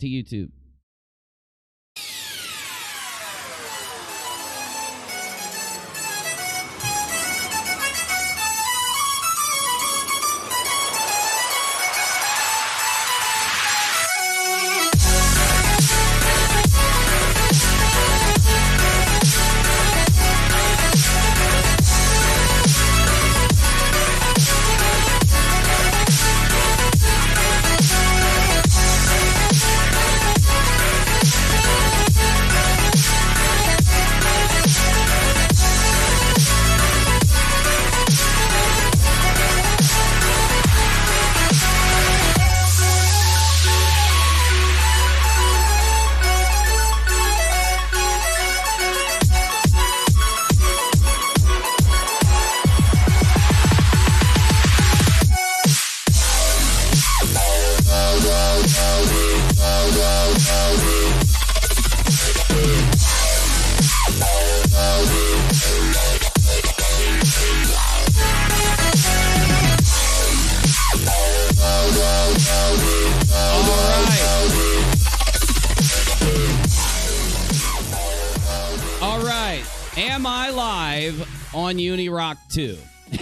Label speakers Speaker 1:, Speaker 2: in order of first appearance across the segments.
Speaker 1: to YouTube. Am I live on UNIRock 2?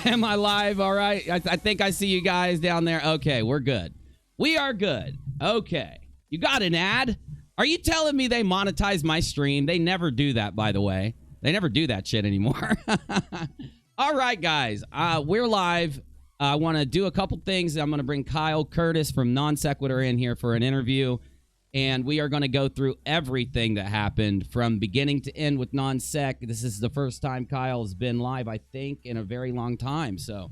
Speaker 1: Am I live? All right. I think I see you guys down there. Okay, we're good. We are good. Okay. You got an ad? Are you telling me they monetize my stream? They never do that, by the way. They never do that shit anymore. All right, guys. We're live. I want to do a couple things. I'm going to bring Kyle Curtis from Non Sequitur in here for an interview. And we are going to go through everything that happened from beginning to end with Non-Sec. This is the first time Kyle has been live, I think, in a very long time. So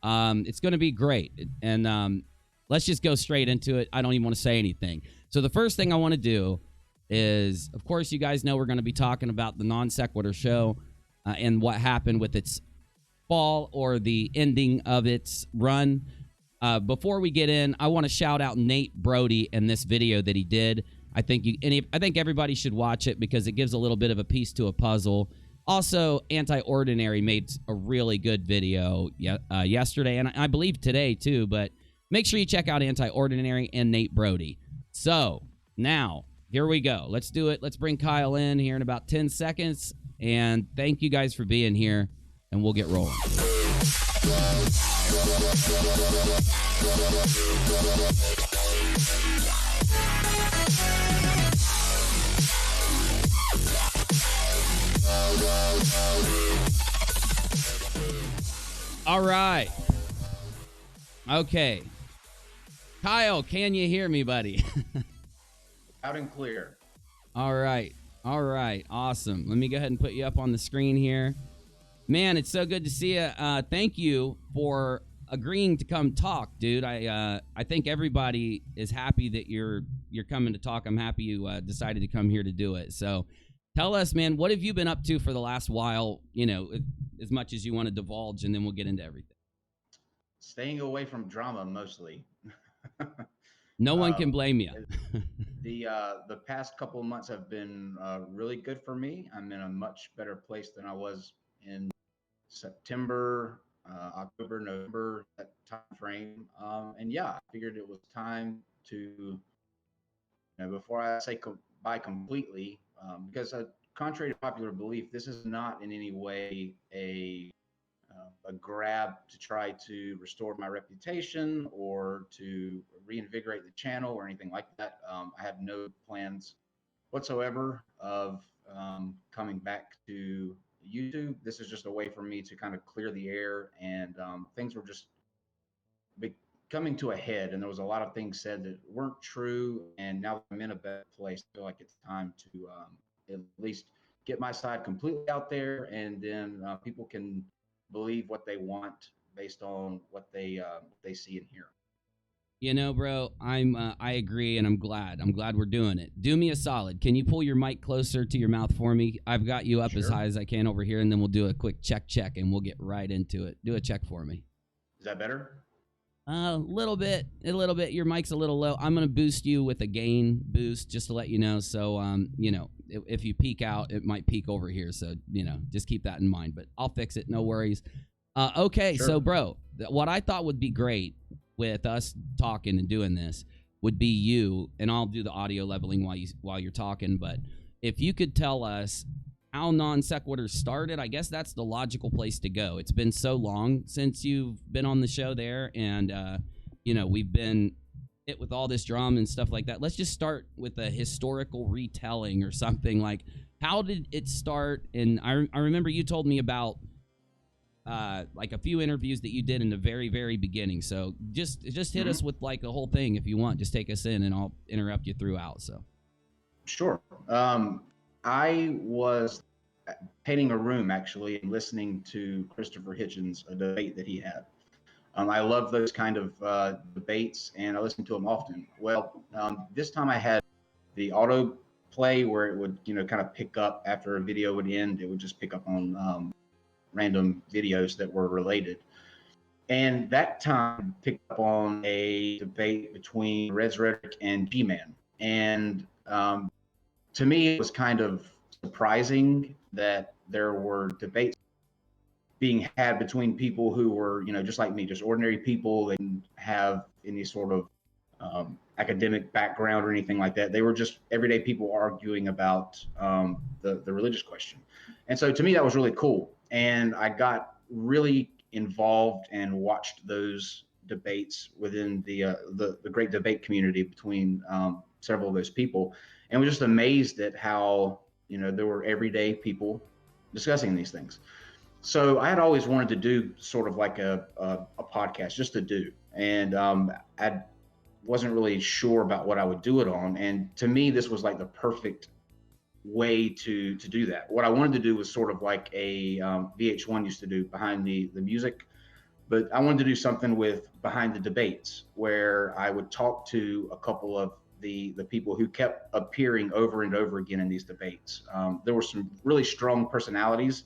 Speaker 1: it's going to be great. And let's just go straight into it. I don't even want to say anything. So the first thing I want to do is, of course, you guys know we're going to be talking about the Non Sequitur show and what happened with its fall or the ending of its run. Before we get in, I want to shout out Nate Brody and this video that he did. I think everybody should watch it because it gives a little bit of a piece to a puzzle. Also, Anti-Ordinary made a really good video yesterday, and I believe today too, but make sure you check out Anti-Ordinary and Nate Brody. So, now, here we go. Let's do it. Let's bring Kyle in here in about 10 seconds, and thank you guys for being here, and we'll get rolling. All right. Okay. Kyle, can you hear me, buddy?
Speaker 2: Loud and clear.
Speaker 1: All right. All right. Awesome. Let me go ahead and put you up on the screen here. Man, it's so good to see you. Thank you for agreeing to come talk, dude. I think everybody is happy that you're coming to talk. I'm happy you decided to come here to do it. So tell us, man, what have you been up to for the last while, you know, as much as you want to divulge, and then we'll get into everything.
Speaker 2: Staying away from drama mostly.
Speaker 1: No one can blame you.
Speaker 2: The past couple of months have been really good for me. I'm in a much better place than I was in September, October, November, that time frame. And yeah, I figured it was time to, you know, before I say goodbye completely, because contrary to popular belief, this is not in any way a grab to try to restore my reputation or to reinvigorate the channel or anything like that. I have no plans whatsoever of coming back to YouTube. This is just a way for me to kind of clear the air, and things were just coming to a head, and there was a lot of things said that weren't true, and now I'm in a better place. I feel like it's time to at least get my side completely out there, and then people can believe what they want based on what they see and hear.
Speaker 1: You know, bro, I agree, and I'm glad we're doing it. Do me a solid. Can you pull your mic closer to your mouth for me? I've got you up as high as I can over here, and then we'll do a quick check, and we'll get right into it. Do a check for me.
Speaker 2: Is that better?
Speaker 1: A little bit. Your mic's a little low. I'm going to boost you with a gain boost just to let you know. So, you know, if you peak out, it might peak over here. So, you know, just keep that in mind. But I'll fix it. No worries. Okay, sure. So, bro, what I thought would be great with us talking and doing this would be you, and I'll do the audio leveling while you're talking. But if you could tell us how Non Sequitur started, I guess that's the logical place to go. It's been so long since you've been on the show there, and we've been hit with all this drama and stuff like that. Let's just start with a historical retelling or something. Like, how did it start? And I remember you told me about like a few interviews that you did in the very, very beginning. So just hit us with like the whole thing if you want. Just take us in, and I'll interrupt you throughout. So
Speaker 2: Sure. I was painting a room actually and listening to Christopher Hitchens, a debate that he had. I love those kind of debates, and I listen to them often. Well, this time I had the auto play where it would, kind of pick up after a video would end. It would just pick up on random videos that were related. And that time picked up on a debate between Reds Rhetoric and G-Man. And to me, it was kind of surprising that there were debates being had between people who were, just like me, just ordinary people. They didn't have any sort of academic background or anything like that. They were just everyday people arguing about the religious question. And so to me, that was really cool. And I got really involved and watched those debates within the great debate community between several of those people, and was just amazed at how there were everyday people discussing these things. So I had always wanted to do sort of like a podcast just to do, and I wasn't really sure about what I would do it on. And to me, this was like the perfect way to do that. What I wanted to do was sort of like a VH1 used to do, behind the music, but I wanted to do something with behind the debates, where I would talk to a couple of the people who kept appearing over and over again in these debates. There were some really strong personalities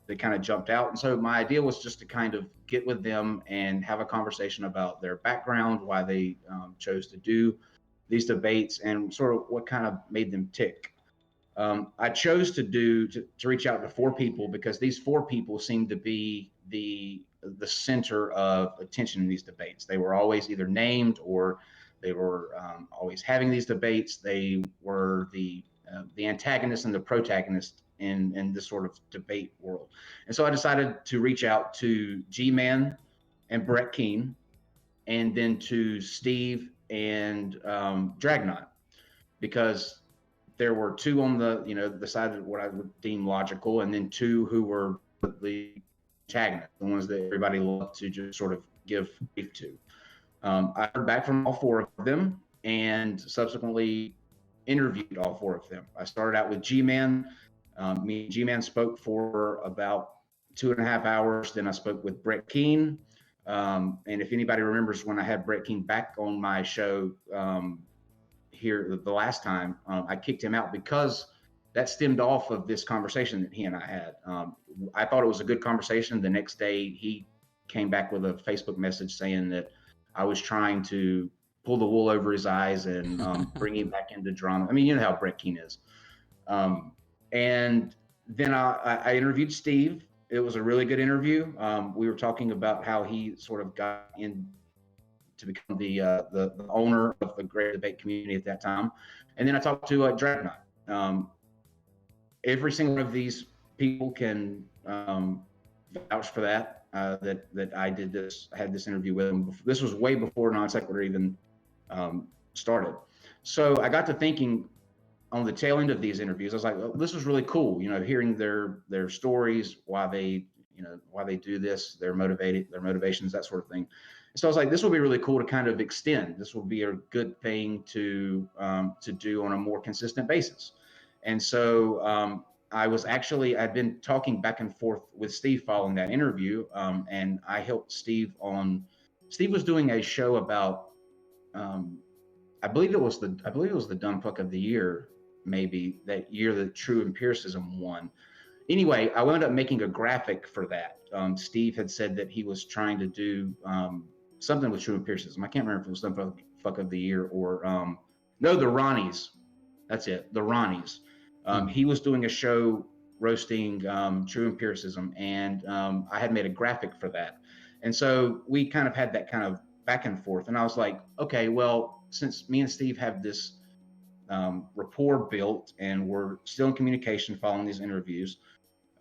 Speaker 2: that kind of jumped out. And so my idea was just to kind of get with them and have a conversation about their background, why they chose to do these debates, and sort of what kind of made them tick. I chose to reach out to 4 people because these 4 people seemed to be the center of attention in these debates. They were always either named, or they were always having these debates. They were the antagonist and the protagonist in this sort of debate world. And so I decided to reach out to G-Man and Brett Keane, and then to Steve and Dragnot, because there were 2 on the side of what I would deem logical, and then 2 who were the antagonists, the ones that everybody loved to just sort of give grief to. I heard back from all 4 of them, and subsequently interviewed all 4 of them. I started out with G-Man. Me and G-Man spoke for about 2.5 hours. Then I spoke with Brett Keane. And if anybody remembers when I had Brett Keane back on my show here the last time, I kicked him out because that stemmed off of this conversation that he and I had. I thought it was a good conversation. The next day, he came back with a Facebook message saying that I was trying to pull the wool over his eyes and bring him back into drama. I mean, you know how Brett Keane is. And then I interviewed Steve. It was a really good interview. We were talking about how he sort of got in to become the owner of the great debate community at that time. And then I talked to Dragnot. Every single one of these people can vouch for that. That I did this, I had this interview with him. This was way before Non Sequitur even started. So I got to thinking on the tail end of these interviews, I was like, well, this was really cool, hearing their stories, why they do this, their motivations, that sort of thing. So I was like, this will be really cool to kind of extend. This will be a good thing to do on a more consistent basis. And so I'd been talking back and forth with Steve following that interview, and I helped Steve was doing a show about, I believe it was the Dumb Fuck of the Year, maybe that year that True Empiricism won. Anyway, I wound up making a graphic for that. Steve had said that he was trying to do something with True Empiricism. I can't remember if it was Dumb Fuck of the Year or no, the Ronnies. That's it, the Ronnies. He was doing a show roasting True Empiricism, and I had made a graphic for that. And so we kind of had that kind of back and forth. And I was like, okay, well, since me and Steve have this rapport built, and we're still in communication following these interviews.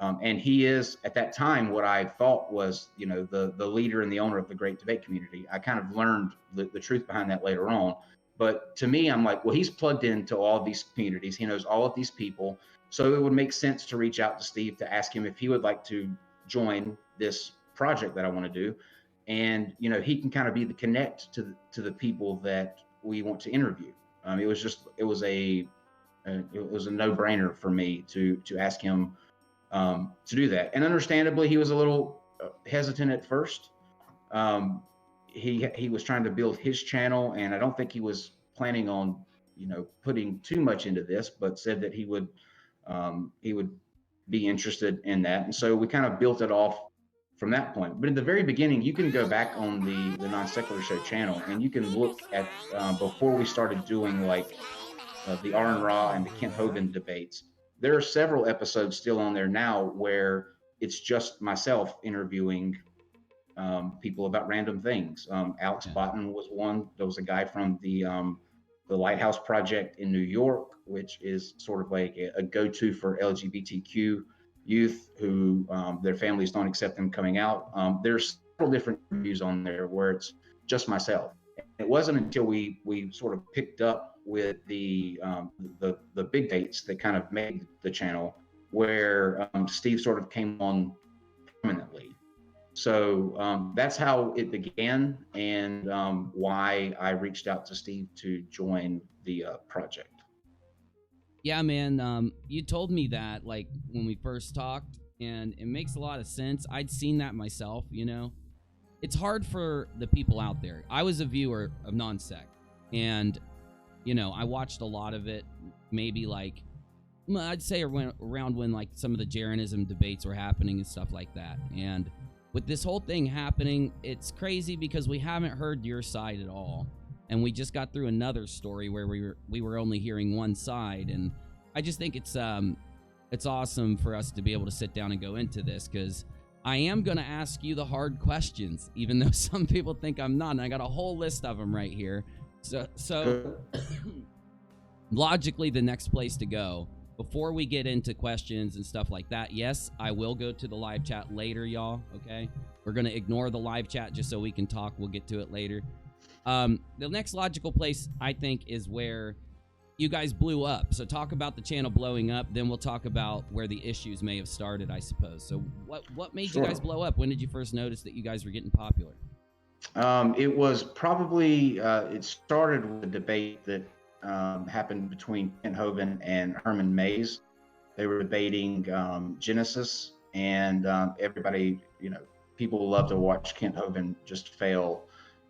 Speaker 2: And he is at that time what I thought was, the leader and the owner of the great debate community. I kind of learned the truth behind that later on. But to me, I'm like, well, he's plugged into all of these communities. He knows all of these people. So it would make sense to reach out to Steve to ask him if he would like to join this project that I want to do. And, he can kind of be the connect to the people that we want to interview. It was a no-brainer for me to ask him to do that. And understandably, he was a little hesitant at first. He was trying to build his channel, and I don't think he was planning on, putting too much into this, but said that he would be interested in that. And so we kind of built it off from that point. But in the very beginning, you can go back on the Non-Secular Show channel, and you can look at before we started doing like the Aaron Ra and the Kent Hovind debates. There are several episodes still on there now where it's just myself interviewing people about random things. Alex Botten was one. There was a guy from the Lighthouse Project in New York, which is sort of like a go-to for LGBTQ youth who their families don't accept them coming out. There's several different interviews on there where it's just myself. It wasn't until we sort of picked up with the big dates that kind of made the channel where Steve sort of came on permanently. So that's how it began, and why I reached out to Steve to join the project.
Speaker 1: Yeah, man. You told me that like when we first talked, and it makes a lot of sense. I'd seen that myself, It's hard for the people out there. I was a viewer of Non-Sec, and I watched a lot of it, maybe like, I'd say around when like some of the Jeranism debates were happening and stuff like that. And with this whole thing happening, it's crazy because we haven't heard your side at all. And we just got through another story where we were only hearing one side. And I just think it's awesome for us to be able to sit down and go into this, because I am going to ask you the hard questions, even though some people think I'm not. And I got a whole list of them right here. So logically, the next place to go before we get into questions and stuff like that, yes, I will go to the live chat later, y'all, okay? We're going to ignore the live chat just so we can talk. We'll get to it later. The next logical place, I think, is where you guys blew up. So talk about the channel blowing up, then we'll talk about where the issues may have started, I suppose. So what made you guys blow up? When did you first notice that you guys were getting popular?
Speaker 2: It was probably, it started with a debate that happened between Kent Hovind and Herman Mays. They were debating Genesis, and everybody, people love to watch Kent Hovind just fail.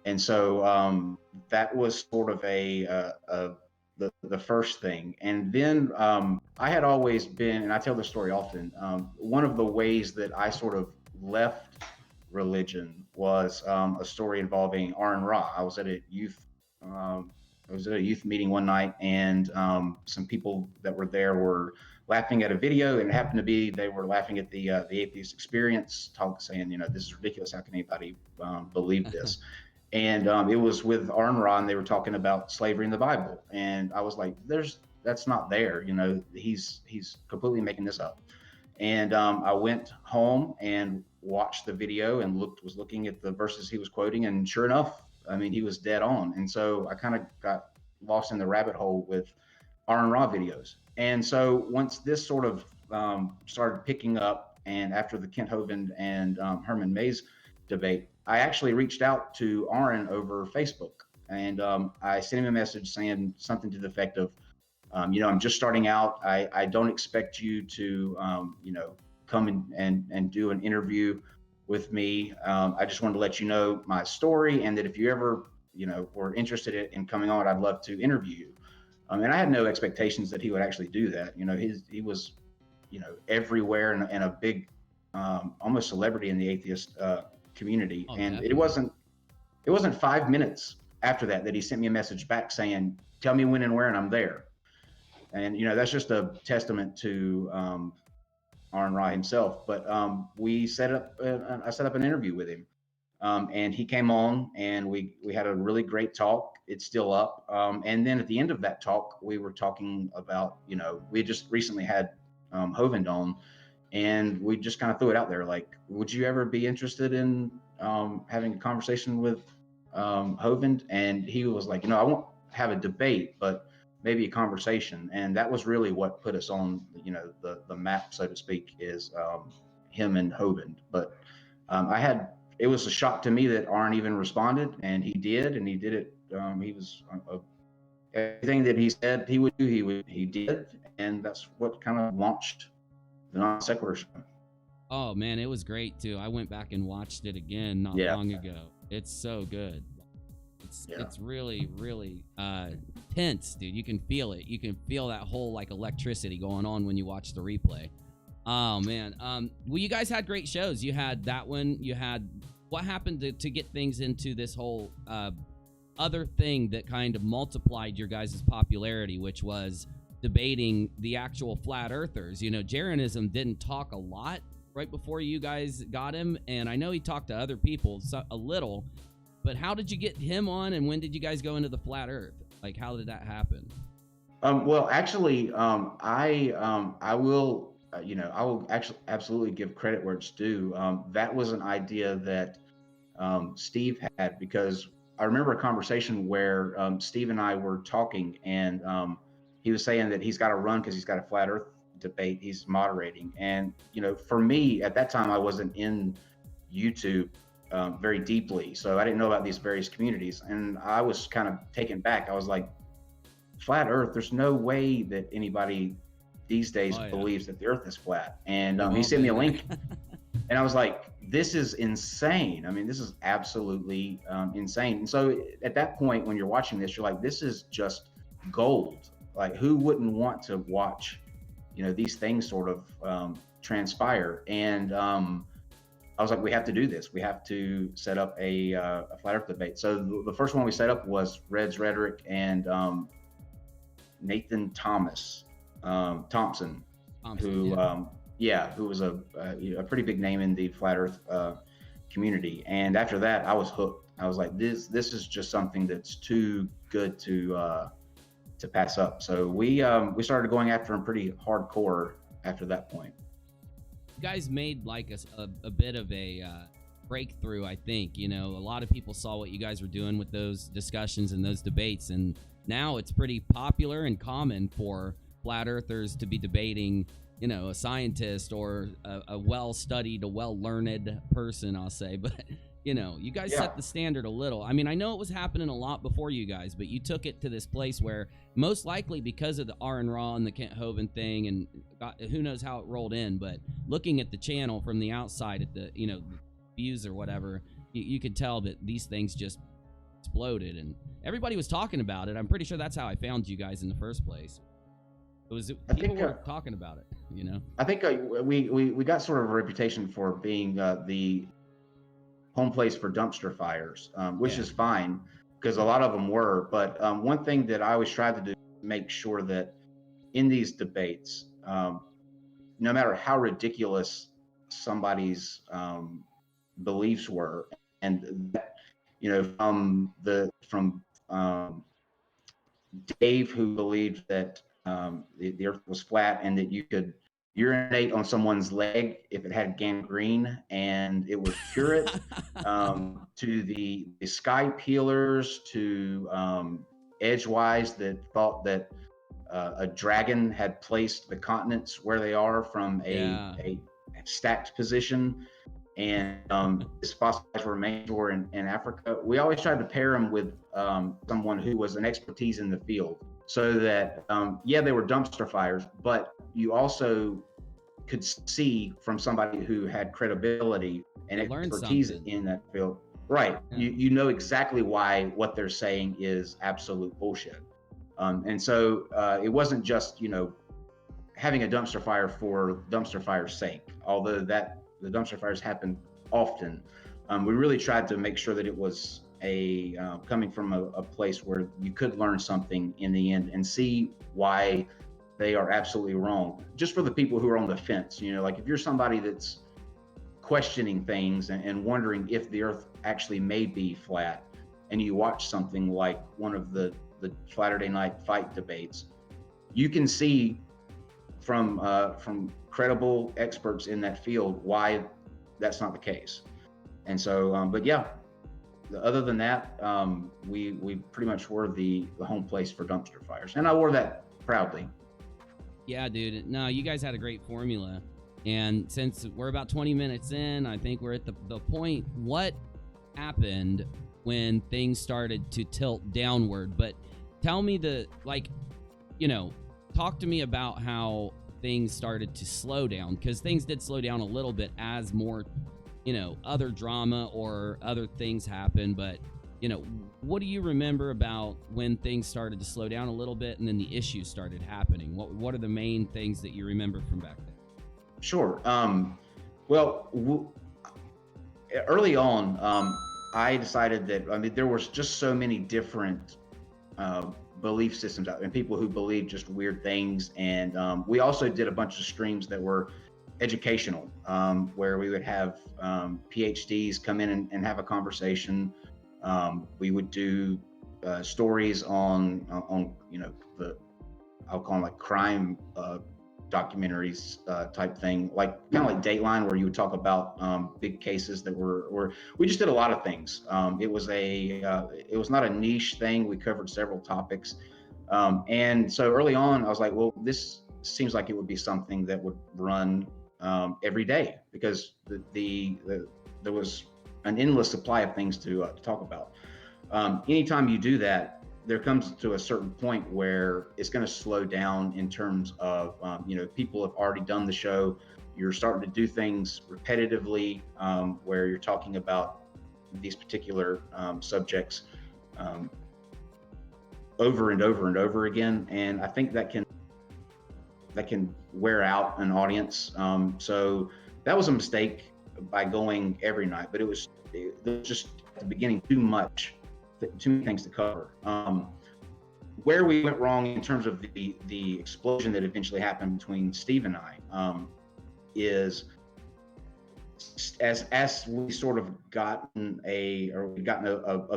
Speaker 2: And so that was sort of the first thing. And then I had always been, and I tell this story often, one of the ways that I sort of left religion was a story involving Aaron Ra. I was at a youth meeting one night, and some people that were there were laughing at a video, and it happened to be they were laughing at the atheist experience, saying, this is ridiculous. How can anybody believe this? And it was with Aaron Ra, and they were talking about slavery in the Bible, and I was like, that's not there. He's completely making this up. And I went home and watched the video and was looking at the verses he was quoting, and sure enough, I mean, he was dead on. And so I kind of got lost in the rabbit hole with Aaron Ra videos. And so once this sort of started picking up, and after the Kent Hovind and Herman Mays debate, I actually reached out to Aaron over Facebook, and I sent him a message saying something to the effect of, I'm just starting out. I don't expect you to, come and do an interview with me. I just wanted to let you know my story, and that if you ever, were interested in coming on, I'd love to interview you. And I had no expectations that he would actually do that. He was, everywhere and a big, almost celebrity in the atheist community. Oh, and definitely. It wasn't 5 minutes after that he sent me a message back saying, tell me when and where, and I'm there. And, that's just a testament to Aaron Ra himself. But I set up an interview with him. And he came on, and we had a really great talk. It's still up. And then at the end of that talk, we were talking about, we had just recently had Hovind on, and we just kind of threw it out there, like, would you ever be interested in having a conversation with Hovind? And he was like, I won't have a debate, but maybe a conversation. And that was really what put us on, the map, so to speak, is him and Hovind. But it was a shock to me that Arn even responded, and he did it. He was everything that he said he would do, he did, and that's what kind of launched the Non-Sequitur show.
Speaker 1: Oh man, it was great too. I went back and watched it again not long ago. It's so good. It's really, really tense, dude. You can feel it. You can feel that whole like electricity going on when you watch the replay. Oh man. Well, you guys had great shows. You had that one. You had what happened to get things into this whole other thing that kind of multiplied your guys' popularity, which was debating the actual flat earthers. Jeranism didn't talk a lot right before you guys got him, and I know he talked to other people a little, but how did you get him on, and when did you guys go into the flat earth? Like, how did that happen?
Speaker 2: Well, actually, I will actually absolutely give credit where it's due. That was an idea that Steve had, because I remember a conversation where Steve and I were talking, and he was saying that he's got to run because he's got a flat earth debate he's moderating. And, for me at that time, I wasn't in YouTube very deeply, so I didn't know about these various communities. And I was kind of taken back. I was like, flat earth, there's no way that anybody these days believes that the earth is flat. And he sent me a link and I was like, this is insane. I mean, this is absolutely insane. And so at that point, when you're watching this, you're like, this is just gold. Like, who wouldn't want to watch, these things sort of transpire? And I was like, we have to do this. We have to set up a flat earth debate. So the first one we set up was Red's Rhetoric and Nathan Thompson, who was a pretty big name in the flat earth community. And after that, I was hooked. I was like, this is just something that's too good to pass up. So we started going after him pretty hardcore after that point.
Speaker 1: You guys made like a bit of a breakthrough, I think. A lot of people saw what you guys were doing with those discussions and those debates, and now it's pretty popular and common for flat earthers to be debating, a scientist or a well-studied, a well-learned person, I'll say. But, you guys set the standard a little. I mean, I know it was happening a lot before you guys, but you took it to this place where most likely because of the Aaron Raw and the Kent Hovind thing, and who knows how it rolled in, but looking at the channel from the outside at the, views or whatever, you could tell that these things just exploded and everybody was talking about it. I'm pretty sure that's how I found you guys in the first place. People were talking about it,
Speaker 2: I think we got sort of a reputation for being the home place for dumpster fires, which is fine because a lot of them were. But one thing that I always tried to do is make sure that in these debates, no matter how ridiculous somebody's beliefs were, and that, from Dave, who believed that the earth was flat and that you could urinate on someone's leg if it had gangrene and it would cure it, to the sky peelers, to Edgewise that thought that a dragon had placed the continents where they are from a stacked position, and his fossilized remains were in Africa. We always tried to pair him with someone who was an expertise in the field, so that they were dumpster fires, but you also could see from somebody who had credibility and expertise in that field. Right. Yeah. You know exactly why what they're saying is absolute bullshit. And so it wasn't just, having a dumpster fire for dumpster fire's sake, although the dumpster fires happen often. We really tried to make sure that it was coming from a place where you could learn something in the end and see why they are absolutely wrong. Just for the people who are on the fence, like if you're somebody that's questioning things and wondering if the earth actually may be flat, and you watch something like one of the Saturday Night Fight debates, you can see from credible experts in that field why that's not the case. And so, but yeah, other than that, we pretty much were the home place for dumpster fires, and I wore that proudly.
Speaker 1: Yeah, dude. No, you guys had a great formula. And since we're about 20 minutes in, I think we're at the point. What happened when things started to tilt downward? But tell me talk to me about how things started to slow down, because things did slow down a little bit as more, other drama or other things happened. But, what do you remember about when things started to slow down a little bit and then the issues started happening? What are the main things that you remember from back then?
Speaker 2: Sure. Early on, I decided that, there was just so many different belief systems out there, and people who believed just weird things. And we also did a bunch of streams that were educational, where we would have PhDs come in and have a conversation. We would do stories on I'll call them like crime documentaries type thing, kind of like Dateline, where you would talk about big cases that we just did a lot of things. It was not a niche thing. We covered several topics. And so early on, I was like, well, this seems like it would be something that would run every day, because there was an endless supply of things to talk about. Anytime you do that, there comes to a certain point where it's going to slow down in terms of, people have already done the show. You're starting to do things repetitively, where you're talking about these particular subjects over and over and over again. And I think that can wear out an audience. So that was a mistake by going every night, but it was just at the beginning too many things to cover. Where we went wrong in terms of the explosion that eventually happened between Steve and I is as we sort of gotten a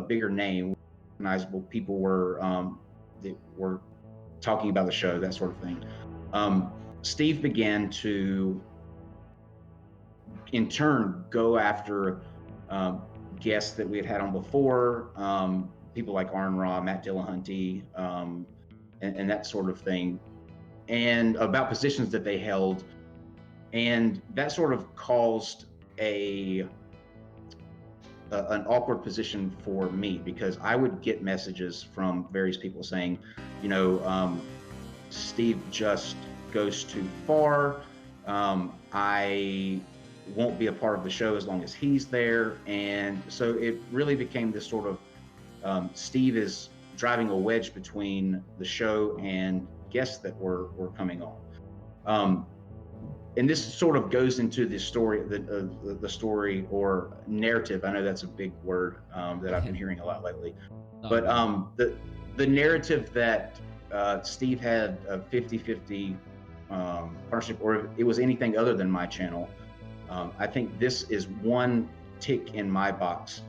Speaker 2: bigger name, recognizable people were talking about the show, that sort of thing. Steve began to, in turn, go after guests that we had on before, people like Arn Ra, Matt Dillahunty, and that sort of thing, and about positions that they held. And that sort of caused an awkward position for me, because I would get messages from various people saying, Steve just goes too far. I won't be a part of the show as long as he's there. And so it really became this sort of Steve is driving a wedge between the show and guests that were coming on. And this sort of goes into the story, the story or narrative. I know that's a big word that I've been hearing a lot lately. But the narrative that Steve had a 50-50 partnership, or if it was anything other than my channel, I think this is one tick in my box,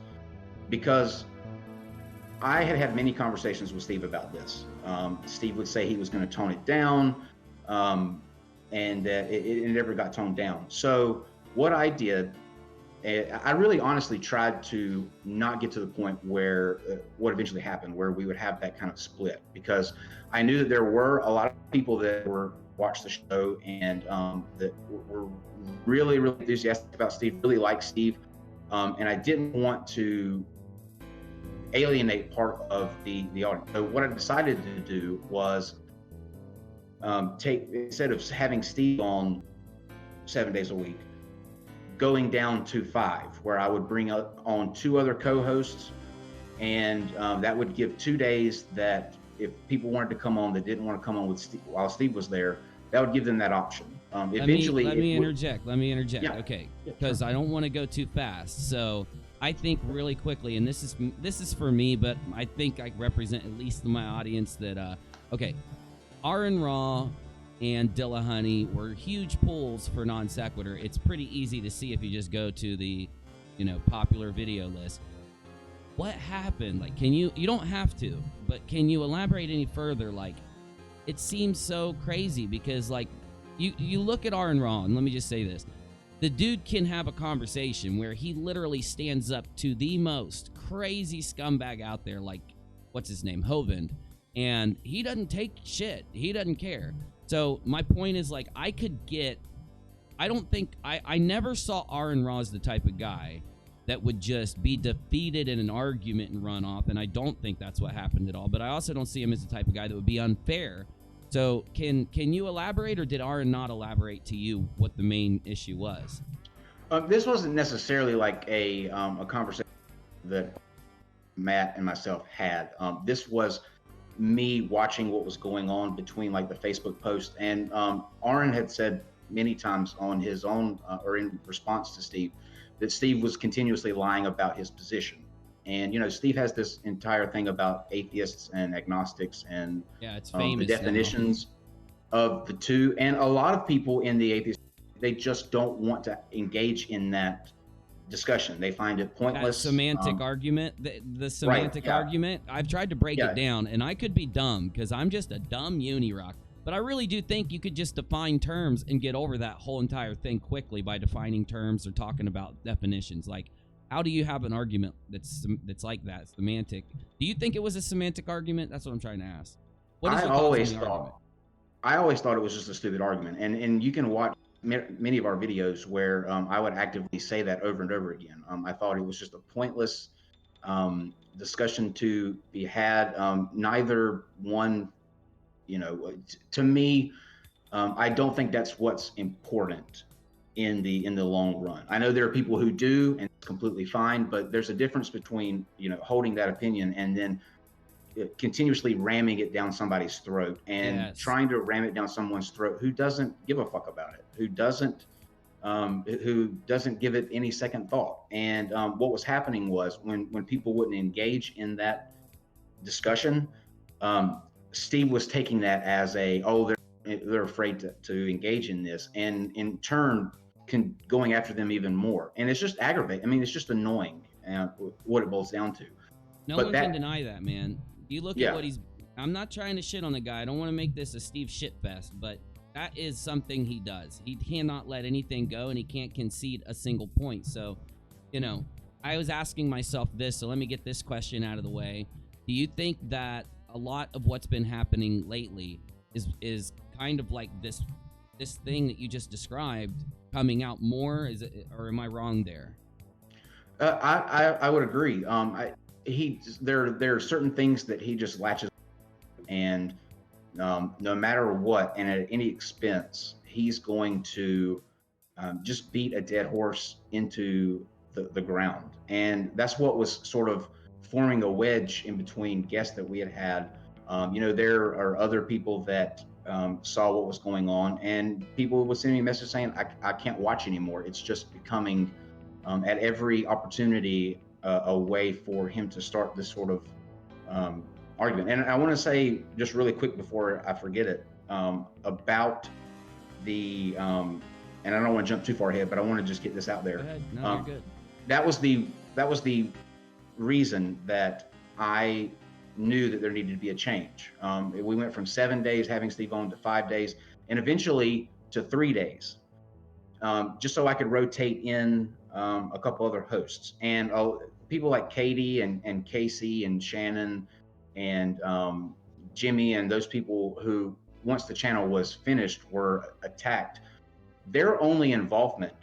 Speaker 2: because I had many conversations with Steve about this. Steve would say he was going to tone it down, and it never got toned down. So what I did, I really honestly tried to not get to the point where what eventually happened, where we would have that kind of split, because I knew that there were a lot of people that watched the show and that were really, really enthusiastic about Steve, really liked Steve. And I didn't want to alienate part of the audience. So what I decided to do was instead of having Steve on 7 days a week, going down to 5, where I would bring on 2 other co-hosts, and that would give 2 days that if people wanted to come on that didn't want to come on with Steve, while Steve was there, that would give them that option. Eventually,
Speaker 1: let me interject.
Speaker 2: Yeah.
Speaker 1: Okay, because I don't want to go too fast. So I think really quickly, and this is for me, but I think I represent at least my audience that okay, Aaron Raw and Dillahunty were huge pulls for non sequitur. It's pretty easy to see if you just go to the, popular video list. What happened? Like, you don't have to, but can you elaborate any further? Like, it seems so crazy because, like, you look at Aaron Raw, and let me just say this. The dude can have a conversation where he literally stands up to the most crazy scumbag out there, like, what's his name, Hovind, and he doesn't take shit. He doesn't care. So my point is, like, I never saw Aaron Raw as the type of guy that would just be defeated in an argument and run off, and I don't think that's what happened at all. But I also don't see him as the type of guy that would be unfair. So can you elaborate, or did Aaron not elaborate to you what the main issue was?
Speaker 2: This wasn't necessarily like a conversation that Matt and myself had. This was me watching what was going on between like the Facebook post, and Aaron had said many times on his own or in response to Steve that Steve was continuously lying about his position. And, Steve has this entire thing about atheists and agnostics and
Speaker 1: it's famous
Speaker 2: the definitions of the two. And a lot of people in the atheist, they just don't want to engage in that discussion. They find it pointless.
Speaker 1: That semantic argument, the semantic argument, I've tried to break it down, and I could be dumb because I'm just a dumb UNIRock. But I really do think you could just define terms and get over that whole entire thing quickly by defining terms or talking about definitions. Like, how do you have an argument that's like that, semantic? Do you think it was a semantic argument? That's what I'm trying to ask.
Speaker 2: I always thought it was just a stupid argument. And you can watch many of our videos where I would actively say that over and over again. I thought it was just a pointless discussion to be had. Neither one, to me, I don't think that's what's important in the long run. I know there are people who do, and it's completely fine, but there's a difference between holding that opinion and then continuously ramming it down somebody's throat and trying to ram it down someone's throat who doesn't give a fuck about it, who doesn't give it any second thought. And what was happening was when people wouldn't engage in that discussion, Steve was taking that as they're afraid to engage in this, and in turn going after them even more. And it's just aggravating. I mean, it's just annoying what it boils down to.
Speaker 1: No one can deny that, man. You look at what I'm not trying to shit on the guy. I don't want to make this a Steve shitfest, but that is something he does. He cannot let anything go, and he can't concede a single point. So, I was asking myself this, so let me get this question out of the way. Do you think that a lot of what's been happening lately is kind of like this thing that you just described coming out more? Is it, or am I wrong there?
Speaker 2: I would agree. There are certain things that he just latches, and no matter what and at any expense, he's going to just beat a dead horse into the ground. And that's what was sort of forming a wedge in between guests that we had. There are other people that saw what was going on, and people would send me a message saying, I can't watch anymore. It's just becoming at every opportunity a way for him to start this sort of argument. And I want to say just really quick before I forget it, about the and I don't want to jump too far ahead, but I want to just get this out there.
Speaker 1: Go ahead. No, you're good.
Speaker 2: That was the reason that I knew that there needed to be a change. We went from 7 days having Steve on to 5 days, and eventually to 3 days, just so I could rotate in a couple other hosts. And people like Katie and Casey and Shannon and Jimmy and those people who, once the channel was finished, were attacked. Their only involvement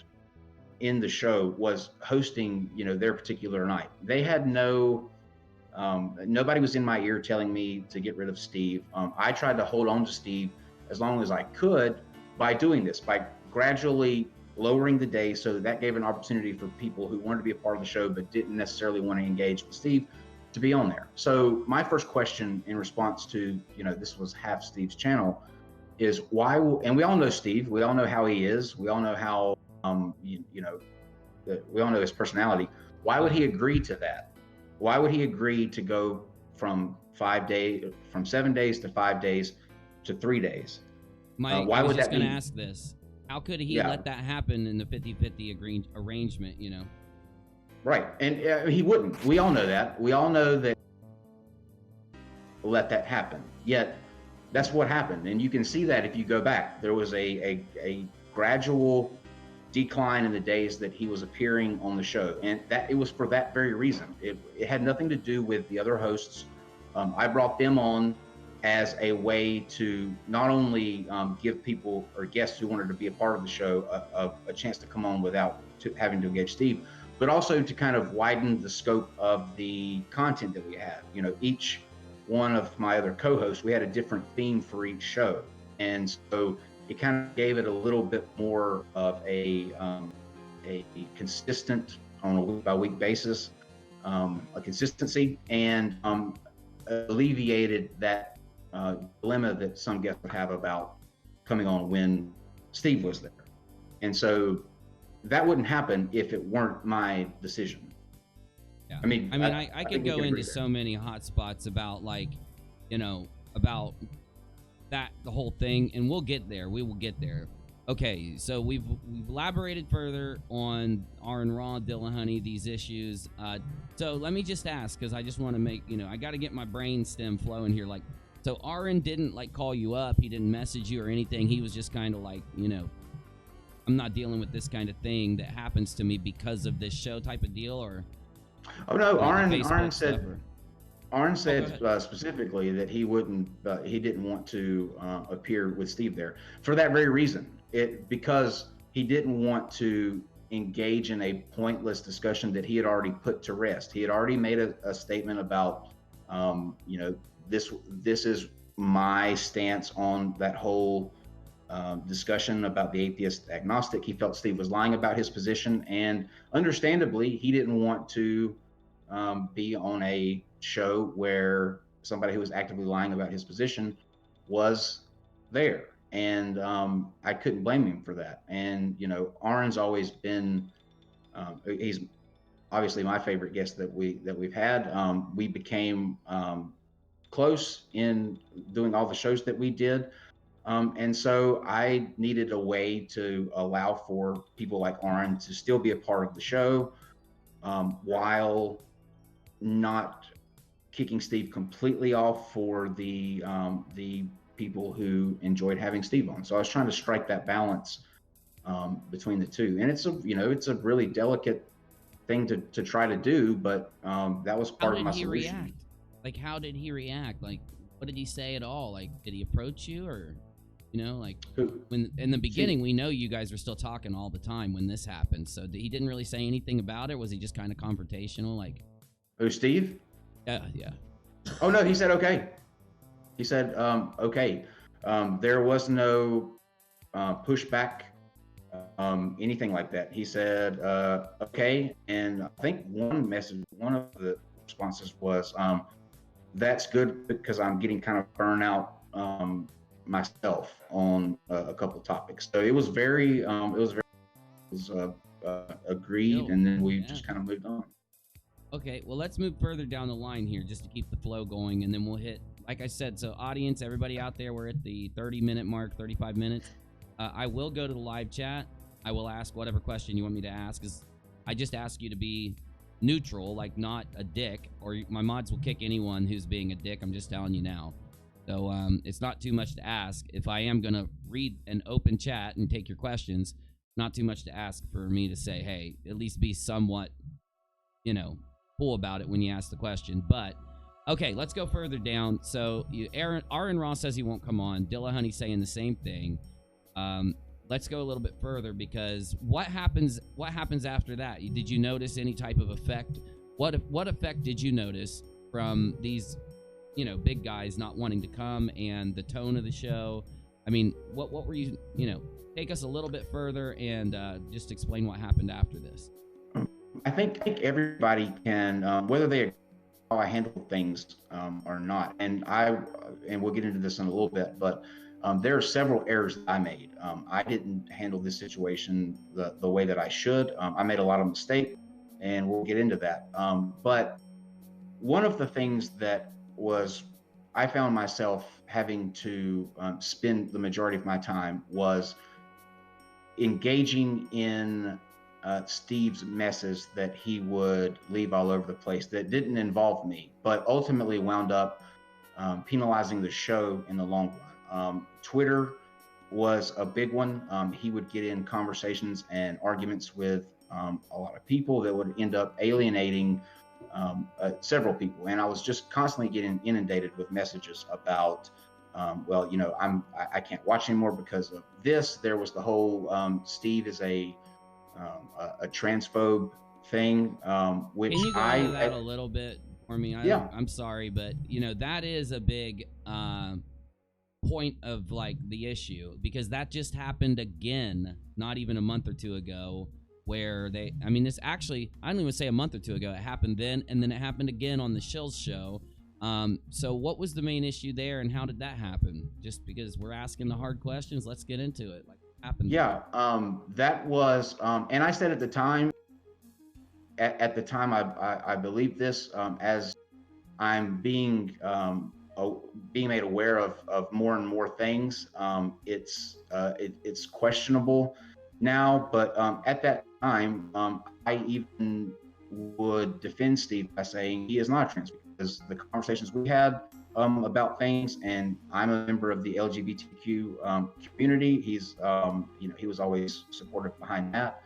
Speaker 2: in the show was hosting, their particular night. They had nobody was in my ear telling me to get rid of Steve. I tried to hold on to Steve as long as I could by doing this, by gradually lowering the day, so that gave an opportunity for people who wanted to be a part of the show but didn't necessarily want to engage with Steve to be on there. So my first question in response to, this was half Steve's channel, is why, and we all know Steve, we all know how he is, we all know how, we all know his personality. Why would he agree to that? Why would he agree to go from 7 days to 5 days to 3 days?
Speaker 1: Mike,
Speaker 2: Why
Speaker 1: I was
Speaker 2: would
Speaker 1: just
Speaker 2: that
Speaker 1: going to
Speaker 2: be?
Speaker 1: ask this. How could he
Speaker 2: Yeah.
Speaker 1: let that happen in the 50-50 arrangement, you know?
Speaker 2: Right. And he wouldn't. We all know that. We all know that let that happen. Yet that's what happened. And you can see that if you go back. There was a gradual decline in the days that he was appearing on the show. And that it was for that very reason. It had nothing to do with the other hosts. I brought them on as a way to not only give people or guests who wanted to be a part of the show a chance to come on without having to engage Steve, but also to kind of widen the scope of the content that we have. You know, each one of my other co-hosts, we had a different theme for each show. And so it kind of gave it a little bit more of a consistent, on a week-by-week basis, a consistency, and alleviated that dilemma that some guests would have about coming on when Steve was there. And so that wouldn't happen if it weren't my decision.
Speaker 1: Yeah.
Speaker 2: I mean,
Speaker 1: I could go into so many hot spots about, like, you know, about that, the whole thing, and we'll get there. We will get there. Okay, so we've elaborated further on Aaron Raw, Dillahunty, these issues. So let me just ask, because I just want to make, you know, I got to get my brain stem flowing here. Like, so Aaron didn't, like, call you up. He didn't message you or anything. He was just kind of like, you know, I'm not dealing with this kind of thing that happens to me because of this show type of deal, or?
Speaker 2: Oh no, Aaron
Speaker 1: said
Speaker 2: specifically that he wouldn't, he didn't want to appear with Steve there for that very reason. Because he didn't want to engage in a pointless discussion that he had already put to rest. He had already made a statement about, you know, this is my stance on that whole discussion about the atheist agnostic. He felt Steve was lying about his position, and understandably, he didn't want to be on a show where somebody who was actively lying about his position was there. And I couldn't blame him for that. And, you know, Aaron's always been, he's obviously my favorite guest that we've had. We became close in doing all the shows that we did. And so I needed a way to allow for people like Aaron to still be a part of the show, while not kicking Steve completely off for the people who enjoyed having Steve on. So I was trying to strike that balance between the two. And it's a really delicate thing to try to do, but that was part of my solution.
Speaker 1: React? Like, how did he react? Like, what did he say at all? Like, did he approach you, or, you know, like, when in the beginning, we know you guys were still talking all the time when this happened. So he didn't really say anything about it. Was he just kind of confrontational? Like,
Speaker 2: who, Steve?
Speaker 1: Yeah.
Speaker 2: Oh no, he said okay. He said okay. There was no pushback, anything like that. He said okay, and I think one of the responses was, that's good because I'm getting kind of burnt out myself on a couple topics. So it was very agreed, and then we just kind of moved on.
Speaker 1: Okay, well, let's move further down the line here just to keep the flow going, and then we'll hit, like I said, so audience, everybody out there, we're at the 30-minute mark, 35 minutes. I will go to the live chat. I will ask whatever question you want me to ask, because I just ask you to be neutral, like not a dick, or my mods will kick anyone who's being a dick. I'm just telling you now. So it's not too much to ask. If I am going to read an open chat and take your questions, not too much to ask for me to say, hey, at least be somewhat, you know, cool about it when you ask the question. But okay, let's go further down. So Aaron Ross says he won't come on. Dillahunty saying the same thing. Let's go a little bit further, because what happens after that? Did you notice any type of effect? What effect did you notice from these, you know, big guys not wanting to come, and the tone of the show? I mean, what were you, you know, take us a little bit further and just explain what happened after this.
Speaker 2: I think everybody can, whether they how I handle things or not, and we'll get into this in a little bit, but there are several errors that I made. I didn't handle this situation the way that I should. I made a lot of mistakes, and we'll get into that. But one of the things that was, I found myself having to spend the majority of my time was engaging in Steve's messes that he would leave all over the place that didn't involve me, but ultimately wound up penalizing the show in the long run. Twitter was a big one. He would get in conversations and arguments with a lot of people that would end up alienating several people. And I was just constantly getting inundated with messages about, well, you know, I can't watch anymore because of this. There was the whole Steve is a transphobe thing, which
Speaker 1: Can you go into that a little bit for me?
Speaker 2: Yeah.
Speaker 1: I'm sorry, but you know that is a big point of like the issue, because that just happened again, not even a month or two ago, where I mean, this actually, I don't even say a month or two ago. It happened then, and then it happened again on the Shills show. So what was the main issue there, and how did that happen? Just because we're asking the hard questions, let's get into it. Like, what happened?
Speaker 2: Yeah, that was, and I said at the time, at the time, I believe this, as I'm being made aware of more and more things. It's questionable now, but at that time, I even would defend Steve by saying he is not a trans, because the conversations we had about things, and I'm a member of the LGBTQ community. He's, you know, he was always supportive behind that.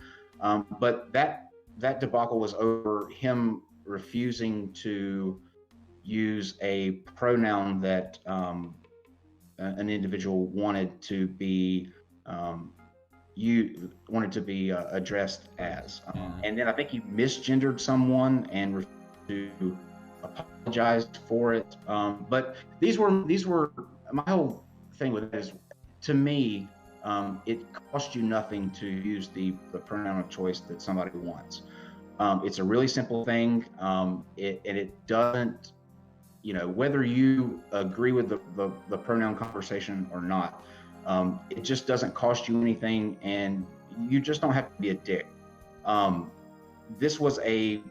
Speaker 2: But that debacle was over him refusing to use a pronoun that an individual wanted to be addressed as, and then I think he misgendered someone and refused to apologize for it. But these were my whole thing with it is, to me, it costs you nothing to use the pronoun of choice that somebody wants. It's a really simple thing, and it doesn't, you know, whether you agree with the pronoun conversation or not, it just doesn't cost you anything, and you just don't have to be a dick. This was a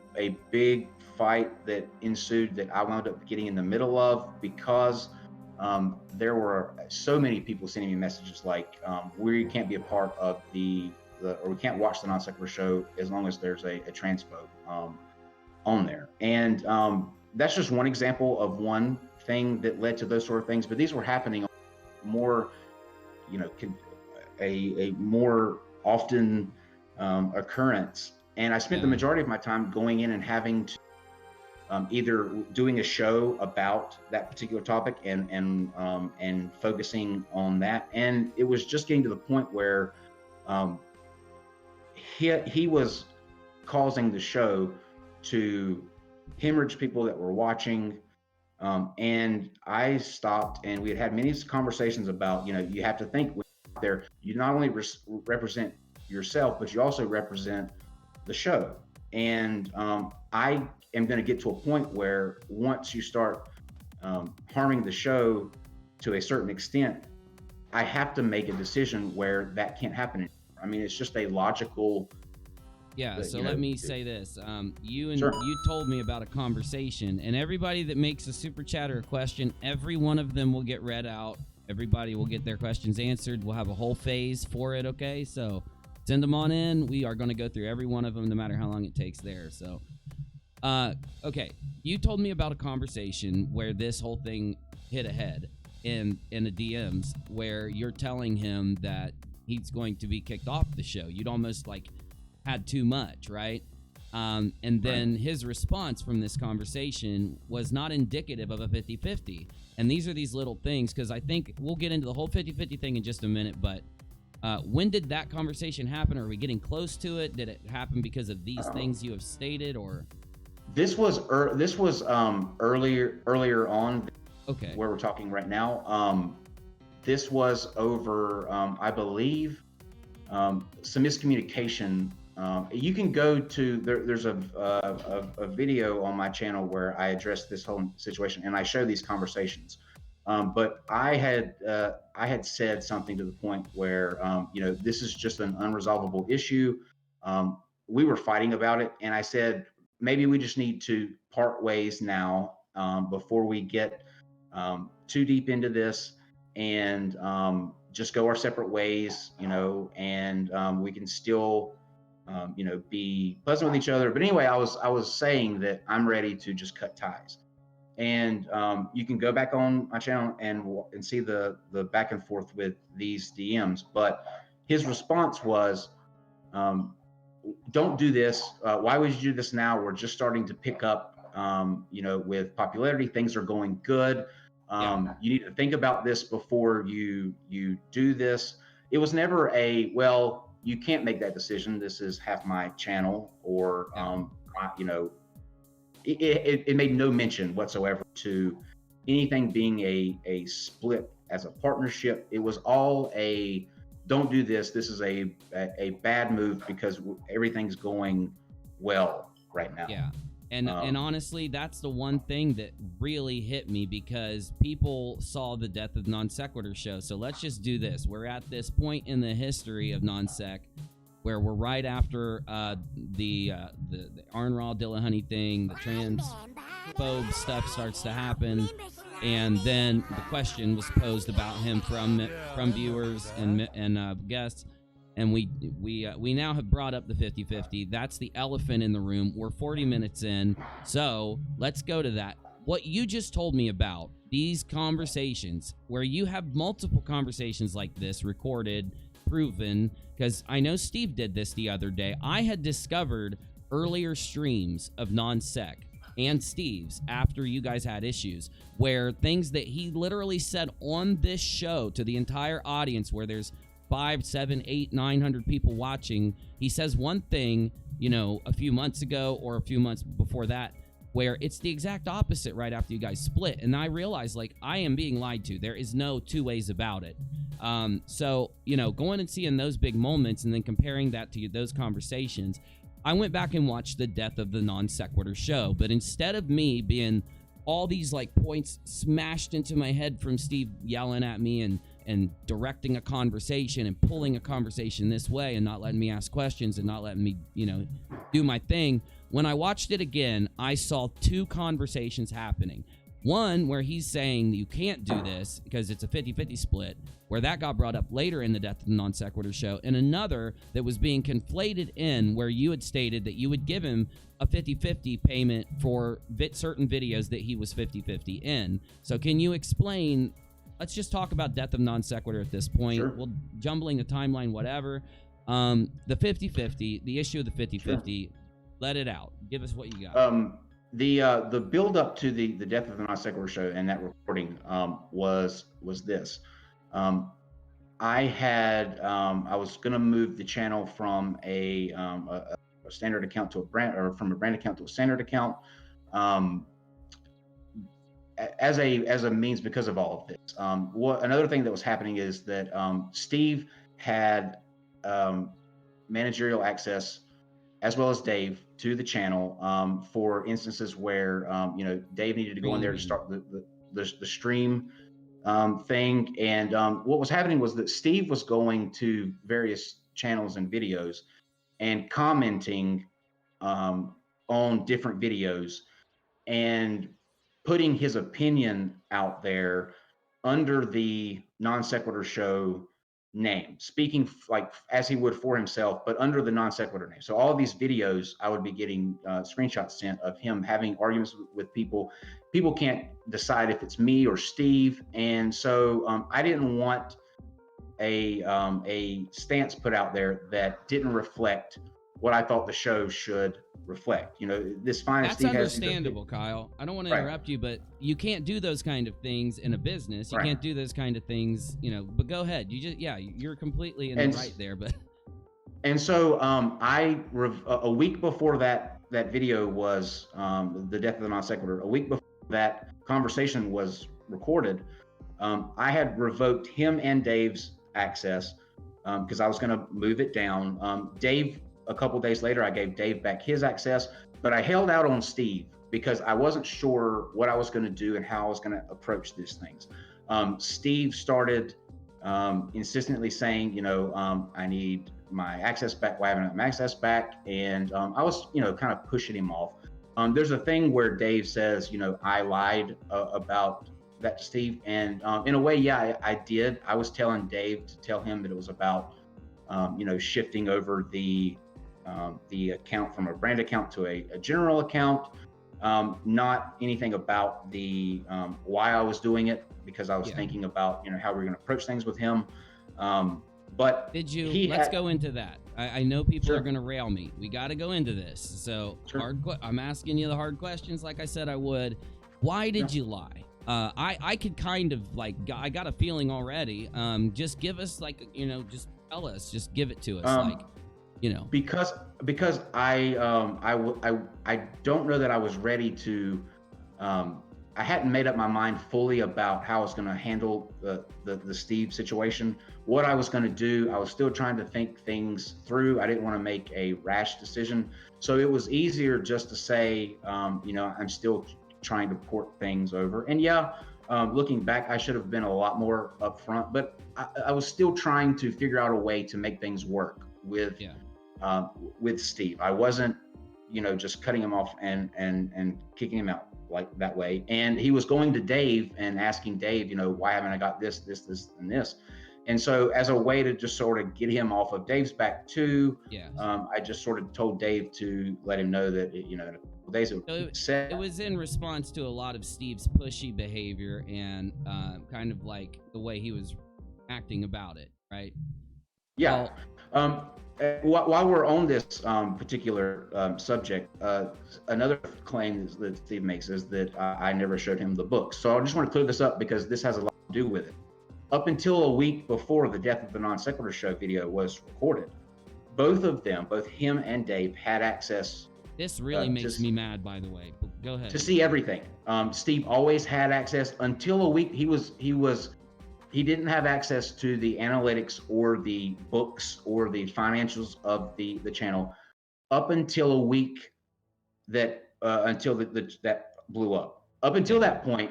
Speaker 2: big fight that ensued that I wound up getting in the middle of, because there were so many people sending me messages like, we can't be a part of or we can't watch the Non Sequitur show as long as there's a transphobe on there. And that's just one example of one thing that led to those sort of things. But these were happening more, you know, a more often occurrence. And I spent the majority of my time going in and having to either doing a show about that particular topic and focusing on that. And it was just getting to the point where he was causing the show to hemorrhage people that were watching. And I stopped, and we had many conversations about, you know, you have to think when you're out there, you not only represent yourself, but you also represent the show. And I am going to get to a point where once you start harming the show to a certain extent, I have to make a decision where that can't happen anymore. I mean, it's just a logical.
Speaker 1: Yeah, so let me say this. You
Speaker 2: Sure.
Speaker 1: told me about a conversation, and everybody that makes a super chat or a question, every one of them will get read out. Everybody will get their questions answered. We'll have a whole phase for it, okay? So send them on in. We are going to go through every one of them, no matter how long it takes there. So, okay, you told me about a conversation where this whole thing hit ahead in the DMs, where you're telling him that he's going to be kicked off the show. You'd almost like had too much, right? And then his response from this conversation was not indicative of a 50-50. And these are these little things, because I think we'll get into the whole 50-50 thing in just a minute, but when did that conversation happen? Are we getting close to it? Did it happen because of these things you have stated, or?
Speaker 2: This was earlier on.
Speaker 1: Okay.
Speaker 2: Where we're talking right now. This was over, I believe, some miscommunication. You can go to there's a video on my channel where I address this whole situation and I show these conversations. But I had said something to the point where, you know, this is just an unresolvable issue. We were fighting about it, and I said maybe we just need to part ways now, before we get too deep into this and just go our separate ways, and we can still, be pleasant with each other. But anyway, I was saying that I'm ready to just cut ties. And you can go back on my channel and see the back and forth with these DMs. But his response was, don't do this. Why would you do this now? We're just starting to pick up, with popularity. Things are going good. You need to think about this before you do this. It was never well, you can't make that decision. This is half my channel, or, it made no mention whatsoever to anything being a split as a partnership. It was all don't do this. This is a bad move because everything's going well right now.
Speaker 1: Yeah. And honestly, that's the one thing that really hit me, because people saw the Death of Non Sequitur show. So let's just do this. We're at this point in the history of Non-Sec where we're right after the Arnraw Dillahunty thing, the transphobe stuff starts to happen. And then the question was posed about him from viewers and guests. And we now have brought up the 50-50. That's the elephant in the room. We're 40 minutes in, so let's go to that. What you just told me about these conversations, where you have multiple conversations like this recorded, proven, because I know Steve did this the other day. I had discovered earlier streams of Non-Sec and Steve's after you guys had issues, where things that he literally said on this show to the entire audience, where there's 5, 7, 8, 900 people watching, he says one thing, a few months ago or a few months before that, where it's the exact opposite right after you guys split. And I realized, I am being lied to. There is no two ways about it. So, going and seeing those big moments and then comparing that to those conversations, I went back and watched the Death of the Non Sequitur show. But instead of me being all these points smashed into my head from Steve yelling at me and directing a conversation and pulling a conversation this way and not letting me ask questions and not letting me, do my thing. When I watched it again, I saw two conversations happening. One where he's saying that you can't do this because it's a 50-50 split, where that got brought up later in the Death of the Non Sequitur show, and another that was being conflated in where you had stated that you would give him a 50-50 payment for certain videos that he was 50-50 in. So can you explain? Let's just talk about Death of Non Sequitur at this point. Sure. We'll jumbling the timeline, whatever. The 50-50, the issue of the 50-50, sure. Let it out. Give us what you got.
Speaker 2: The build up to the Death of the Non Sequitur show and that recording was this. I was going to move the channel from a standard account to a brand, or from a brand account to a standard account. As a means because of all of this. Another thing that was happening is that Steve had managerial access, as well as Dave, to the channel for instances where Dave needed to go in there to start the stream thing. And what was happening was that Steve was going to various channels and videos and commenting on different videos and putting his opinion out there under the Non Sequitur show name, speaking as he would for himself, but under the Non Sequitur name. So all of these videos, I would be getting screenshots sent of him having arguments with people. People can't decide if it's me or Steve, and so I didn't want a stance put out there that didn't reflect what I thought the show should reflect. This fine.
Speaker 1: That's understandable, Kyle. I don't want to interrupt you, but you can't do those kind of things in a business. You can't do those kind of things, but go ahead. You're completely in the right there, but.
Speaker 2: And so a week before that video was the Death of the Non Sequitur, a week before that conversation was recorded, I had revoked him and Dave's access because I was going to move it down. Dave, a couple days later, I gave Dave back his access, but I held out on Steve because I wasn't sure what I was going to do and how I was going to approach these things. Steve started insistently saying, I need my access back. Why haven't I had my access back? And I was, kind of pushing him off. There's a thing where Dave says, I lied about that to Steve. And in a way, yeah, I did. I was telling Dave to tell him that it was about, shifting over the account from a brand account to a general account. Not anything about the why I was doing it, because I was thinking about how we're going to approach things with him. But
Speaker 1: did you? Let's go into that. I know people are going to rail me. We got to go into this. So I'm asking you the hard questions, like I said I would. Why did you lie? I could kind of I got a feeling already. Just give us just tell us, just give it to us, because I don't know that I was ready to. I hadn't made up my mind fully about how I was going to handle the Steve situation, what I was going to do. I was still trying to think things through. I didn't want to make a rash decision. So it was easier just to say, I'm still trying to port things over. And looking back, I should have been a lot more upfront, but I was still trying to figure out a way to make things work with Steve. I wasn't, just cutting him off and kicking him out like that way. And he was going to Dave and asking Dave, why haven't I got this, and this? And so as a way to just sort of get him off of Dave's back too, I just sort of told Dave to let him know that, in a couple days it was in response to a lot of Steve's pushy behavior and kind of like the way he was acting about it, right?
Speaker 2: Yeah. While we're on this particular subject, another claim that Steve makes is that I never showed him the books. So I just want to clear this up because this has a lot to do with it. Up until a week before the Death of the Non Sequitur show video was recorded, both of them, both him and Dave, had access.
Speaker 1: This really makes me mad, by the way. But go ahead.
Speaker 2: To see everything. Steve always had access until a week. He didn't have access to the analytics or the books or the financials of the channel up until a week that that blew up. Up until that point,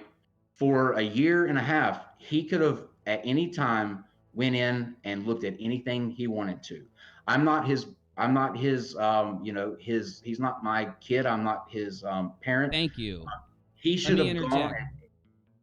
Speaker 2: for a year and a half, he could have at any time went in and looked at anything he wanted to. I'm not his he's not my kid. I'm not his parent.
Speaker 1: Thank you.
Speaker 2: He should have gone.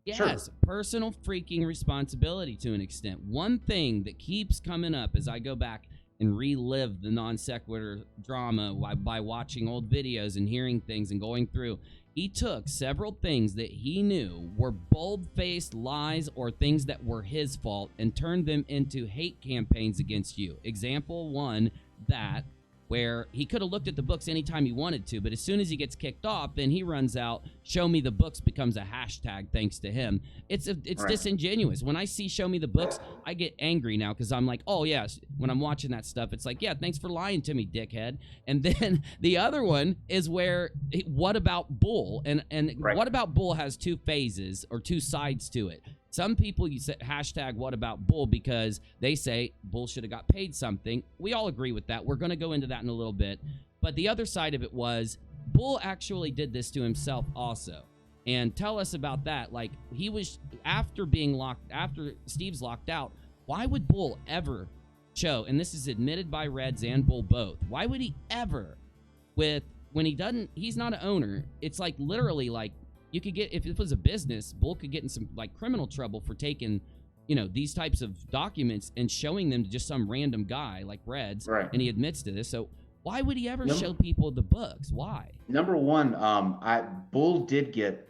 Speaker 1: Yes, personal freaking responsibility to an extent. One thing that keeps coming up as I go back and relive the non sequitur drama by watching old videos and hearing things and going through, he took several things that he knew were bold-faced lies or things that were his fault and turned them into hate campaigns against you. Example one, that where he could have looked at the books anytime he wanted to, but as soon as he gets kicked off, then he runs out, show me the books becomes a hashtag thanks to him. It's disingenuous. When I see show me the books, I get angry now because I'm like, oh yes, when I'm watching that stuff, it's like, yeah, thanks for lying to me, dickhead. And then the other one is where, what about Bull? And what about Bull has two phases or two sides to it. Some people you say hashtag what about Bull because they say Bull should have got paid something. We all agree with that. We're going to go into that in a little bit. But the other side of it was Bull actually did this to himself also. And tell us about that. Like he was after Steve's locked out, why would Bull ever show, and this is admitted by Reds and Bull both, why would he ever when he's not an owner, it's like literally like you could get, if it was a business, Bull could get in some like criminal trouble for taking, these types of documents and showing them to just some random guy like Reds, and he admits to this. So why would he ever show people the books? Why? Number one,
Speaker 2: Bull did get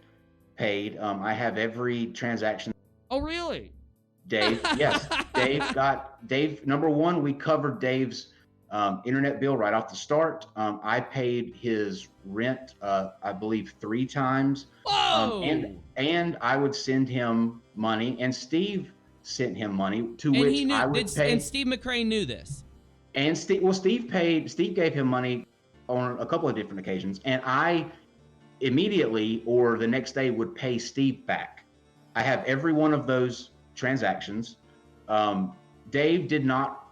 Speaker 2: paid. I have every transaction.
Speaker 1: Oh, really?
Speaker 2: Dave, yes. Dave, number one, we covered Dave's internet bill right off the start. I paid his rent, I believe 3 times.
Speaker 1: Whoa!
Speaker 2: And I would send him money, and Steve sent him money I would pay.
Speaker 1: And Steve McRae knew this.
Speaker 2: And Steve gave him money on a couple of different occasions, and I immediately or the next day would pay Steve back. I have every one of those transactions. Dave did not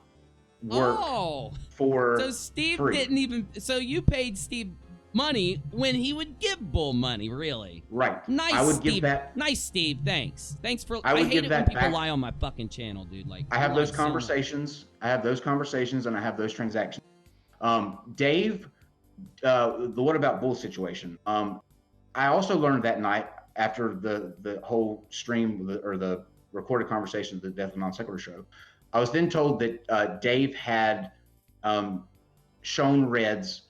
Speaker 2: work for
Speaker 1: so Steve
Speaker 2: free.
Speaker 1: Didn't even, so you paid Steve money when he would give Bull money, really?
Speaker 2: Right.
Speaker 1: Nice,
Speaker 2: I would
Speaker 1: Steve.
Speaker 2: give that.
Speaker 1: Nice, Steve. Thanks for.
Speaker 2: I
Speaker 1: hate it when people
Speaker 2: back.
Speaker 1: lie on my fucking channel, dude. Like
Speaker 2: I have those conversations. I have those conversations, and I have those transactions. Dave, the what about Bull situation? I also learned that night. after the whole stream or the recorded conversation of the Death of Non Sequitur show, I was then told that Dave had shown Reds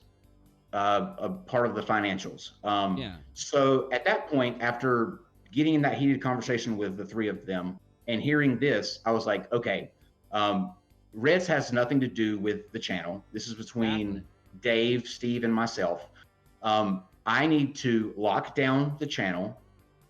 Speaker 2: a part of the financials.
Speaker 1: Yeah.
Speaker 2: So at that point, after getting in that heated conversation with the three of them and hearing this, I was like, okay, Reds has nothing to do with the channel. This is between Dave, Steve, and myself. I need to lock down the channel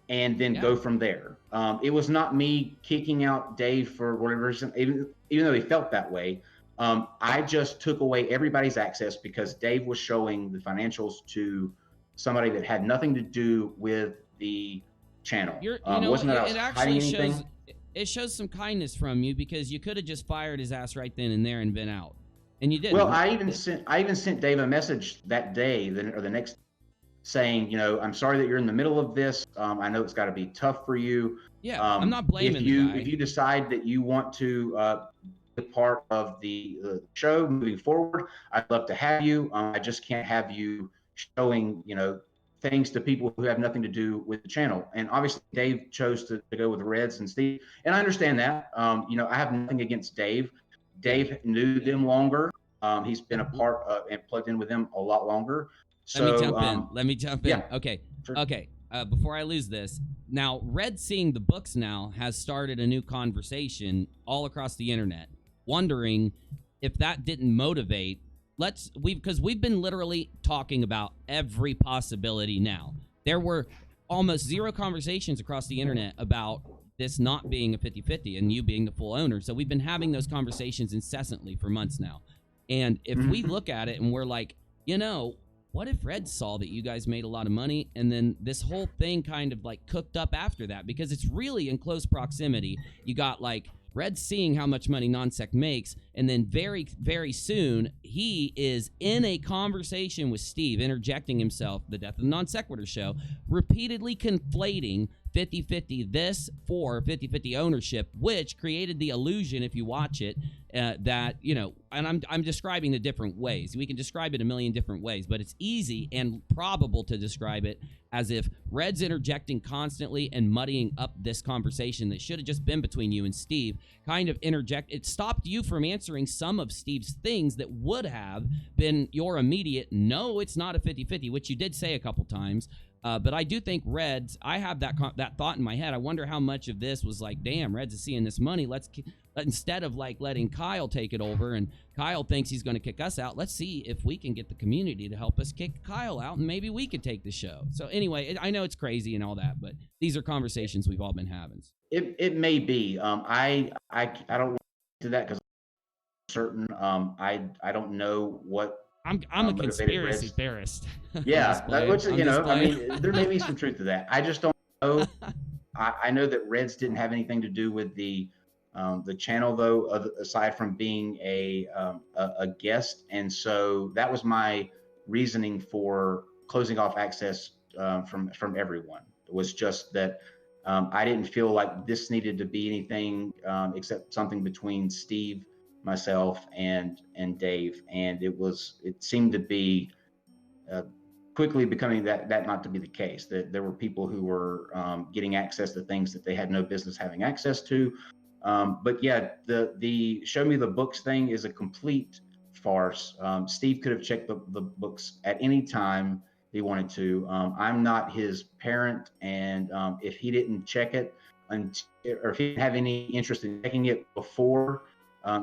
Speaker 2: and then go from there. It was not me kicking out Dave for whatever reason, even though he felt that way. I just took away everybody's access because Dave was showing the financials to somebody that had nothing to do with the channel. Wasn't that I was hiding anything?
Speaker 1: It shows some kindness from you because you could have just fired his ass right then and there and been out, and you didn't.
Speaker 2: Well, I even sent Dave a message that day or the next, saying, you know, I'm sorry that you're in the middle of this. I know it's got to be tough for you.
Speaker 1: Yeah, I'm not blaming
Speaker 2: the
Speaker 1: guy.
Speaker 2: If you decide that you want to be part of the show moving forward, I'd love to have you. I just can't have you showing, you know, things to people who have nothing to do with the channel. And obviously, Dave chose to go with Reds and Steve, and I understand that. You know, I have nothing against Dave. Dave knew them longer. He's been a part of and plugged in with them a lot longer. So,
Speaker 1: Let me jump in.
Speaker 2: Yeah,
Speaker 1: okay.
Speaker 2: sure.
Speaker 1: Okay. Before I lose this, now Red Seeing the Books now has started a new conversation all across the internet, wondering if that didn't motivate. Because we've been literally talking about every possibility now. There were almost zero conversations across the internet about this not being a 50-50 and you being the full owner. So we've been having those conversations incessantly for months now. And if we look at it and we're like, you know, what if Red saw that you guys made a lot of money and then this whole thing kind of like cooked up after that? Because it's really in close proximity. You got like Red seeing how much money Nonsec makes, and then very, very soon he is in a conversation with Steve, interjecting himself, the Death of the Non Sequitur show, repeatedly conflating 50-50 this for 50-50 ownership, which created the illusion, if you watch it, that, you know, and I'm describing the different ways. We can describe it a million different ways, but it's easy and probable to describe it as if Red's interjecting constantly and muddying up this conversation that should have just been between you and Steve, kind of interject. It stopped you from answering some of Steve's things that would have been your immediate, no, it's not a 50-50, which you did say a couple times. But I do think Reds, I have that thought in my head. I wonder how much of this was like, damn, Reds is seeing this money. Instead of like letting Kyle take it over, and Kyle thinks he's going to kick us out, let's see if we can get the community to help us kick Kyle out, and maybe we could take the show. So anyway, I know it's crazy and all that, but these are conversations we've all been having.
Speaker 2: It may be. I don't want to that because certain. I don't know what.
Speaker 1: I'm a conspiracy theorist.
Speaker 2: Yeah, which, you know, I mean, there may be some truth to that. I just don't know. I know that Reds didn't have anything to do with the channel, though, aside from being a guest, and so that was my reasoning for closing off access from everyone. It was just that I didn't feel like this needed to be anything except something between Steve, myself, and Dave, and it seemed to be quickly becoming that not to be the case. That there were people who were getting access to things that they had no business having access to. But yeah, the show me the books thing is a complete farce. Steve could have checked the books at any time he wanted to. I'm not his parent, and if he didn't check it, or if he didn't have any interest in checking it before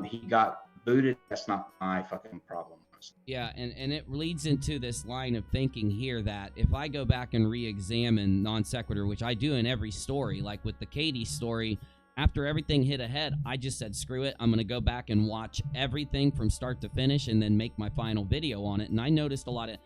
Speaker 2: he got booted, that's not my fucking problem.
Speaker 1: Yeah, and it leads into this line of thinking here that if I go back and re-examine Non Sequitur, which I do in every story, like with the Katie story, after everything hit ahead, I just said, screw it, I'm going to go back and watch everything from start to finish and then make my final video on it. And I noticed that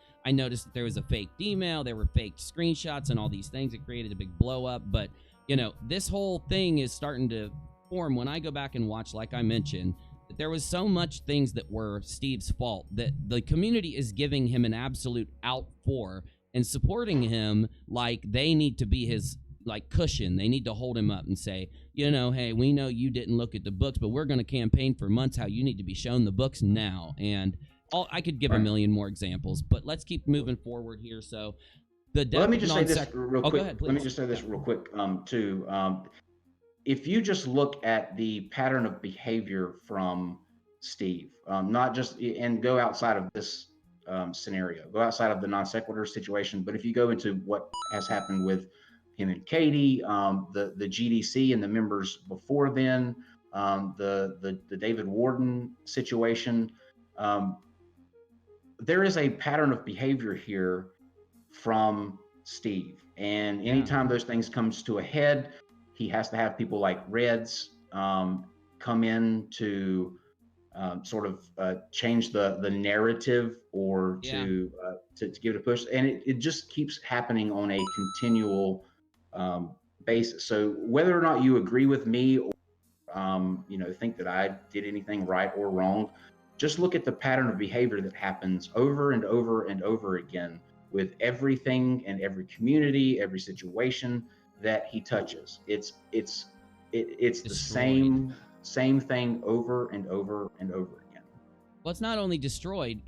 Speaker 1: there was a fake email, there were fake screenshots and all these things. It created a big blow up. But, you know, this whole thing is starting to form when I go back and watch, like I mentioned, that there was so much things that were Steve's fault that the community is giving him an absolute out for and supporting him like they need to be his like cushion. They need to hold him up and say, you know, hey, we know you didn't look at the books, but we're going to campaign for months how you need to be shown the books now. And I could give a million more examples, but let's keep moving forward here. So the death
Speaker 2: Well, let me
Speaker 1: of
Speaker 2: just say this
Speaker 1: non-sec-
Speaker 2: real
Speaker 1: Oh,
Speaker 2: quick.
Speaker 1: go ahead,
Speaker 2: Let me
Speaker 1: please.
Speaker 2: just say this real quick, too. If you just look at the pattern of behavior from Steve, not just and go outside of this scenario, go outside of the non sequitur situation, but if you go into what has happened with him and Katie, the GDC and the members before then, the David Warden situation, there is a pattern of behavior here from Steve. And anytime those things comes to a head, he has to have people like Reds come in to sort of change the narrative or to give it a push. And it just keeps happening on a continual basis. So whether or not you agree with me or think that I did anything right or wrong, just look at the pattern of behavior that happens over and over and over again with everything and every community, every situation that he touches. It's the same thing over and over and over again.
Speaker 1: Well, it's not only destroyed.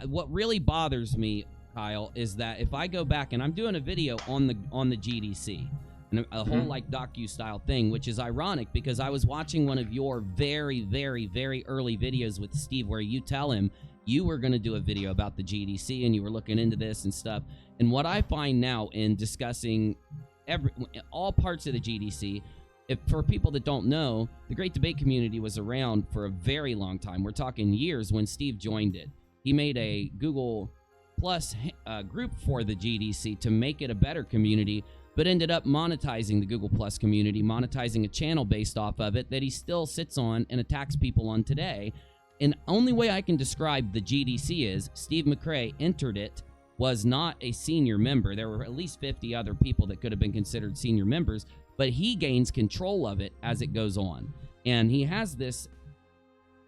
Speaker 1: What really bothers me, Kyle, is that if I go back and I'm doing a video on the GDC, and a whole like docu-style thing, which is ironic because I was watching one of your very, very, very early videos with Steve where you tell him you were going to do a video about the GDC and you were looking into this and stuff. And what I find now in discussing all parts of the GDC, for people that don't know, the Great Debate community was around for a very long time. We're talking years when Steve joined it. He made a Google Plus group for the GDC to make it a better community, but ended up monetizing the Google Plus community, monetizing a channel based off of it that he still sits on and attacks people on today. And only way I can describe the GDC is Steve McRae entered it, was not a senior member. There were at least 50 other people that could have been considered senior members, but he gains control of it as it goes on. And he has this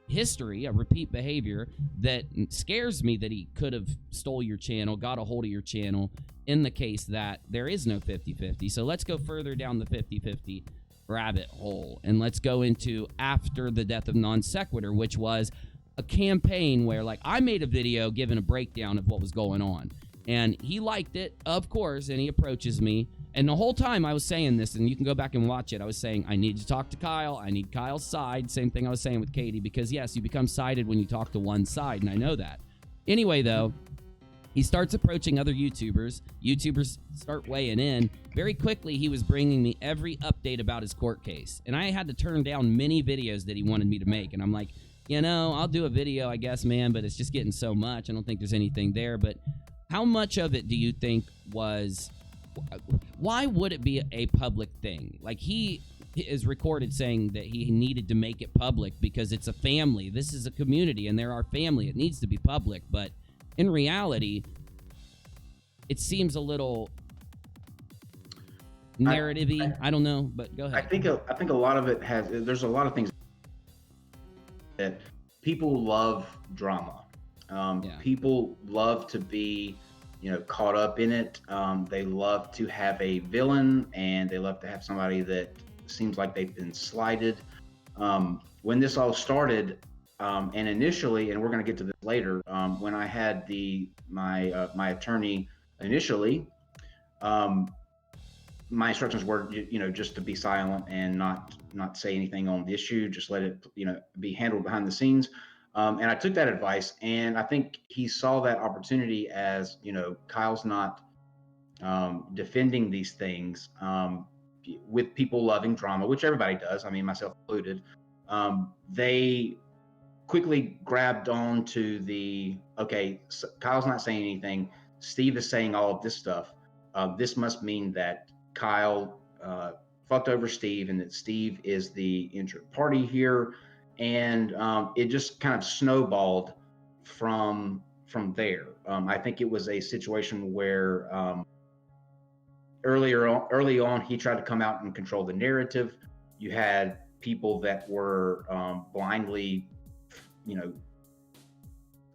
Speaker 1: history, a repeat behavior that scares me that he could have stole your channel, got a hold of your channel in the case that there is no 50-50. So let's go further down the 50-50 rabbit hole and let's go into after the death of non sequitur, which was a campaign where like I made a video giving a breakdown of what was going on and he liked it, of course, and he approaches me. And the whole time I was saying this, and you can go back and watch it, I was saying, I need to talk to Kyle. I need Kyle's side. Same thing I was saying with Katie, because yes, you become sided when you talk to one side, and I know that. Anyway, though, he starts approaching other YouTubers. YouTubers start weighing in. Very quickly, he was bringing me every update about his court case. And I had to turn down many videos that he wanted me to make. And I'm like, I'll do a video, I guess, man, but it's just getting so much. I don't think there's anything there. But how much of it do you think was... Why would it be a public thing? Like he is recorded saying that he needed to make it public because it's a family. This is a community and they're our family. It needs to be public. But in reality, it seems a little narrative-y. I don't know, but go ahead.
Speaker 2: I think a lot of it there's a lot of things that people love drama. People love to be caught up in it. They love to have a villain and they love to have somebody that seems like they've been slighted. When this all started, and initially, and we're going to get to this later, when I had my attorney initially, my instructions were, just to be silent and not say anything on the issue, just let it, be handled behind the scenes. And I took that advice, and I think he saw that opportunity as, Kyle's not defending these things with people loving drama, which everybody does. I mean, myself included. They quickly grabbed on to Kyle's not saying anything. Steve is saying all of this stuff. This must mean that Kyle fucked over Steve and that Steve is the injured party here. And it just kind of snowballed from there. I think it was a situation where early on, he tried to come out and control the narrative. You had people that were blindly,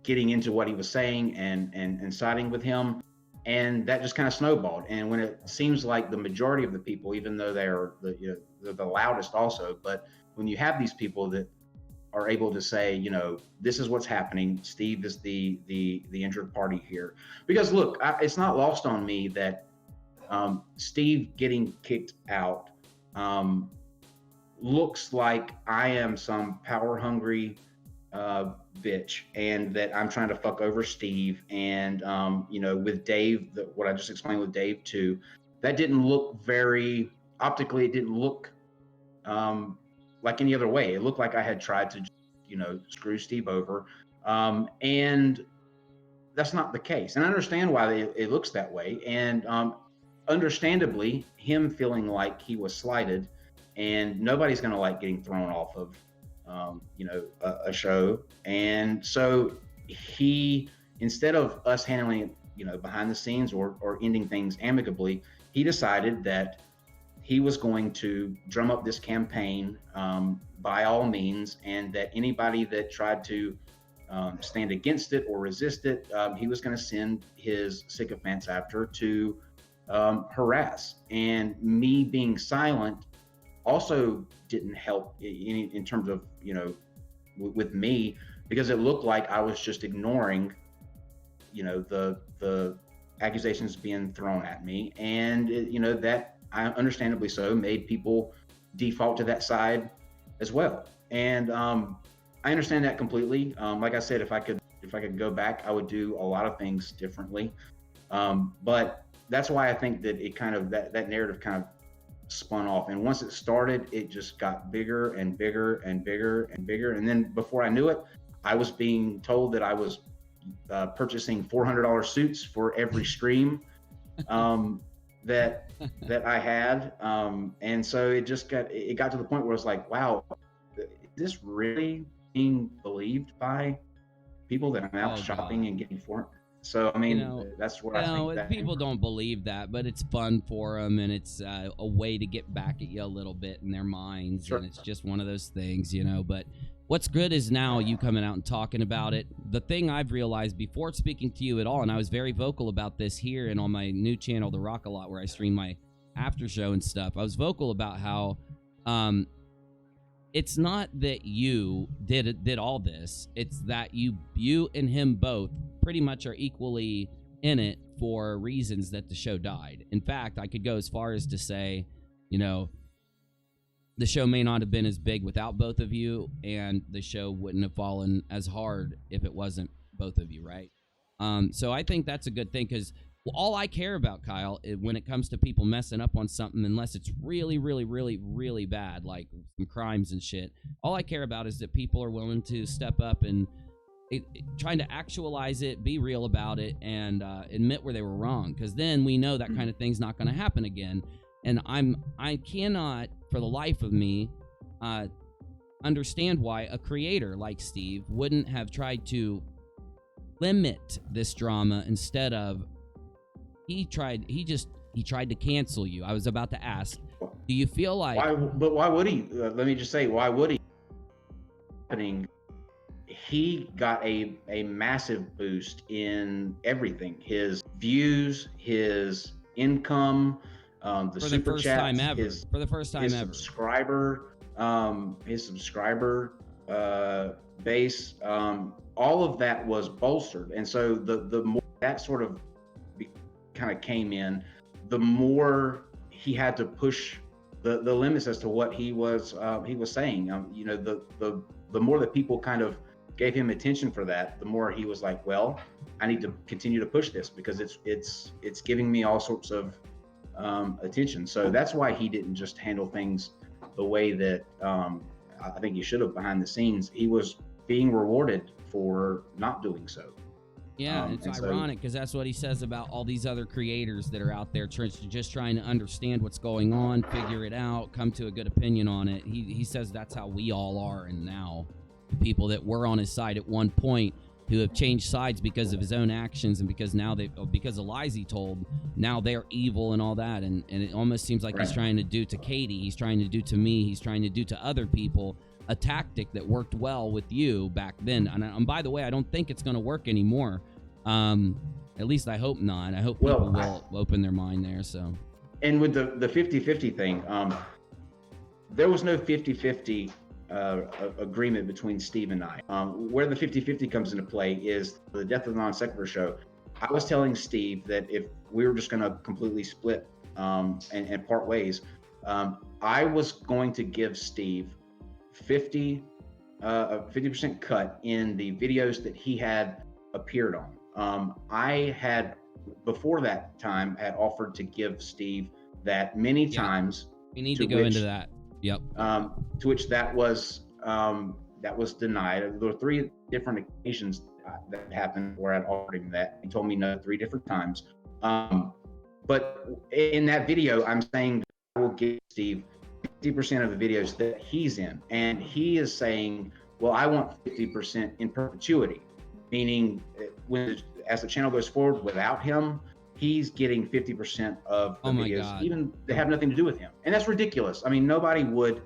Speaker 2: getting into what he was saying and siding with him. And that just kind of snowballed. And when it seems like the majority of the people, even though they're the loudest also, but when you have these people that are able to say, you know, this is what's happening. Steve is the injured party here. Because look, it's not lost on me that Steve getting kicked out looks like I am some power hungry bitch, and that I'm trying to fuck over Steve. And you know, with Dave, what I just explained with Dave too, that didn't look very optically. It didn't look like any other way. It looked like I had tried to, you know, screw Steve over, and that's not the case. And I understand why it looks that way, and understandably, him feeling like he was slighted, and nobody's going to like getting thrown off of, you know, a show. And so he, instead of us handling it, you know, behind the scenes or ending things amicably, he decided that he was going to drum up this campaign by all means, and that anybody that tried to stand against it or resist it, he was going to send his sycophants after to harass. And me being silent also didn't help in terms of, you know, with me, because it looked like I was just ignoring, you know, the accusations being thrown at me. And you know, that I understandably so made people default to that side as well. And I understand that completely. Like I said, if I could go back, I would do a lot of things differently. But that's why I think that it kind of, that narrative kind of spun off. And once it started, it just got bigger and bigger and bigger and bigger. And then before I knew it, I was being told that I was purchasing $400 suits for every stream that I had. And so it got to the point where it's like, wow, is this really being believed by people that I'm out shopping and getting for? So, I mean, you know, that's where I think that
Speaker 1: people don't believe that, but it's fun for them, and it's a way to get back at you a little bit in their minds. Sure. And it's just one of those things, you know. But what's good is now you coming out and talking about it. The thing I've realized before speaking to you at all, and I was very vocal about this here and on my new channel, The Rock a Lot, where I stream my after show and stuff. I was vocal about how it's not that you did all this. It's that you and him both pretty much are equally in it for reasons that the show died. In fact, I could go as far as to say, you know, the show may not have been as big without both of you, and the show wouldn't have fallen as hard if it wasn't both of you, right? So I think that's a good thing, because all I care about, Kyle, when it comes to people messing up on something, unless it's really, really, really, really bad, like some crimes and shit, all I care about is that people are willing to step up and trying to actualize it, be real about it, and admit where they were wrong, because then we know that kind of thing's not going to happen again. And I cannot, for the life of me, understand why a creator like Steve wouldn't have tried to limit this drama instead of he tried to cancel you. I was about to ask, do you feel like
Speaker 2: why would he? Let me just say, why would he? He got a massive boost in everything: his views, his income, the super chats,
Speaker 1: for the first time ever,
Speaker 2: his subscriber base, all of that was bolstered. And so the more that sort of kind of came in, the more he had to push the limits as to what he was saying. You know, the more that people kind of gave him attention for that, the more he was like, well, I need to continue to push this because it's giving me all sorts of attention. So that's why he didn't just handle things the way that I think he should have behind the scenes. He was being rewarded for not doing so.
Speaker 1: Yeah, it's ironic because that's what he says about all these other creators that are out there just trying to understand what's going on, figure it out, come to a good opinion on it. He says that's how we all are, and now the people that were on his side at one point who have changed sides because of his own actions and because of lies he told, now they're evil and all that. And it almost seems like he's trying to do to Katie, he's trying to do to me, he's trying to do to other people a tactic that worked well with you back then. And by the way, I don't think it's going to work anymore. At least I hope not. I hope people will open their mind there. So,
Speaker 2: and with the 50-50 thing, there was no 50-50 agreement between Steve and I. Where the 50-50 comes into play is the Death of the Non Sequitur show. I was telling Steve that if we were just going to completely split and part ways, I was going to give Steve 50% cut in the videos that he had appeared on. I had, before that time, had offered to give Steve that many times.
Speaker 1: We need to go into that. Yep.
Speaker 2: To which that was denied. There were 3 different occasions that happened where I'd offered him that. He told me no 3 different times. But in that video, I'm saying I will give Steve 50% of the videos that he's in, and he is saying, well, I want 50% in perpetuity, meaning as the channel goes forward without him, he's getting 50% of the videos, even they have nothing to do with him. And that's ridiculous. I mean, nobody would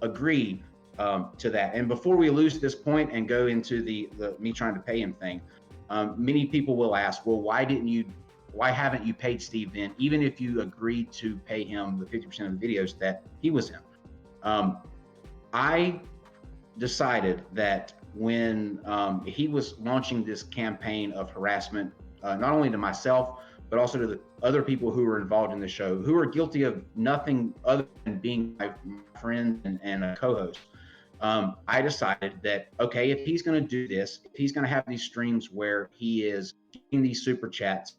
Speaker 2: agree to that. And before we lose this point and go into the me trying to pay him thing, many people will ask, well, why haven't you paid Steve then, even if you agreed to pay him the 50% of the videos that he was in? I decided that when he was launching this campaign of harassment, not only to myself, but also to the other people who were involved in the show, who are guilty of nothing other than being my friend and a co-host. I decided that, okay, if he's going to do this, if he's going to have these streams where he is getting these super chats,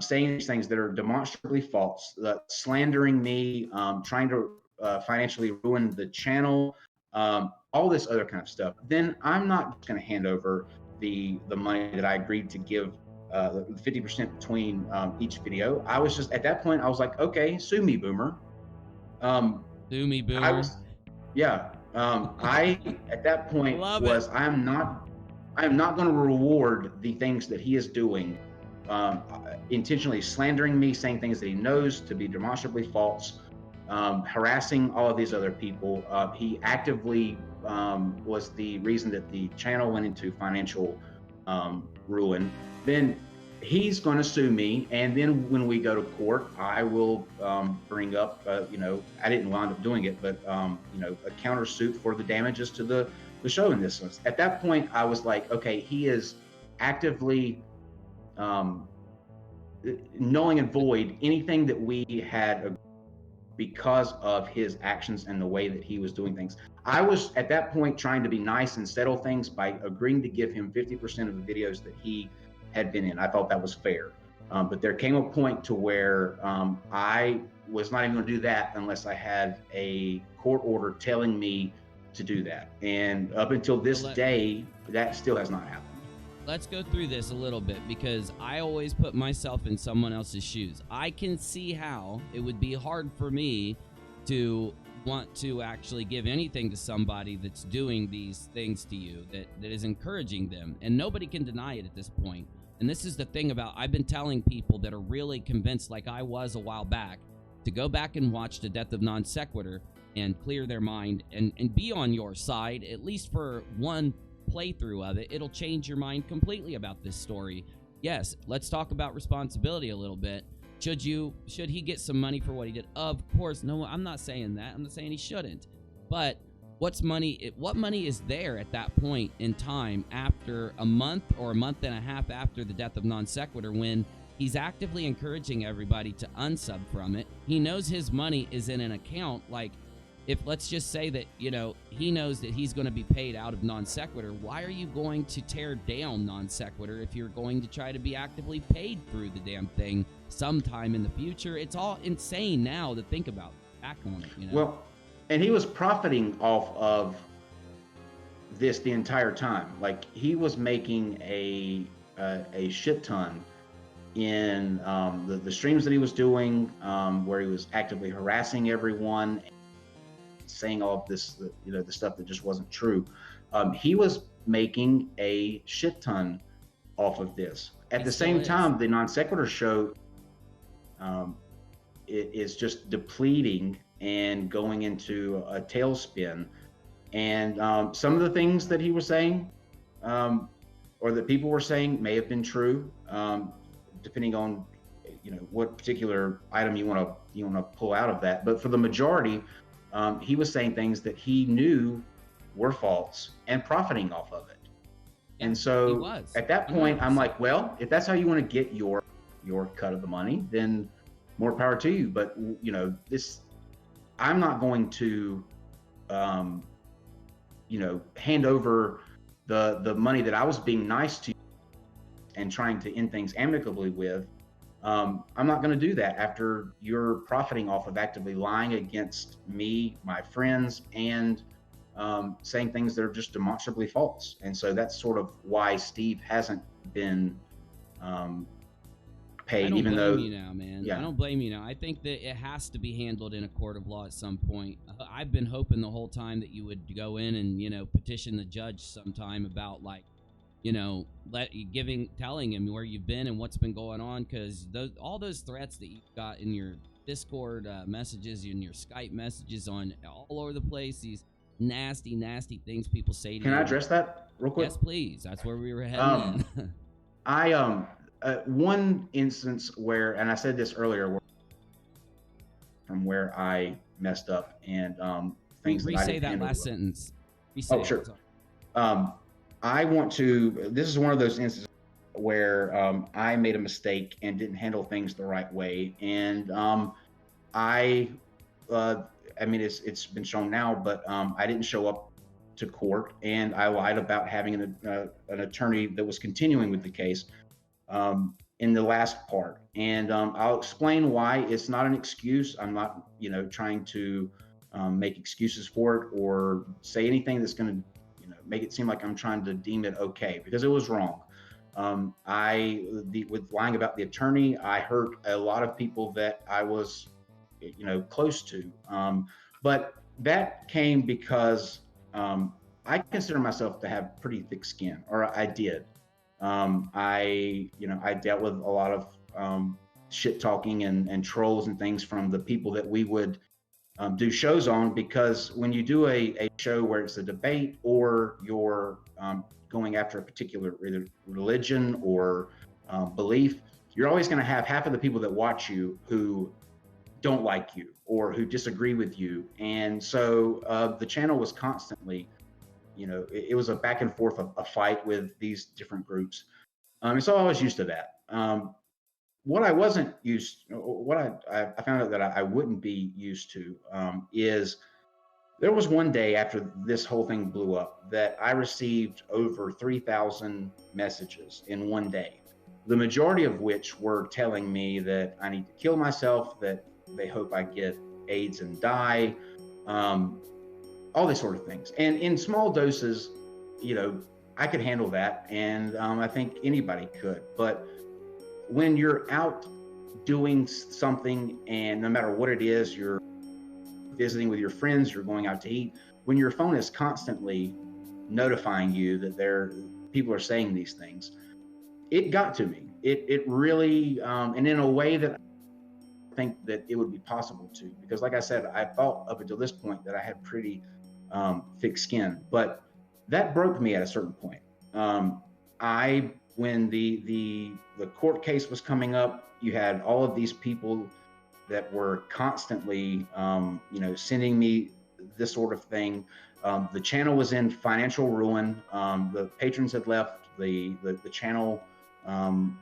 Speaker 2: saying these things that are demonstrably false, slandering me, trying to financially ruin the channel, all this other kind of stuff, then I'm not going to hand over the money that I agreed to give, the 50% between each video. I was just, at that point, I was like, okay, sue me, Boomer.
Speaker 1: Sue me, Boomer.
Speaker 2: I at that point was, I am not going to reward the things that he is doing, intentionally slandering me, saying things that he knows to be demonstrably false, harassing all of these other people. He actively was the reason that the channel went into financial ruin. Then he's going to sue me, and then when we go to court, I will bring up, I didn't wind up doing it, but a countersuit for the damages to the show in this sense. At that point, I was like, okay, he is actively nulling and void anything that we had because of his actions and the way that he was doing things. I was at that point trying to be nice and settle things by agreeing to give him 50% of the videos that he had been in. I thought that was fair. But there came a point to where I was not even going to do that unless I had a court order telling me to do that. And up until this day, that still has not happened.
Speaker 1: Let's go through this a little bit, because I always put myself in someone else's shoes. I can see how it would be hard for me to want to actually give anything to somebody that's doing these things to you, that is encouraging them. And nobody can deny it at this point. And this is the thing about, I've been telling people that are really convinced, like I was a while back, to go back and watch The Death of Non Sequitur and clear their mind and be on your side, at least for one playthrough of it. It'll change your mind completely about this story. Yes, let's talk about responsibility a little bit. Should he get some money for what he did? Of course. No, I'm not saying that. I'm not saying he shouldn't. But what money is there at that point in time, after a month or a month and a half after the Death of Non Sequitur, when he's actively encouraging everybody to unsub from it? He knows his money is in an account. Like, if let's just say that, he knows that he's going to be paid out of Non Sequitur, why are you going to tear down Non Sequitur if you're going to try to be actively paid through the damn thing sometime in the future? It's all insane now to think about back on it,
Speaker 2: Well, and he was profiting off of this the entire time. Like, he was making a shit ton in the streams that he was doing, where he was actively harassing everyone, saying all of this, the stuff that just wasn't true. He was making a shit ton off of this. At the same time, the Non Sequitur show it is just depleting and going into a tailspin. And some of the things that he was saying, or that people were saying, may have been true, depending on what particular item you want to pull out of that. But for the majority, he was saying things that he knew were false and profiting off of it.
Speaker 1: Yeah,
Speaker 2: and
Speaker 1: he
Speaker 2: so
Speaker 1: was.
Speaker 2: at that point,
Speaker 1: 100%.
Speaker 2: I'm like, well, if that's how you want to get your cut of the money, then more power to you. But I'm not going to, hand over the money that I was being nice to and trying to end things amicably with. I'm not going to do that after you're profiting off of actively lying against me, my friends, and saying things that are just demonstrably false. And so that's sort of why Steve hasn't been paid,
Speaker 1: I don't
Speaker 2: even
Speaker 1: blame
Speaker 2: though,
Speaker 1: you now, man.
Speaker 2: yeah.
Speaker 1: I don't blame you now. I think that it has to be handled in a court of law at some point. I've been hoping the whole time that you would go in and, petition the judge sometime about, like, telling him where you've been and what's been going on, because all those threats that you've got in your Discord messages, in your Skype messages, on all over the place, these nasty things people say to you.
Speaker 2: Can I address that real quick?
Speaker 1: Yes, please. That's where we were heading in.
Speaker 2: One instance where, and I said this earlier, from where I messed up and things that I didn't
Speaker 1: that
Speaker 2: handle
Speaker 1: last
Speaker 2: well.
Speaker 1: sentence.
Speaker 2: Oh, sure. This is one of those instances where I made a mistake and didn't handle things the right way. And it's been shown now, but I didn't show up to court, and I lied about having an attorney that was continuing with the case in the last part. And I'll explain why. It's not an excuse. I'm not, trying to make excuses for it or say anything that's going to, make it seem like I'm trying to deem it okay, because it was wrong. With lying about the attorney, I hurt a lot of people that I was, close to. But that came because I consider myself to have pretty thick skin, or I did. I dealt with a lot of shit talking and trolls and things from the people that we would do shows on, because when you do a show where it's a debate, or you're going after a particular religion or belief, you're always going to have half of the people that watch you who don't like you or who disagree with you. And so the channel was constantly, it was a back and forth, a fight with these different groups. And so I was used to that. What I wasn't used, what I found out that I wouldn't be used to is there was one day after this whole thing blew up that I received over 3,000 messages in one day, the majority of which were telling me that I need to kill myself, that they hope I get AIDS and die, all these sort of things. And in small doses, I could handle that, and I think anybody could. But when you're out doing something, and no matter what it is, you're visiting with your friends, you're going out to eat, when your phone is constantly notifying you that people are saying these things, it got to me. It really, and in a way that I think that it would be possible to, because like I said, I thought up until this point that I had pretty thick skin, but that broke me at a certain point. When the court case was coming up, you had all of these people that were constantly, sending me this sort of thing. The channel was in financial ruin. The patrons had left. The channel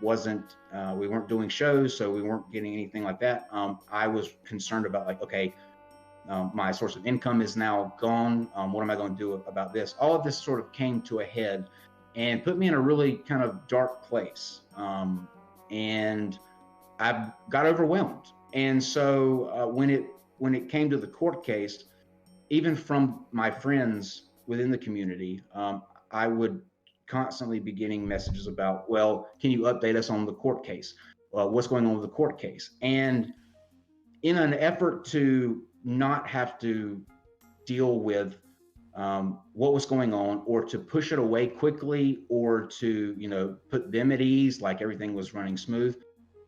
Speaker 2: wasn't. We weren't doing shows, so we weren't getting anything like that. I was concerned about, like, okay, my source of income is now gone. What am I going to do about this? All of this sort of came to a head and put me in a really kind of dark place. And I got overwhelmed. And so when it came to the court case, even from my friends within the community, I would constantly be getting messages about, well, can you update us on the court case? What's going on with the court case? And in an effort to not have to deal with what was going on, or to push it away quickly, or to put them at ease, like everything was running smooth,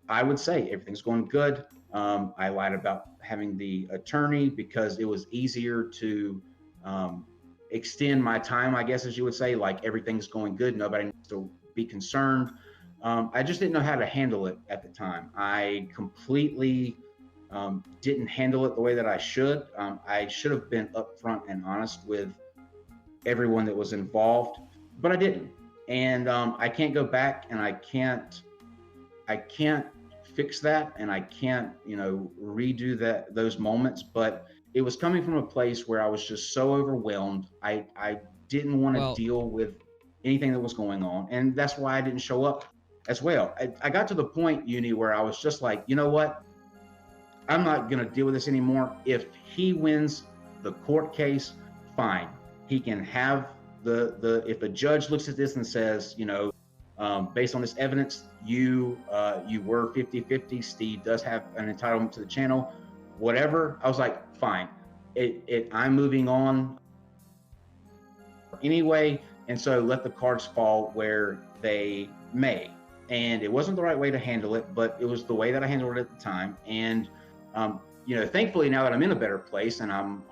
Speaker 2: I would say everything's going good. I lied about having the attorney because it was easier to extend my time, I guess, as you would say, like everything's going good, nobody needs to be concerned. I just didn't know how to handle it at the time. I completely didn't handle it the way that I should. I should have been upfront and honest with everyone that was involved, but I didn't. And I can't go back, and I can't fix that, and I can't, you know, redo those moments. But it was coming from a place where I was just so overwhelmed. I didn't want to deal with anything that was going on, and that's why I didn't show up as well. I got to the point, Uni, where I was just like, you know what? I'm not going to deal with this anymore. If he wins the court case, fine. He can have if a judge looks at this and says, you know, based on this evidence, you were 50-50. Steve does have an entitlement to the channel, whatever. I was like, fine. I'm moving on anyway. And so let the cards fall where they may. And it wasn't the right way to handle it, but it was the way that I handled it at the time. And you know, thankfully now that I'm in a better place, and I'm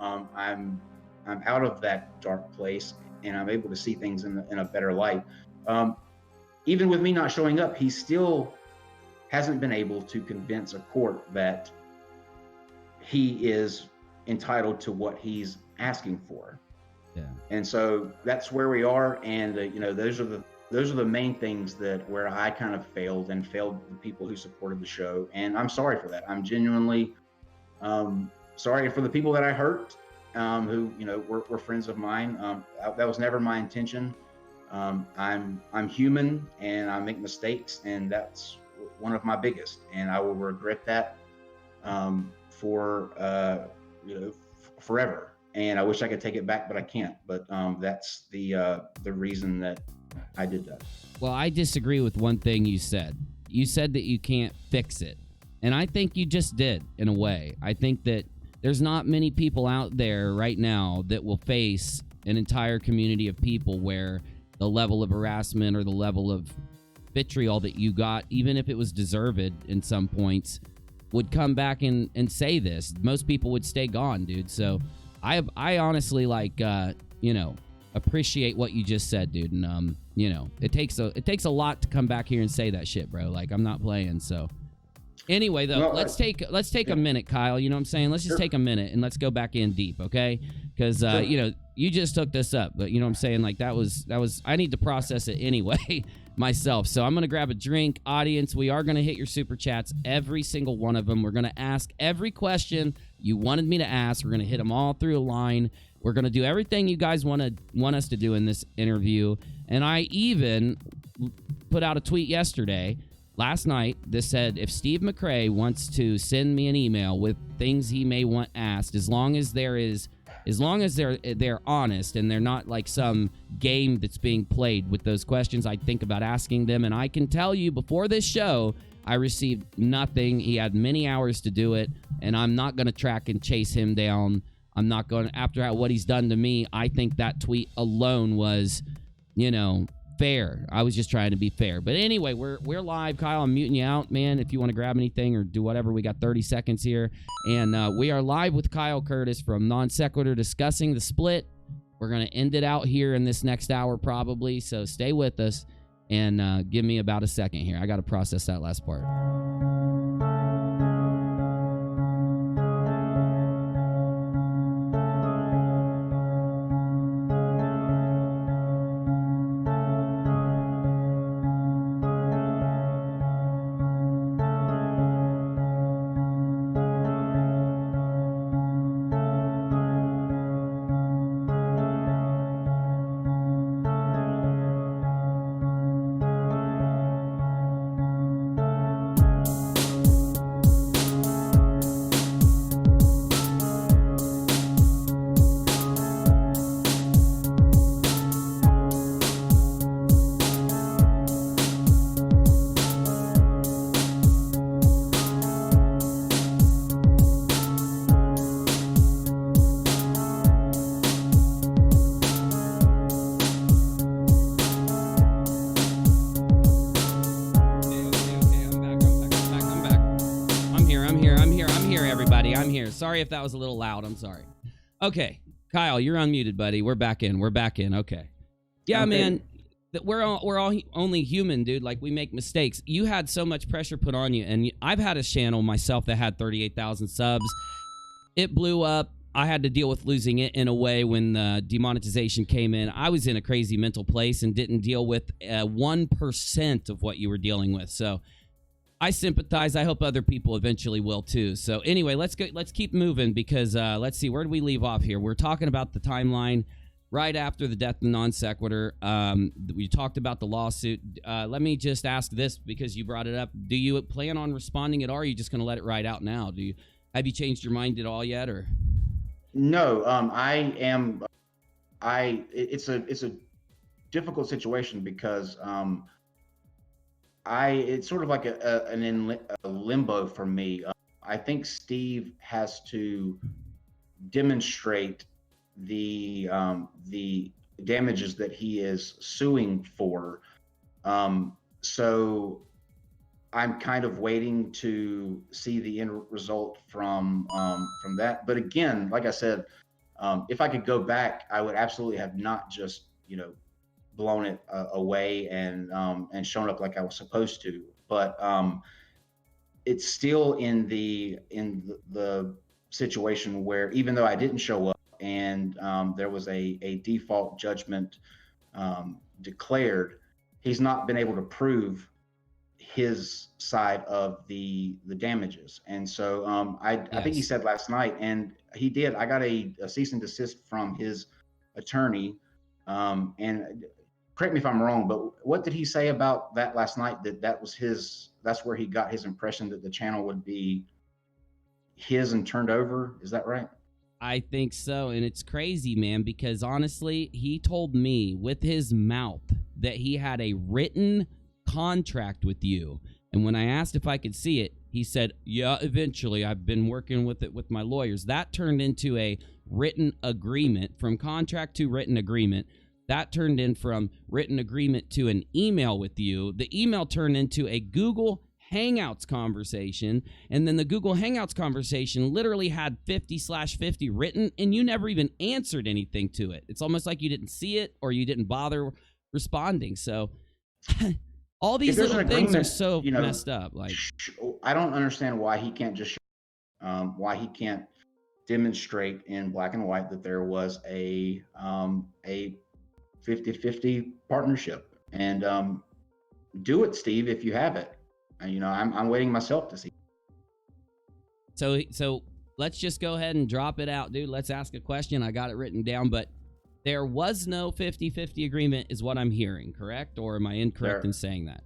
Speaker 2: out of that dark place, and I'm able to see things in a better light. Even with me not showing up, he still hasn't been able to convince a court that he is entitled to what he's asking for.
Speaker 1: Yeah. And
Speaker 2: so that's where we are. And you know, those are the main things where I kind of failed the people who supported the show. And I'm sorry for that. I'm genuinely sorry for the people that I hurt, who, you know, were friends of mine. That was never my intention. I'm human, and I make mistakes, and that's one of my biggest, and I will regret that for you know, forever. And I wish I could take it back, but I can't. But that's the reason that I did that.
Speaker 1: Well, I disagree with one thing you said. You said that you can't fix it, and I think you just did, in a way. I think that there's not many people out there right now that will face an entire community of people where the level of harassment or the level of vitriol that you got, even if it was deserved in some points, would come back and say this. Most people would stay gone, dude. So I honestly, like, you know, appreciate what you just said, dude. And you know, it takes a lot to come back here and say that shit, bro. Like, I'm not playing. So anyway, though, let's take a minute, Kyle. You know what I'm saying? Let's just take a minute and let's go back in deep, okay? Because you know, you just took this up, but you know what I'm saying? Like, that was I need to process it anyway myself. So I'm gonna grab a drink. Audience, we are gonna hit your super chats, every single one of them. We're gonna ask every question you wanted me to ask. We're gonna hit them all through a line. We're gonna do everything you guys want us to do in this interview. And I even put out a tweet last night, that said, if Steve McRae wants to send me an email with things he may want asked, as long as they're honest and they're not like some game that's being played with those questions, I think about asking them. And I can tell you, before this show, I received nothing. He had many hours to do it, and I'm not going to track and chase him down. I'm not going after what he's done to me. I think that tweet alone was, you know, fair. I was just trying to be fair. But anyway, we're live. Kyle, I'm muting you out, man, if you want to grab anything or do whatever. We got 30 seconds here. And we are live with Kyle Curtis from Non Sequitur, discussing the split. We're going to end it out here in this next hour probably. So stay with us and give me about a second here. I got to process that last part. Sorry if that was a little loud. I'm sorry. Okay, Kyle, you're unmuted, buddy. We're back in. Okay. Yeah, okay. Man, we're all only human, dude. Like, we make mistakes. You had so much pressure put on you, and I've had a channel myself that had 38,000 subs. It blew up. I had to deal with losing it in a way when the demonetization came in. I was in a crazy mental place and didn't deal with 1% of what you were dealing with. So I sympathize. I hope other people eventually will too. So anyway, let's go. Let's keep moving because let's see, where did we leave off here? We're talking about the timeline right after the death of non sequitur. We talked about the lawsuit. Let me just ask this because you brought it up. Do you plan on responding at all? Or are you just going to let it ride out now? Have you changed your mind at all yet, or?
Speaker 2: No, I am. It's a difficult situation because it's sort of like a limbo for me. I think Steve has to demonstrate the damages that he is suing for. So I'm kind of waiting to see the end result from that. But again, like I said, if I could go back, I would absolutely have not just, blown it away and shown up like I was supposed to. But it's still in the situation where even though I didn't show up and there was a default judgment declared, he's not been able to prove his side of the damages. And so I think he said last night, and he did, I got a cease and desist from his attorney. And correct me if I'm wrong, but what did he say about that last night? That's where he got his impression that the channel would be his and turned over. Is that right?
Speaker 1: I think so. And it's crazy, man, because honestly, he told me with his mouth that he had a written contract with you. And when I asked if I could see it, he said, yeah, eventually. I've been working with it with my lawyers. That turned into a written agreement. From contract to written agreement. That turned in from written agreement to an email with you. The email turned into a Google Hangouts conversation, and then the Google Hangouts conversation literally had 50/50 written, and you never even answered anything to it. It's almost like you didn't see it or you didn't bother responding. So all these little things are so messed up. Like,
Speaker 2: I don't understand why he can't just why he can't demonstrate in black and white that there was a 50/50 partnership. And do it, Steve, if you have it. I'm waiting myself to see.
Speaker 1: So let's just go ahead and drop it out, dude. Let's ask a question. I got it written down, but there was no 50/50 agreement is what I'm hearing, correct? Or am I incorrect in saying that?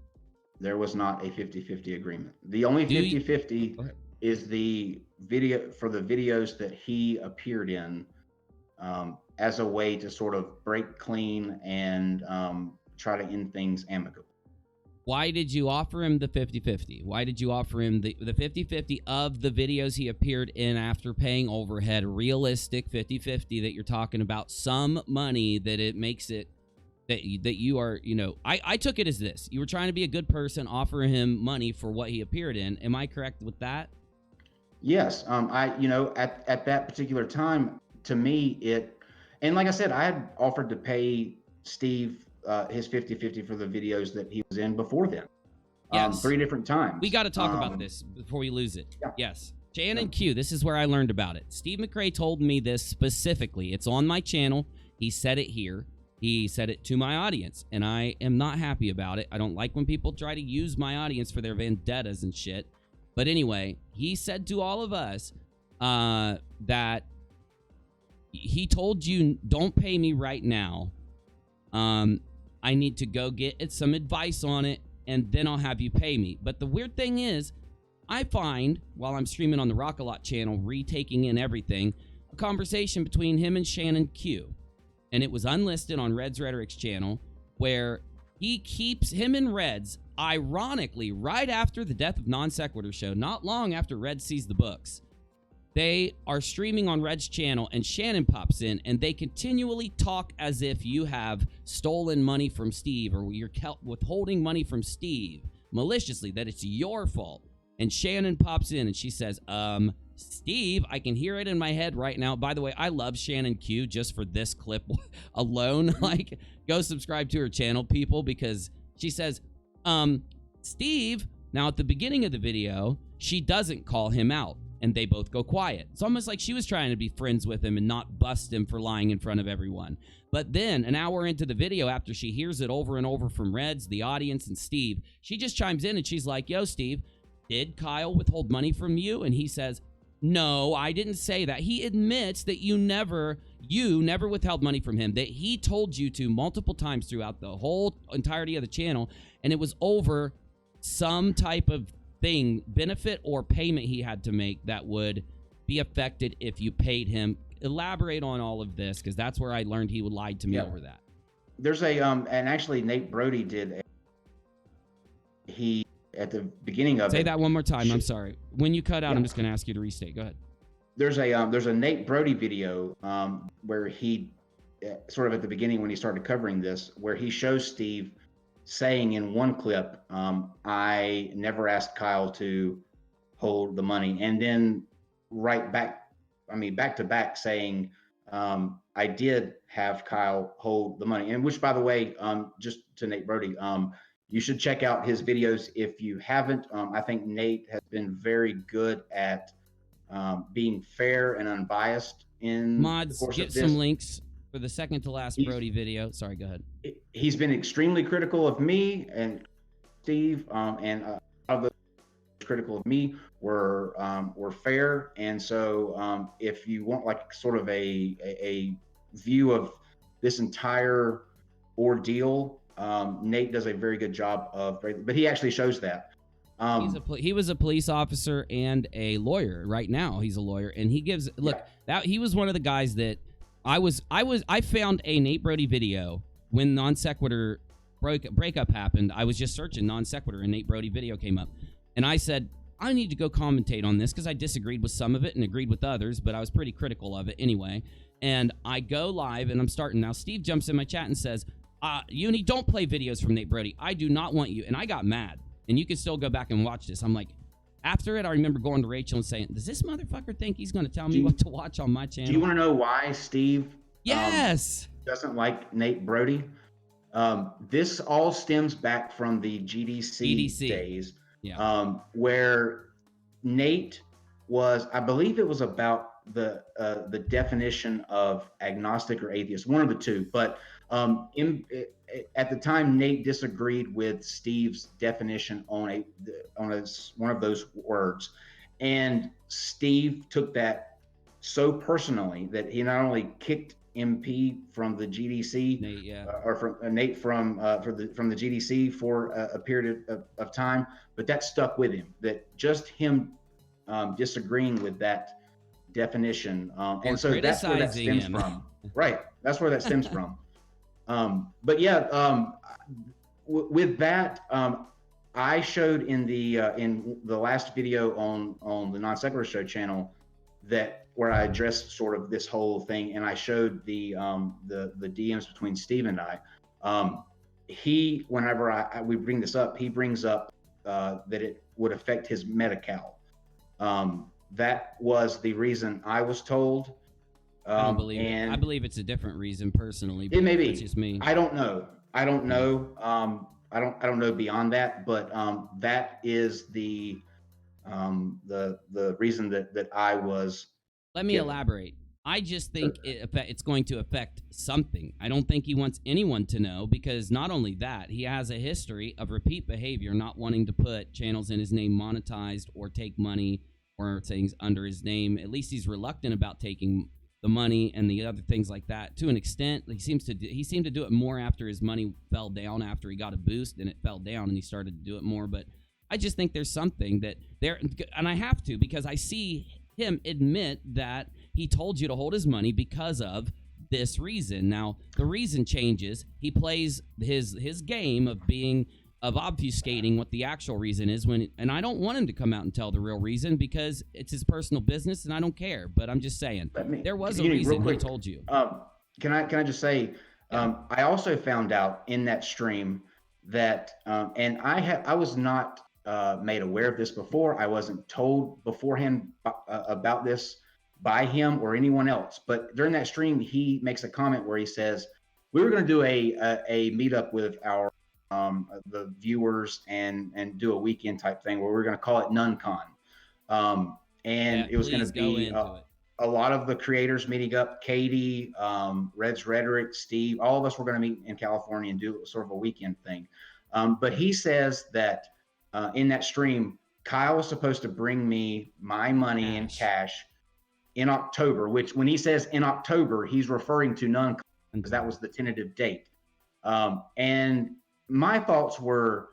Speaker 2: There was not a 50/50 agreement. The only 50/50 is the video for the videos that he appeared in as a way to sort of break clean and try to end things amicably.
Speaker 1: Why did you offer him the 50/50? Why did you offer him the 50/50 of the videos he appeared in after paying overhead? Realistic 50/50 that you're talking about, some money that it makes it that you are, I took it as this. You were trying to be a good person, offer him money for what he appeared in. Am I correct with that?
Speaker 2: Yes. At that particular time, to me, and like I said, I had offered to pay Steve his 50/50 for the videos that he was in before then.
Speaker 1: Yes.
Speaker 2: 3 different times.
Speaker 1: We got to talk about this before we lose it.
Speaker 2: Yeah.
Speaker 1: Yes. Shannon Q, this is where I learned about it. Steve McRae told me this specifically. It's on my channel. He said it here. He said it to my audience, and I am not happy about it. I don't like when people try to use my audience for their vendettas and shit. But anyway, he said to all of us that he told you, don't pay me right now. I need to go get some advice on it, and then I'll have you pay me. But the weird thing is, I find, while I'm streaming on the Rock-A-Lot channel, retaking in everything, a conversation between him and Shannon Q. And it was unlisted on Red's Rhetoric's channel, where he keeps him and Red's, ironically, right after the death of Non Sequitur show, not long after Red sees the books. They are streaming on Red's channel, and Shannon pops in, and they continually talk as if you have stolen money from Steve, or you're withholding money from Steve maliciously, that it's your fault. And Shannon pops in, and she says, Steve, I can hear it in my head right now. By the way, I love Shannon Q just for this clip alone. Like, go subscribe to her channel, people, because she says, Steve, now at the beginning of the video, she doesn't call him out. and they both go quiet. It's almost like she was trying to be friends with him and not bust him for lying in front of everyone. But then an hour into the video, after she hears it over and over from Reds, the audience, and Steve, she just chimes in and she's like, yo, Steve, did Kyle withhold money from you? And he says, no, I didn't say that. He admits that you never withheld money from him, that he told you to multiple times throughout the whole entirety of the channel, and it was over some type of thing, benefit or payment he had to make that would be affected if you paid him. Elaborate on all of this, because that's where I learned he lied to me over that.
Speaker 2: There's a and actually Nate Brody did he at the beginning of
Speaker 1: Say that one more time. I'm sorry. When you cut out, I'm just going to ask you to restate. Go ahead.
Speaker 2: There's a Nate Brody video where he sort of at the beginning when he started covering this, where he shows Steve saying in one clip, I never asked Kyle to hold the money, and then back to back saying, I did have Kyle hold the money. And which, by the way, just to Nate Brody, you should check out his videos if you haven't. I think Nate has been very good at being fair and unbiased in
Speaker 1: mods. Get some links for the second to last Brody video. Sorry, go ahead.
Speaker 2: He's been extremely critical of me and Steve, and other critical of me were fair. And so if you want like sort of a view of this entire ordeal, Nate does a very good job of, but he actually shows that.
Speaker 1: He was a police officer and a lawyer. Right now, he's a lawyer, and he gives that he was one of the guys that I found a Nate Brody video when Non Sequitur breakup happened. I was just searching Non Sequitur, and Nate Brody video came up, and I said, I need to go commentate on this because I disagreed with some of it and agreed with others, but I was pretty critical of it anyway. And I go live, and I'm starting now. Steve jumps in my chat and says, Uni, don't play videos from Nate Brody. I do not want you. And I got mad. And you can still go back and watch this. I'm like, after it, I remember going to Rachel and saying, does this motherfucker think he's going to tell me what to watch on my channel?
Speaker 2: Do you want to know why Steve
Speaker 1: doesn't
Speaker 2: like Nate Brody? This all stems back from the GDC days, where Nate was, I believe it was about the definition of agnostic or atheist, one of the two. But at the time, Nate disagreed with Steve's definition on one of those words, and Steve took that so personally that he not only kicked MP from the GDC, Nate from the GDC for a period of time, but that stuck with him. That just him disagreeing with that definition, and so that's where that stems from. Right, that's where that stems from. But yeah, with that, I showed in the last video on the Non Sequitur Show channel that where I addressed sort of this whole thing, and I showed the DMs between Steve and I. He, whenever we bring this up, he brings up that it would affect his Medi-Cal. That was the reason I was told.
Speaker 1: I don't believe it. I believe it's a different reason personally.
Speaker 2: It may be.
Speaker 1: It's just me.
Speaker 2: I don't know. I don't know beyond that, but that is the reason that I was.
Speaker 1: Let me elaborate. I just think it's going to affect something. I don't think he wants anyone to know, because not only that, he has a history of repeat behavior, not wanting to put channels in his name monetized or take money or things under his name. At least he's reluctant about taking the money and the other things like that. To an extent, he seemed to do it more after his money fell down, after he got a boost and it fell down, and he started to do it more. But I just think there's something that there, and I have to, because I see him admit that he told you to hold his money because of this reason. Now, the reason changes. He plays his game of obfuscating what the actual reason is, and I don't want him to come out and tell the real reason, because it's his personal business and I don't care. But I'm just saying, there was a reason he told you.
Speaker 2: Can I just say, I also found out in that stream that, and I was not made aware of this before. I wasn't told beforehand about this by him or anyone else. But during that stream, he makes a comment where he says, we were going to do a meetup with our the viewers and do a weekend type thing where we're going to call it NunCon. and it was going to be a lot of the creators meeting up. Katie, Red's Rhetoric, Steve, all of us were going to meet in California and do sort of a weekend thing. But he says that in that stream, Kyle was supposed to bring me my money in cash in October, which when he says in October, he's referring to none, because that was the tentative date. And my thoughts were,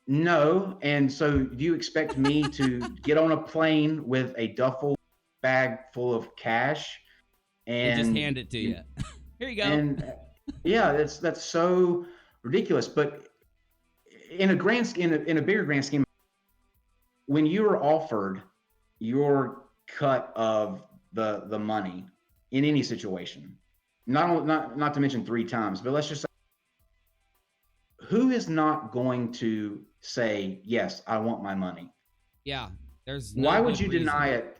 Speaker 2: no. And so do you expect me to get on a plane with a duffel bag full of cash and
Speaker 1: just hand it to you? Here you go.
Speaker 2: And yeah, that's so ridiculous. But in a bigger grand scheme, when you are offered your cut of the money in any situation, not to mention 3 times, but let's just say, who is not going to say, yes, I want my money?
Speaker 1: Yeah.
Speaker 2: Why would you deny it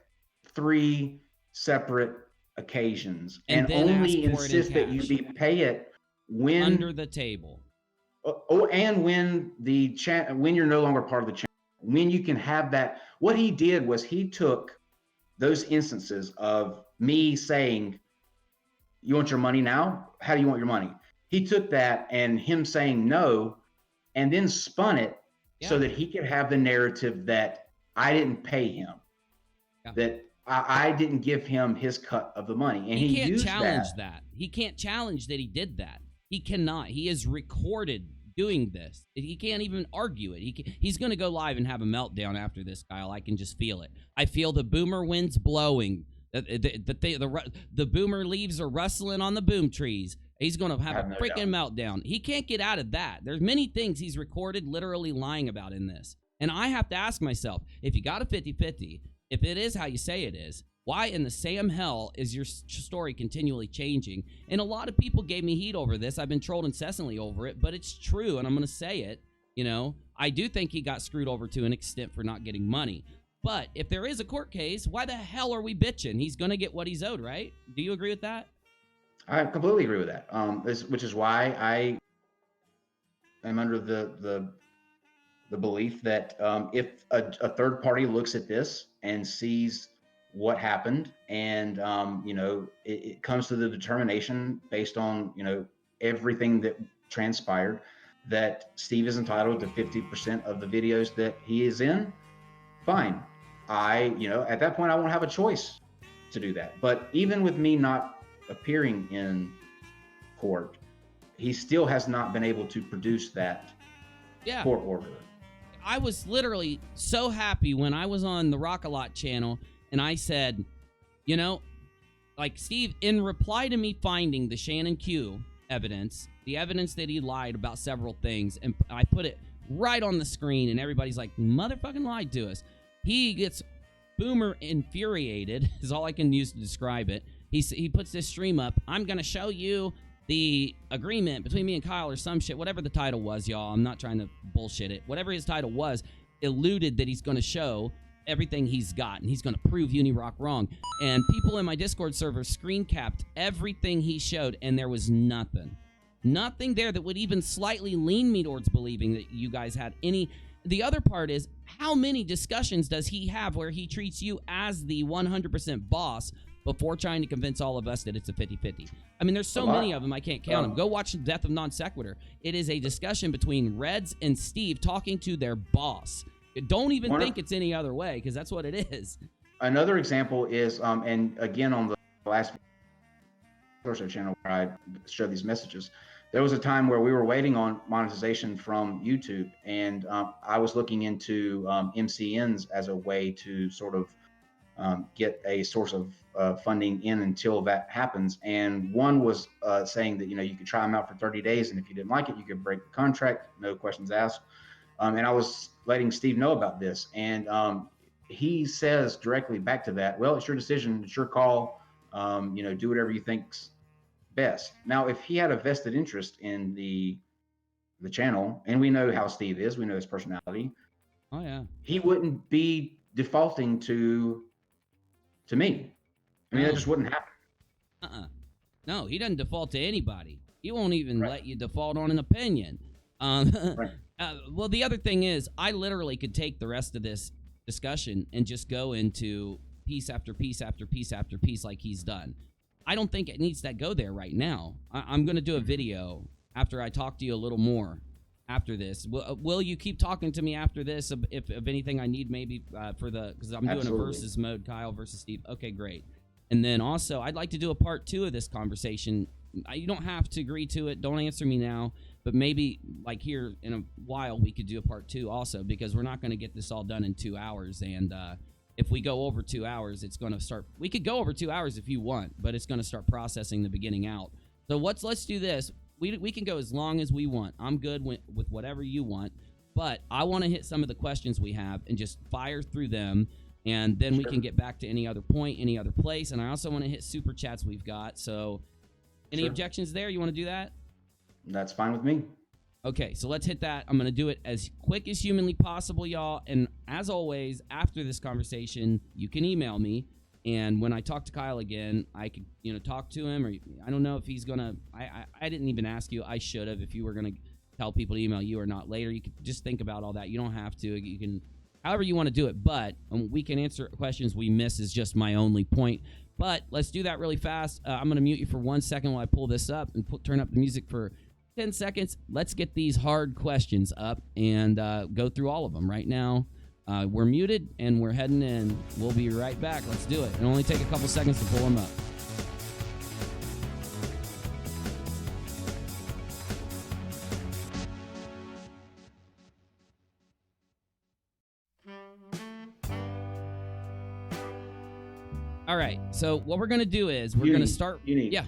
Speaker 2: 3 separate occasions and only insist that you pay it when
Speaker 1: under the table?
Speaker 2: Oh, and when when you're no longer part of the channel, when you can have that. What he did was he took those instances of me saying, you want your money now? How do you want your money? He took that and him saying no, and then spun it so that he could have the narrative that I didn't pay him, that I didn't give him his cut of the money. And he
Speaker 1: can't
Speaker 2: used
Speaker 1: challenge that. He can't challenge that he did that. He cannot. He is recorded doing this. He can't even argue it. He's going to go live and have a meltdown after this, Kyle. I can just feel it. I feel the boomer winds blowing. The boomer leaves are rustling on the boom trees. He's going to have a freaking meltdown. He can't get out of that. There's many things he's recorded literally lying about in this. And I have to ask myself, if you got a 50-50, if it is how you say it is, why in the Sam hell is your story continually changing? And a lot of people gave me heat over this. I've been trolled incessantly over it, but it's true, and I'm going to say it. You know, I do think he got screwed over to an extent for not getting money. But if there is a court case, why the hell are we bitching? He's going to get what he's owed, right? Do you agree with that?
Speaker 2: I completely agree with that. Which is why I am under the belief that if a third party looks at this and sees what happened, and it comes to the determination based on everything that transpired, that Steve is entitled to 50% of the videos that he is in, fine. At that point I won't have a choice to do that. But even with me not appearing in court, he still has not been able to produce that court order.
Speaker 1: I was literally so happy when I was on the Rock-A-Lot channel and I said, Steve, in reply to me finding the Shannon Q evidence, the evidence that he lied about several things, and I put it right on the screen, and everybody's like, motherfucking lied to us. He gets boomer infuriated, is all I can use to describe it. He puts this stream up. I'm going to show you the agreement between me and Kyle or some shit, whatever the title was, y'all. I'm not trying to bullshit it. Whatever his title was, alluded that he's going to show everything he's got, and he's going to prove UNIRock wrong. And people in my Discord server screen capped everything he showed, and there was nothing there that would even slightly lean me towards believing that you guys had any. The other part is, how many discussions does he have where he treats you as the 100% boss before trying to convince all of us that it's a 50-50? I mean, there's so many of them, I can't count them. Go watch Death of Non Sequitur. It is a discussion between Reds and Steve talking to their boss. Don't even think it's any other way, because that's what it is.
Speaker 2: Another example is, and again, on the last channel where I showed these messages, there was a time where we were waiting on monetization from YouTube, and I was looking into MCNs as a way to sort of get a source of funding in until that happens. And one was saying that you could try them out for 30 days, and if you didn't like it, you could break the contract, no questions asked. And I was letting Steve know about this, and he says directly back to that, well, it's your decision, it's your call, do whatever you think's best. Now, if he had a vested interest in the channel, and we know how Steve is, we know his personality, he wouldn't be defaulting to me. I mean, that just wouldn't happen.
Speaker 1: No, he doesn't default to anybody. He won't even let you default on an opinion. Well, the other thing is, I literally could take the rest of this discussion and just go into piece after piece after piece after piece like he's done. I don't think it needs to go there right now. I'm going to do a video after I talk to you a little more after this. Will you keep talking to me after this if anything I need maybe because I'm doing a versus mode, Kyle versus Steve. Okay, great. And then also, I'd like to do a part 2 of this conversation. You don't have to agree to it. Don't answer me now. But maybe like here in a while, we could do a part 2 also, because we're not going to get this all done in 2 hours. And if we go over 2 hours, it's going to start. We could go over 2 hours if you want, but it's going to start processing the beginning out. So let's do this. We can go as long as we want. I'm good with whatever you want. But I want to hit some of the questions we have and just fire through them. And then we can get back to any other point, any other place. And I also want to hit super chats we've got. So any objections there? You want to do that?
Speaker 2: That's fine with me.
Speaker 1: Okay, so let's hit that. I'm going to do it as quick as humanly possible, y'all. And as always, after this conversation, you can email me. And when I talk to Kyle again, I could, talk to him. Or I don't know if he's going to. I didn't even ask you. I should have. If you were going to tell people to email you or not later, you could just think about all that. You don't have to. You can, however you want to do it. But we can answer questions we miss is just my only point. But let's do that really fast. I'm going to mute you for 1 second while I pull this up and turn up the music for 10 seconds. Let's get these hard questions up and go through all of them right now. We're muted and we're heading in. We'll be right back. Let's do it. It'll only take a couple seconds to pull them up. All right. So what we're going to do is we're going to start. Yeah.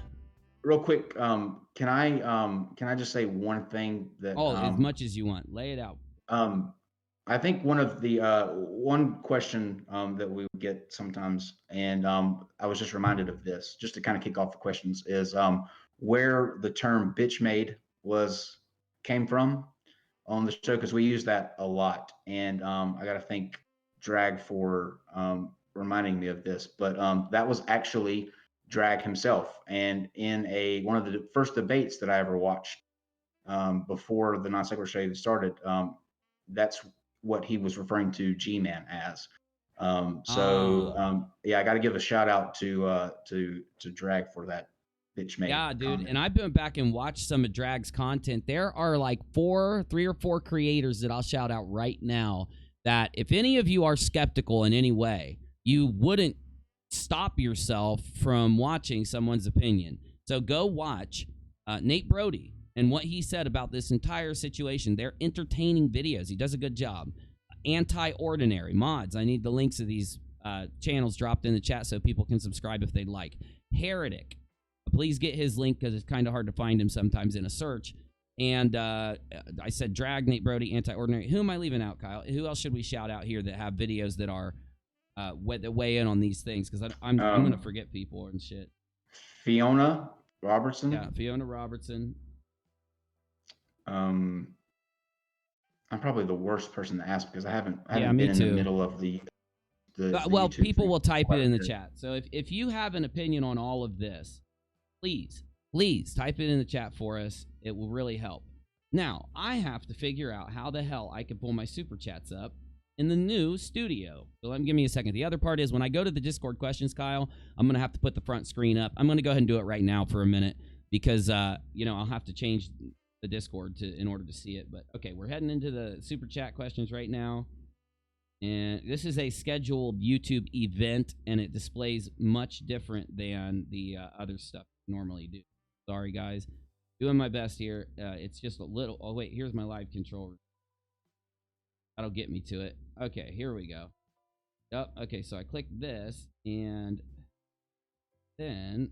Speaker 2: Real quick, can I just say one thing that?
Speaker 1: Oh, as much as you want. Lay it out.
Speaker 2: I think one of the one question that we would get sometimes, and I was just reminded of this, just to kind of kick off the questions, is where the term "bitch made" came from on the show, because we use that a lot, and I got to thank Drag for reminding me of this, but that was actually Drag himself, and in one of the first debates that I ever watched before the Non Sequitur show even started, that's what he was referring to G-Man as. Yeah, I got to give a shout out to Drag for that bitch made.
Speaker 1: Yeah, dude.
Speaker 2: comment.
Speaker 1: And I've been back and watched some of Drag's content. There are like 3 or 4 creators that I'll shout out right now that if any of you are skeptical in any way, you wouldn't stop yourself from watching someone's opinion. So go watch Nate Brody and what he said about this entire situation. They're entertaining videos. He does a good job. Anti-Ordinary Mods. I need the links of these channels dropped in the chat so people can subscribe if they'd like. Heretic. Please get his link because it's kind of hard to find him sometimes in a search. And I said Drag, Nate Brody, Anti-Ordinary. Who am I leaving out, Kyle? Who else should we shout out here that have videos that are that weigh in on these things? Because I'm going to forget people and shit.
Speaker 2: Fiona Robertson.
Speaker 1: Yeah, Fiona Robertson.
Speaker 2: I'm probably the worst person to ask because I haven't been in
Speaker 1: too.
Speaker 2: the middle of the
Speaker 1: well,
Speaker 2: YouTube
Speaker 1: people
Speaker 2: thing
Speaker 1: will type
Speaker 2: quite
Speaker 1: it in the
Speaker 2: a bit.
Speaker 1: chat. So if you have an opinion on all of this, please type it in the chat for us. It will really help. Now, I have to figure out how the hell I can pull my super chats up in the new studio. So give me a second. The other part is when I go to the Discord questions, Kyle, I'm going to have to put the front screen up. I'm going to go ahead and do it right now for a minute because, I'll have to change the Discord in order to see it. But, okay, we're heading into the super chat questions right now. And this is a scheduled YouTube event, and it displays much different than the other stuff I normally do. Sorry, guys. Doing my best here. It's just a little... Oh, wait. Here's my live controller. That'll get me to it. Okay, here we go. Yep. Okay, so I click this, and then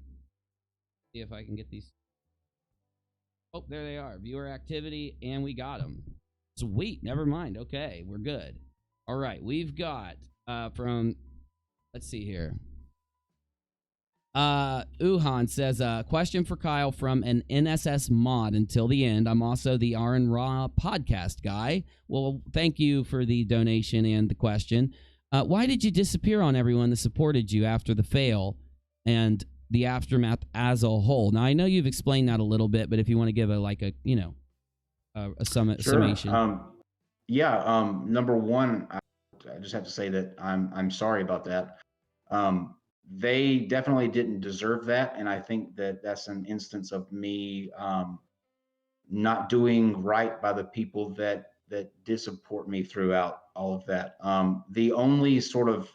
Speaker 1: see if I can get these. Oh, there they are. Viewer activity, and we got them. Sweet. Never mind. Okay, we're good. All right, we've got from, let's see here. Uhan says, question for Kyle from an NSS mod until the end. I'm also the RN Raw podcast guy. Well, thank you for the donation and the question. Why did you disappear on everyone that supported you after the fail and the aftermath as a whole? Now, I know you've explained that a little bit, but if you want to give a summation.
Speaker 2: Number one, I just have to say that I'm sorry about that. They definitely didn't deserve that, and I think that that's an instance of me not doing right by the people that did support me throughout all of that. The only sort of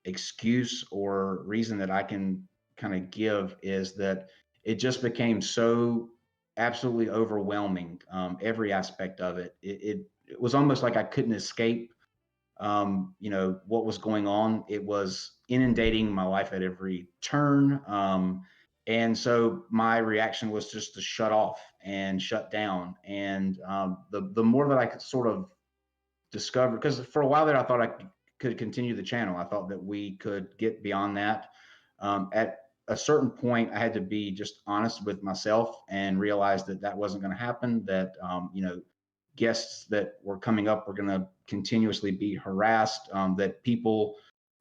Speaker 2: excuse or reason that I can kind of give is that it just became so absolutely overwhelming. Every aspect of it. It was almost like I couldn't escape. What was going on. It was inundating my life at every turn. And so my reaction was just to shut off and shut down. And the more that I could sort of discover, because for a while there, I thought I could continue the channel. I thought that we could get beyond that. At a certain point, I had to be just honest with myself and realize that that wasn't going to happen. That guests that were coming up were going to continuously be harassed. That people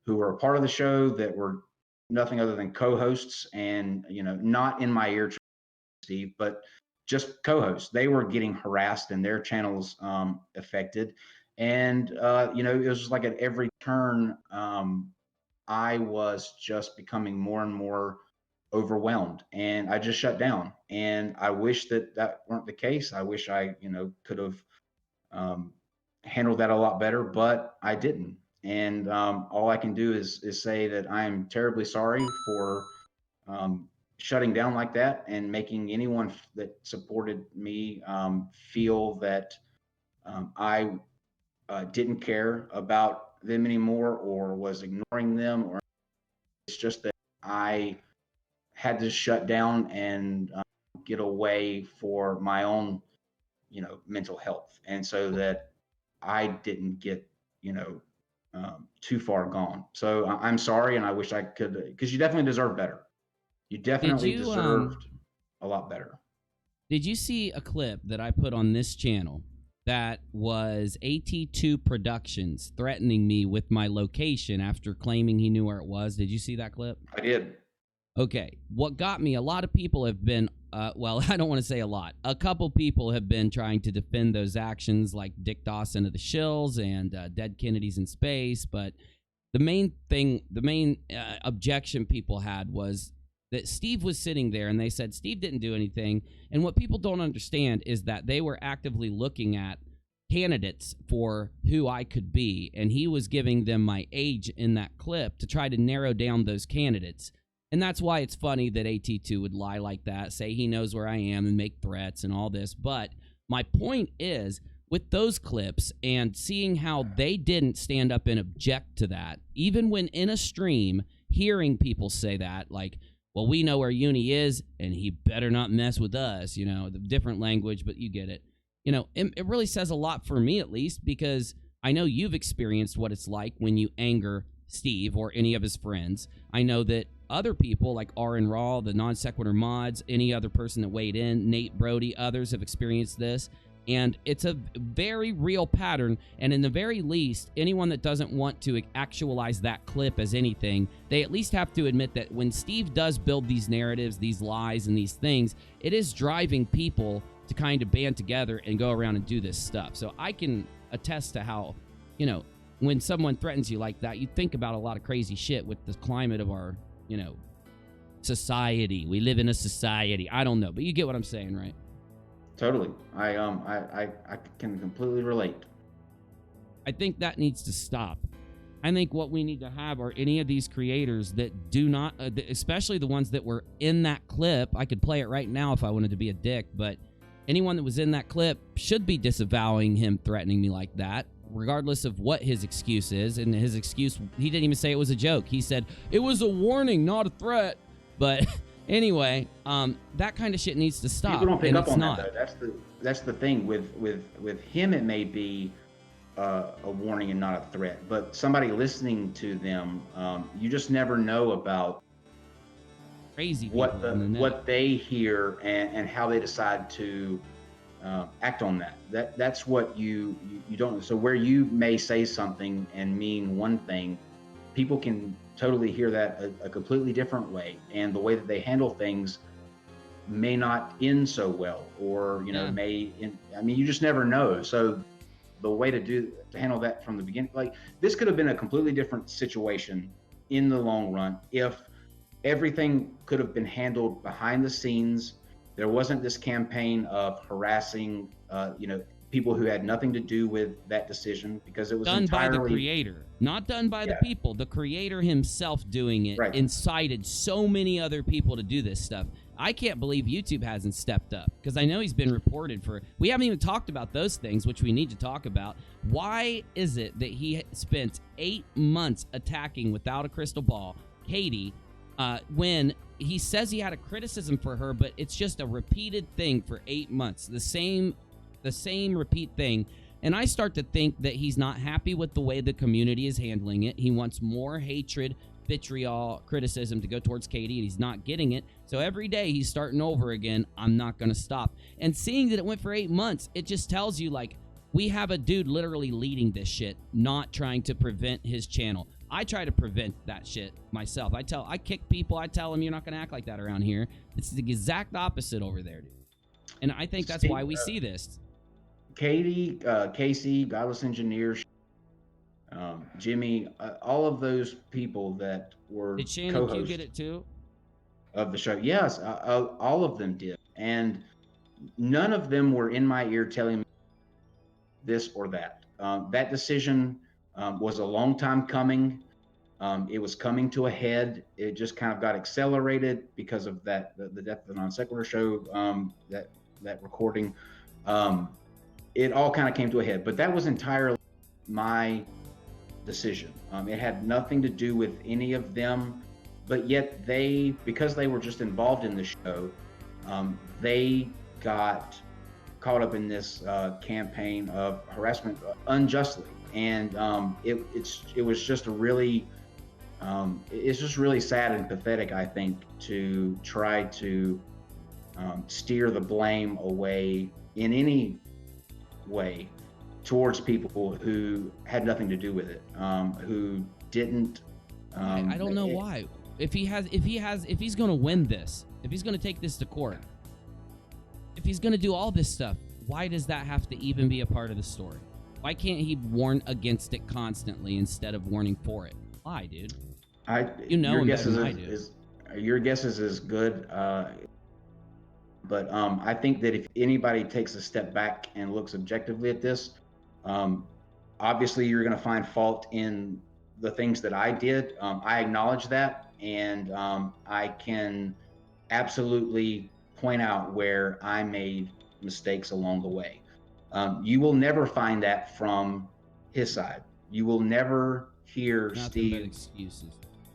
Speaker 2: who were a part of the show that were nothing other than co-hosts and not in my ear, Steve, but just co-hosts, they were getting harassed and their channels affected. And it was like at every turn, I was just becoming more and more overwhelmed, and I just shut down. And I wish that that weren't the case. I wish I could have handled that a lot better, but I didn't. And all I can do is say that I am terribly sorry for shutting down like that and making anyone that supported me feel that I didn't care about them anymore or was ignoring them. Or it's just that I had to shut down and get away for my own mental health, and so that I didn't get too far gone. So I'm sorry, and I wish I could, because you definitely deserve better. You definitely deserved a lot better.
Speaker 1: Did you see a clip that I put on this channel that was AT2 Productions threatening me with my location after claiming he knew where it was? Did you see that clip?
Speaker 2: I did.
Speaker 1: Okay. What got me, a lot of people have been, well, I don't want to say a lot. A couple people have been trying to defend those actions, like Dick Dawson of the Shills and Dead Kennedys in Space. But the main thing, the main objection people had was that Steve was sitting there, and they said Steve didn't do anything. And what people don't understand is that they were actively looking at candidates for who I could be, and he was giving them my age in that clip to try to narrow down those candidates. And that's why it's funny that AT2 would lie like that, say he knows where I am and make threats and all this. But my point is, with those clips and seeing how they didn't stand up and object to that, even when in a stream, hearing people say that, like, well, we know where Uni is, and he better not mess with us, the different language, but you get it. It really says a lot for me, at least, because I know you've experienced what it's like when you anger Steve or any of his friends. I know that other people like RN Raw, the Non Sequitur mods, any other person that weighed in, Nate Brody, others have experienced this. And it's a very real pattern. And in the very least, anyone that doesn't want to actualize that clip as anything, they at least have to admit that when Steve does build these narratives, these lies, and these things, it is driving people to kind of band together and go around and do this stuff. So I can attest to how, when someone threatens you like that, you think about a lot of crazy shit with the climate of our, society. We live in a society. I don't know, but you get what I'm saying, right?
Speaker 2: Totally. I can completely relate.
Speaker 1: I think that needs to stop. I think what we need to have are any of these creators that do not, especially the ones that were in that clip. I could play it right now if I wanted to be a dick, but anyone that was in that clip should be disavowing him threatening me like that, regardless of what his excuse is. And his excuse, he didn't even say it was a joke. He said, it was a warning, not a threat. But anyway, that kind of shit needs to stop.
Speaker 2: People don't pick up on that, though. That's the thing with him. It may be a warning and not a threat, but somebody listening to them, you just never know about
Speaker 1: crazy
Speaker 2: what they hear and how they decide to act on that. That's what you don't know. So where you may say something and mean one thing, people can totally hear that a completely different way, and the way that they handle things may not end so well, or you just never know. So the way to handle that from the beginning. Like, this could have been a completely different situation in the long run if everything could have been handled behind the scenes. There wasn't this campaign of harassing, people who had nothing to do with that decision, because it was
Speaker 1: done
Speaker 2: entirely
Speaker 1: by the creator, not done by the people. The creator himself doing it incited so many other people to do this stuff. I can't believe YouTube hasn't stepped up, because I know he's been reported for. We haven't even talked about those things, which we need to talk about. Why is it that he spent 8 months attacking without a crystal ball Katie, when he says he had a criticism for her, but it's just a repeated thing for 8 months, the same repeat thing? And I start to think that he's not happy with the way the community is handling it. He wants more hatred, vitriol, criticism to go towards Katie, and he's not getting it. So every day he's starting over again. I'm not going to stop. And seeing that it went for 8 months, it just tells you, like, we have a dude literally leading this shit, not trying to prevent his channel. I try to prevent that shit myself. I kick people. I tell them, you're not going to act like that around here. It's the exact opposite over there, dude. And I think that's why we see this.
Speaker 2: Katie, Casey, Godless Engineer, Jimmy, all of those people that were
Speaker 1: Did Shannon Q get it too?
Speaker 2: Of the show. Yes, all of them did. And none of them were in my ear telling me this or that. That decision was a long time coming. It was coming to a head. It just kind of got accelerated because of the Death of the Non Sequitur show, that recording. It all kind of came to a head, but that was entirely my decision. It had nothing to do with any of them, but yet because they were just involved in the show, they got caught up in this campaign of harassment unjustly. And it was just it's just really sad and pathetic, I think, to try to steer the blame away in any way towards people who had nothing to do with it, who didn't.
Speaker 1: I don't know why. If he's going to win this, if he's going to take this to court, if he's going to do all this stuff, why does that have to even be a part of the story? Why can't he warn against it constantly instead of warning for it? Why, dude?
Speaker 2: Your guess is as good. But I think that if anybody takes a step back and looks objectively at this, obviously you're going to find fault in the things that I did. I acknowledge that, and I can absolutely point out where I made mistakes along the way. You will never find that from his side. You will never hear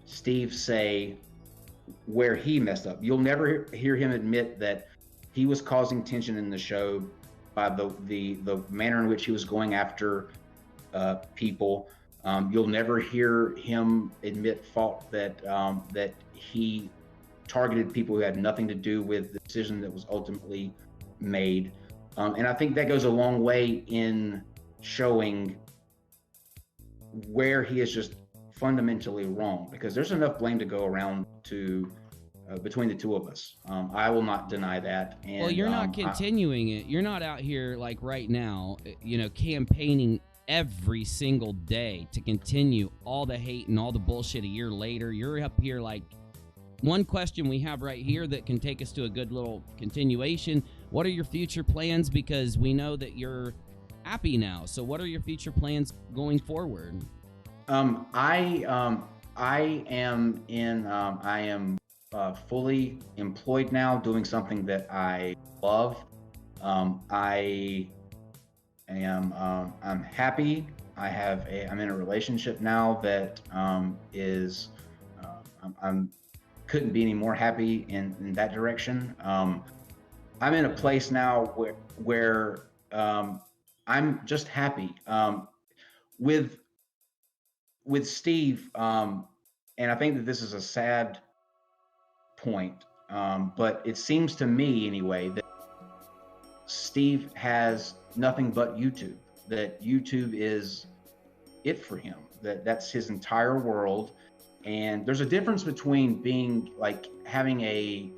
Speaker 2: Steve say where he messed up. You'll never hear him admit that he was causing tension in the show by the manner in which he was going after people. You'll never hear him admit fault that he targeted people who had nothing to do with the decision that was ultimately made. And I think that goes a long way in showing where he is just fundamentally wrong, because there's enough blame to go around between the two of us. I will not deny that. And,
Speaker 1: well, you're not continuing it. You're not out here like right now, campaigning every single day to continue all the hate and all the bullshit a year later. You're up here like, one question we have right here that can take us to a good little continuation. What are your future plans? Because we know that you're happy now. So what are your future plans going forward?
Speaker 2: I am fully employed now, doing something that I love. I'm happy. I'm in a relationship now that I'm couldn't be any more happy in that direction. I'm in a place now where I'm just happy. With Steve, and I think that this is a sad point, but it seems to me anyway that Steve has nothing but YouTube, that YouTube is it for him, that's his entire world. And there's a difference between being like having a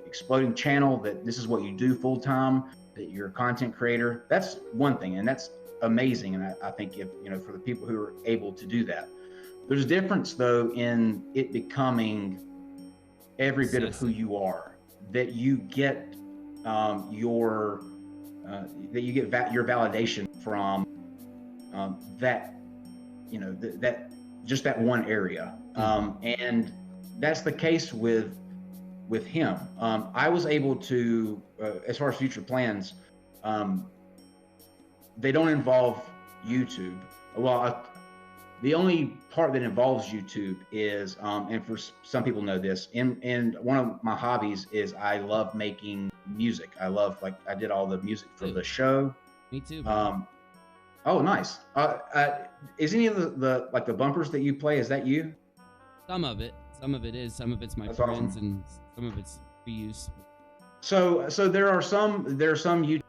Speaker 2: exploding channel that this is what you do full time, that you're a content creator, that's one thing, and that's amazing. And I think if, you know, for the people who are able to do that, there's a difference though in it becoming every bit of who you are, that you get your validation from that, you know, that just that one area. And that's the case with him. I was able to, as far as future plans, they don't involve YouTube. Well, the only part that involves YouTube is, and for some people know this, and one of my hobbies is I love making music. I love, like, I did all the music for the show.
Speaker 1: Me too.
Speaker 2: Oh, nice. Is any of the like the bumpers that you play, is that you?
Speaker 1: Some of it is. Some of it's my
Speaker 2: That's
Speaker 1: friends,
Speaker 2: awesome.
Speaker 1: and some of it's reuse.
Speaker 2: So there are some YouTube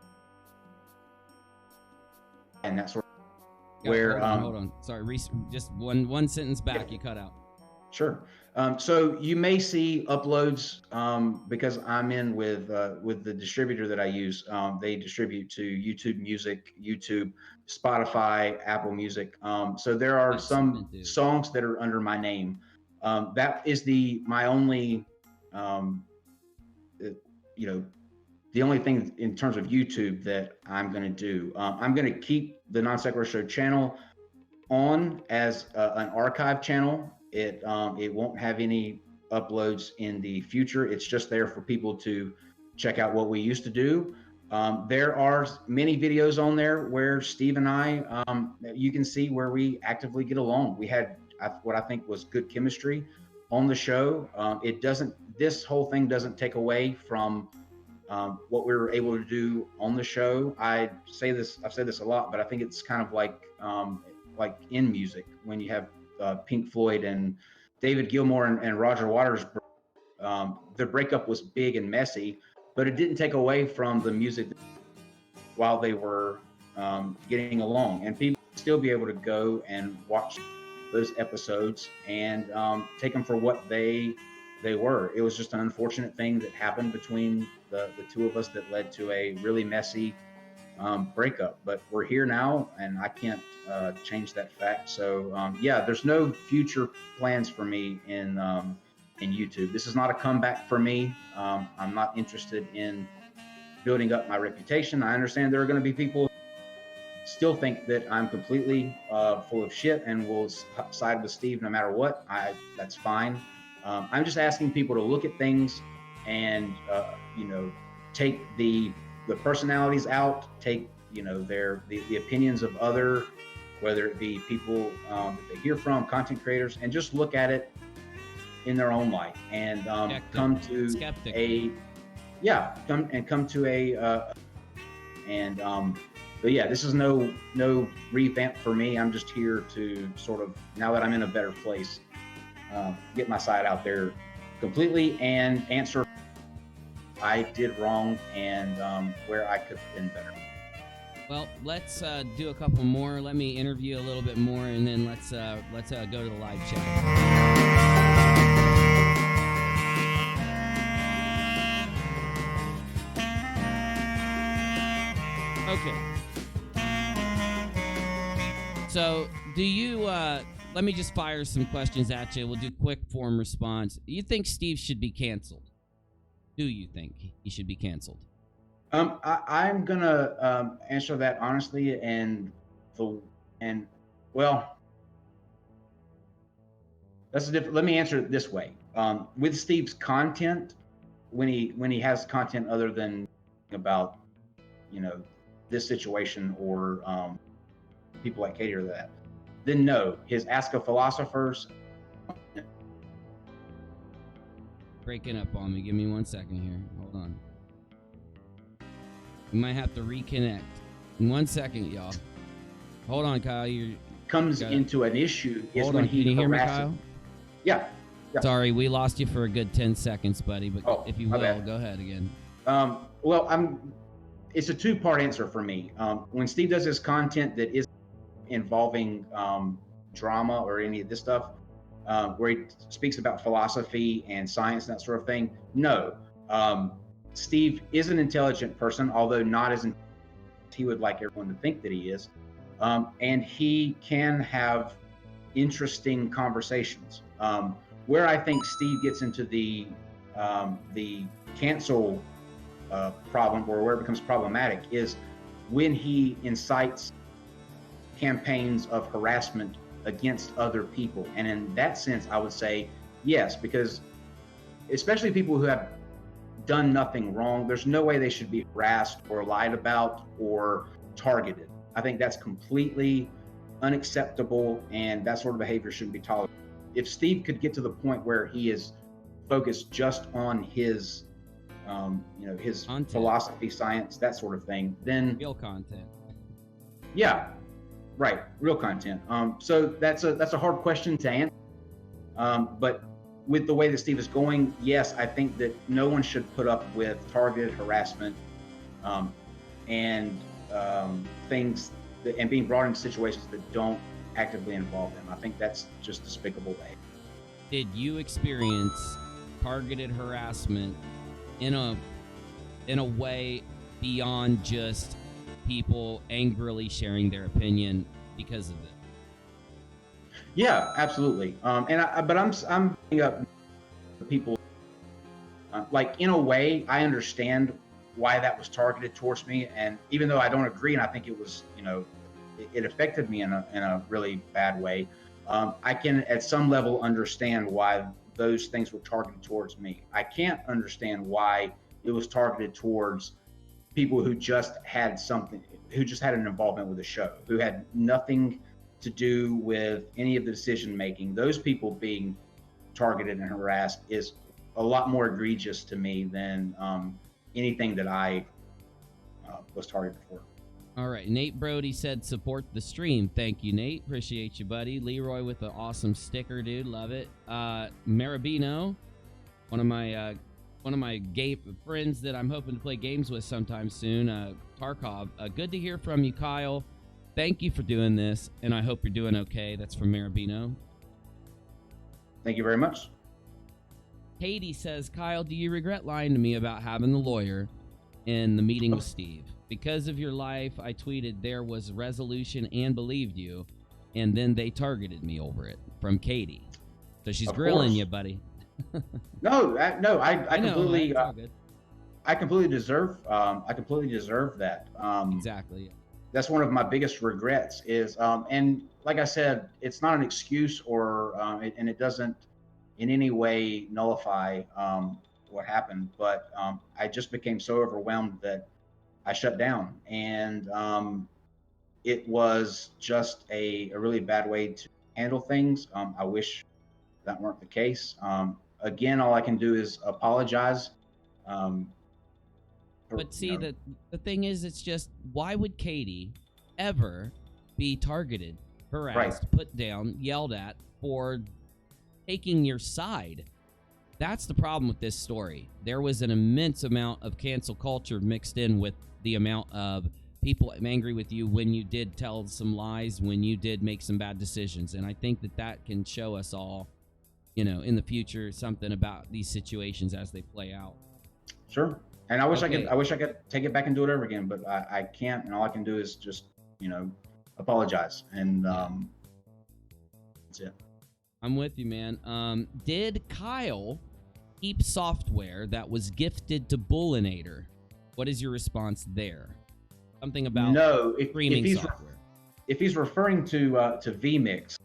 Speaker 2: and that sort of where
Speaker 1: hold on. Sorry, just one sentence back. You cut out.
Speaker 2: Sure. So you may see uploads because I'm in with the distributor that I use. They distribute to YouTube Music, YouTube, Spotify, Apple Music. So there are some songs that are under my name. That is my only, you know, the only thing in terms of YouTube that I'm going to do. I'm going to keep the Non Sequitur Show channel on as an archive channel. It won't have any uploads in the future. It's just there for people to check out what we used to do. There are many videos on there where Steve and I, you can see where we actively get along. We had what I think was good chemistry on the show. This whole thing doesn't take away from what we were able to do on the show. I've said this a lot, but I think it's kind of like in music, when you have Pink Floyd and David Gilmour and Roger Waters, their breakup was big and messy, but it didn't take away from the music while they were getting along. And people still be able to go and watch those episodes and take them for what they were. It was just an unfortunate thing that happened between the two of us that led to a really messy breakup, but we're here now, and I can't change that fact. So yeah, there's no future plans for me in YouTube. This is not a comeback for me. I'm not interested in building up my reputation. I understand there are going to be people who still think that I'm completely full of shit and will side with Steve no matter what. That's fine. I'm just asking people to look at things and take the personalities out, take the opinions of other, whether it be people that they hear from, content creators, and just look at it in their own light and come to but yeah, this is no revamp for me. I'm just here to sort of, now that I'm in a better place, get my side out there completely and answer I did wrong and where I could have been better.
Speaker 1: Well, let's do a couple more. Let me interview a little bit more, and then let's go to the live chat. Okay. So, do you? Let me just fire some questions at you. We'll do quick form response. You think Steve should be canceled? Do you think he should be canceled?
Speaker 2: I'm gonna answer that honestly, well, that's a different. Let me answer it this way. With Steve's content, when he has content other than about this situation or people like Katie or that, then no. His Ask a Philosophers.
Speaker 1: Breaking up on me. Give me 1 second here. Hold on. You might have to reconnect. In 1 second, y'all. Hold on, Kyle.
Speaker 2: Comes into an issue is
Speaker 1: Hold
Speaker 2: when
Speaker 1: on.
Speaker 2: he
Speaker 1: Can you hear me,
Speaker 2: harasses.
Speaker 1: Kyle?
Speaker 2: Yeah.
Speaker 1: Sorry, we lost you for a good 10 seconds, buddy. But if you will, go ahead again.
Speaker 2: Well, it's a two-part answer for me. When Steve does his content that is involving drama or any of this stuff, where he speaks about philosophy and science and that sort of thing, no. Steve is an intelligent person, although not as he would like everyone to think that he is. And he can have interesting conversations. Where I think Steve gets into the cancel problem, or where it becomes problematic, is when he incites campaigns of harassment against other people. And in that sense, I would say yes, because especially people who have done nothing wrong, there's no way they should be harassed or lied about or targeted. I think that's completely unacceptable, and that sort of behavior shouldn't be tolerated. If Steve could get to the point where he is focused just on his his
Speaker 1: Content.
Speaker 2: philosophy, science, that sort of thing, then
Speaker 1: Real content.
Speaker 2: yeah, right, real content. So that's a hard question to answer. But with the way that Steve is going, yes, I think that no one should put up with targeted harassment and things and being brought into situations that don't actively involve them. I think that's just despicable behavior.
Speaker 1: Did you experience targeted harassment in a way beyond just people angrily sharing their opinion because of it?
Speaker 2: Yeah, absolutely. But I'm bringing up people like, in a way, I understand why that was targeted towards me, and even though I don't agree, and I think it was, it affected me in a really bad way, I can at some level understand why those things were targeted towards me. I can't understand why it was targeted towards people who just had an involvement with the show, who had nothing to do with any of the decision making. Those people being targeted and harassed is a lot more egregious to me than anything that I was targeted for.
Speaker 1: All right, Nate Brody said support the stream. Thank you, Nate. Appreciate you, buddy. Leroy with the awesome sticker, dude. Love it. Marabino, one of my gay friends that I'm hoping to play games with sometime soon. Tarkov. Good to hear from you, Kyle. Thank you for doing this, and I hope you're doing okay. That's from Marabino.
Speaker 2: Thank you very much.
Speaker 1: Katie says, Kyle, do you regret lying to me about having the lawyer in the meeting with Steve? Because of your life, I tweeted there was resolution and believed you, and then they targeted me over it. From Katie. So she's grilling you, buddy.
Speaker 2: No, I completely,
Speaker 1: know, good.
Speaker 2: I completely deserve that.
Speaker 1: Exactly. Yeah.
Speaker 2: That's one of my biggest regrets is, and like I said, it's not an excuse and it doesn't in any way nullify what happened, but I just became so overwhelmed that I shut down, and it was just a really bad way to handle things. I wish that weren't the case. Again, all I can do is apologize.
Speaker 1: But see, the thing is, it's just, why would Katie ever be targeted, harassed, put down, yelled at for taking your side? That's the problem with this story. There was an immense amount of cancel culture mixed in with the amount of people angry with you when you did tell some lies, when you did make some bad decisions. And I think that can show us all, in the future, something about these situations as they play out.
Speaker 2: Sure. And I wish I could take it back and do it over again, but I can't. And all I can do is just, apologize. And that's it.
Speaker 1: I'm with you, man. Did Kyle keep software that was gifted to Bullinator? What is your response there? Something about streaming software.
Speaker 2: If he's referring to vMix,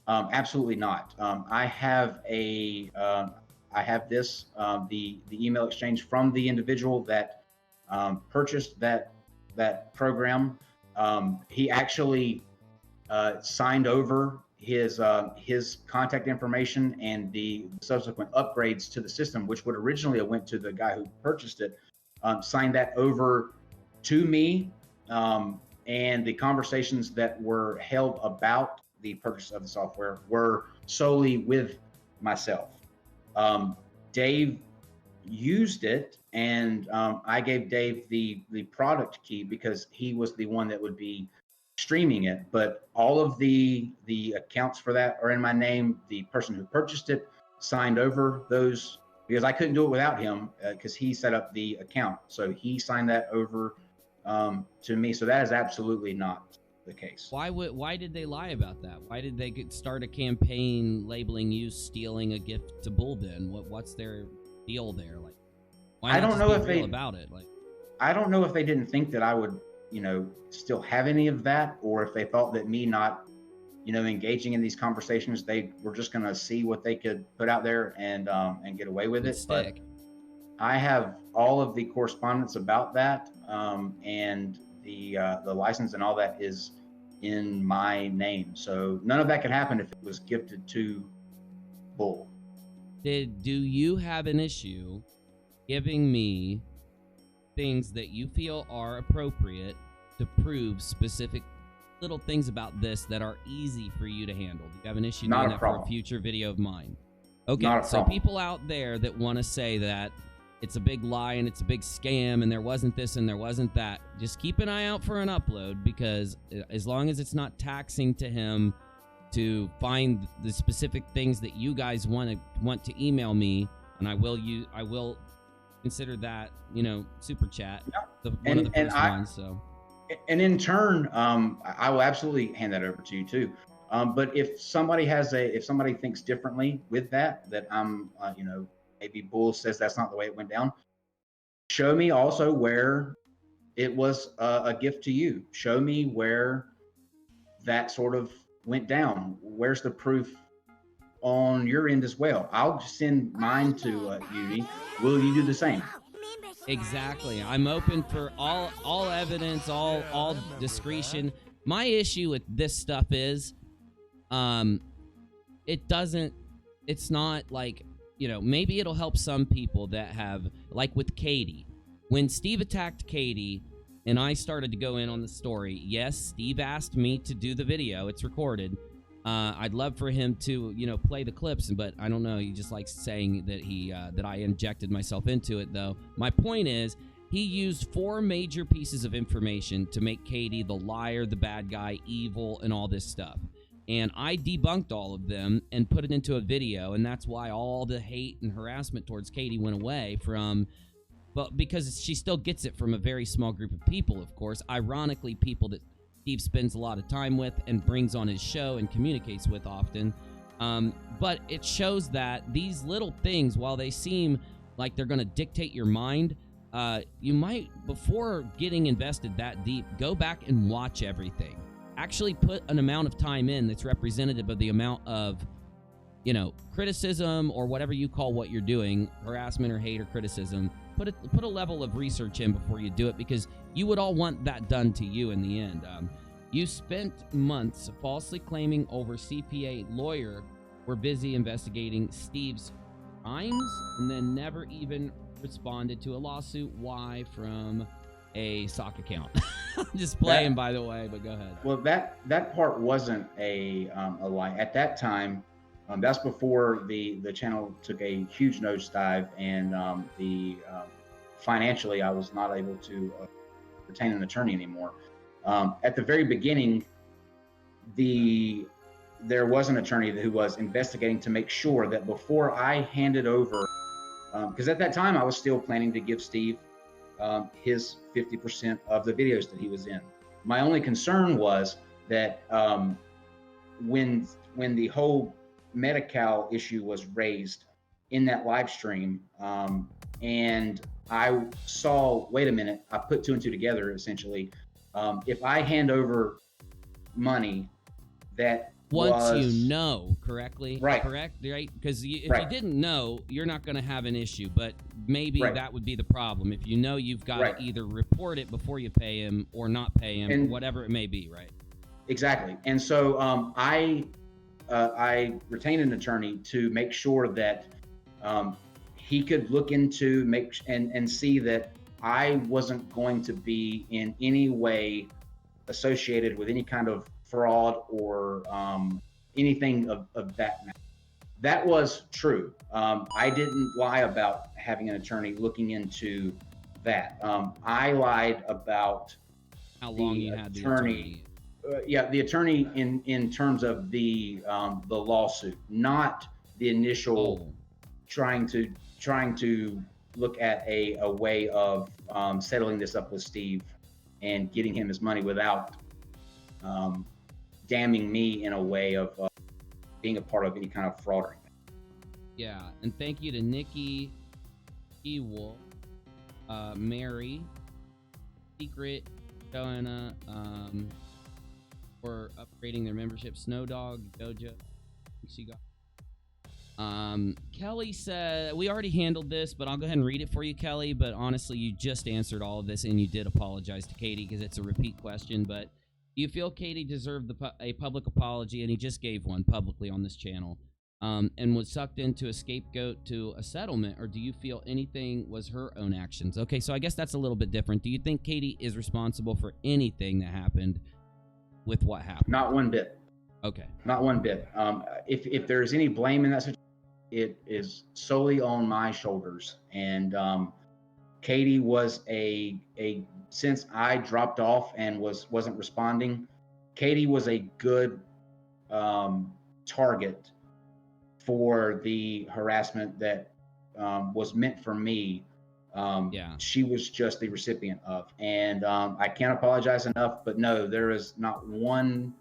Speaker 2: absolutely not. I have the email exchange from the individual that purchased that program. He actually signed over his contact information and the subsequent upgrades to the system, which would originally have went to the guy who purchased it. Signed that over to me, and the conversations that were held about the purchase of the software were solely with myself. Dave used it, and I gave Dave the product key because he was the one that would be streaming it. But all of the accounts for that are in my name. The person who purchased it signed over those because I couldn't do it without him because he set up the account. So he signed that over to me. So that is absolutely not the case.
Speaker 1: Why did they lie about that? Why did they start a campaign labeling you stealing a gift to Bullden? What's their deal there? Like, why not
Speaker 2: I don't
Speaker 1: just
Speaker 2: know
Speaker 1: be
Speaker 2: if
Speaker 1: real
Speaker 2: they
Speaker 1: about it? Like,
Speaker 2: I don't know if they didn't think that I would, still have any of that, or if they thought that me not, engaging in these conversations, they were just going to see what they could put out there and get away with it.
Speaker 1: Stick.
Speaker 2: But I have all of the correspondence about that, and the license and all that is in my name. So none of that could happen if it was gifted to Bull.
Speaker 1: Do you have an issue giving me things that you feel are appropriate to prove specific little things about this that are easy for you to handle? Do you have an issue doing that for a future video of mine? Okay, so people out there that want to say that it's a big lie and it's a big scam and there wasn't this and there wasn't that, just keep an eye out for an upload, because as long as it's not taxing to him to find the specific things that you guys want to email me, and I will consider that, super chat, one of the first ones. So,
Speaker 2: and in turn, I will absolutely hand that over to you too. But if somebody thinks differently with that I'm, maybe Bull says that's not the way it went down, show me also where it was a gift to you. Show me where that sort of went down. Where's the proof on your end as well? I'll send mine to Uni. Will you do the same?
Speaker 1: Exactly. I'm open for all evidence, all discretion. My issue with this stuff is, it's not like, maybe it'll help some people that have, like with Katie. When Steve attacked Katie and I started to go in on the story, yes, Steve asked me to do the video. It's recorded. I'd love for him to, play the clips, but I don't know. He just likes saying that that I injected myself into it, though. My point is, he used 4 major pieces of information to make Katie the liar, the bad guy, evil, and all this stuff. And I debunked all of them and put it into a video, and that's why all the hate and harassment towards Katie went away because she still gets it from a very small group of people, of course. Ironically, people that Steve spends a lot of time with and brings on his show and communicates with often. But it shows that these little things, while they seem like they're going to dictate your mind, you might, before getting invested that deep, go back and watch everything. Actually put an amount of time in that's representative of the amount of, criticism or whatever you call what you're doing, harassment or hate or criticism. Put a level of research in before you do it, because you would all want that done to you in the end. You spent months falsely claiming over CPA lawyer were busy investigating Steve's crimes and then never even responded to a lawsuit. Why? From a sock account. I'm just playing, by the way, but go ahead.
Speaker 2: Well, that part wasn't a lie. At that time, that's before the channel took a huge nosedive, and financially, I was not able to retain an attorney anymore. At the very beginning, there was an attorney who was investigating to make sure that before I handed over, because at that time I was still planning to give Steve his 50% of the videos that he was in. My only concern was that when the whole Medi-Cal issue was raised in that live stream, and I saw, wait a minute, I put 2 and 2 together essentially. If I hand over money that
Speaker 1: correctly,
Speaker 2: right?
Speaker 1: Because if you didn't know, you're not going to have an issue, but maybe that would be the problem. If you know, you've got to either report it before you pay him or not pay him, or whatever it may be, right?
Speaker 2: Exactly. And so I retained an attorney to make sure that he could look into and see that I wasn't going to be in any way associated with any kind of fraud or anything of that matter. That was true. I didn't lie about having an attorney looking into that. I lied about
Speaker 1: how long you had the attorney.
Speaker 2: The attorney in terms of the lawsuit, not the initial trying to look at a way of settling this up with Steve and getting him his money without damning me in a way of being a part of any kind of fraud or anything.
Speaker 1: Yeah, and thank you to Nikki, Ewell, Mary, Secret, Joanna, for upgrading their membership. Snowdog, Doja, she got. Kelly said, we already handled this, but I'll go ahead and read it for you, Kelly. But honestly, you just answered all of this, and you did apologize to Katie because it's a repeat question. But do you feel Katie deserved a public apology? And he just gave one publicly on this channel, and was sucked into a scapegoat to a settlement, or do you feel anything was her own actions? Okay, so I guess that's a little bit different. Do you think Katie is responsible for anything that happened with what happened?
Speaker 2: Not one bit.
Speaker 1: Okay.
Speaker 2: Not one bit. If there's any blame in that situation, it is solely on my shoulders. And Katie was since I dropped off and wasn't responding, Katie was a good target for the harassment that was meant for me. She was just the recipient of. And I can't apologize enough, but no, there is not one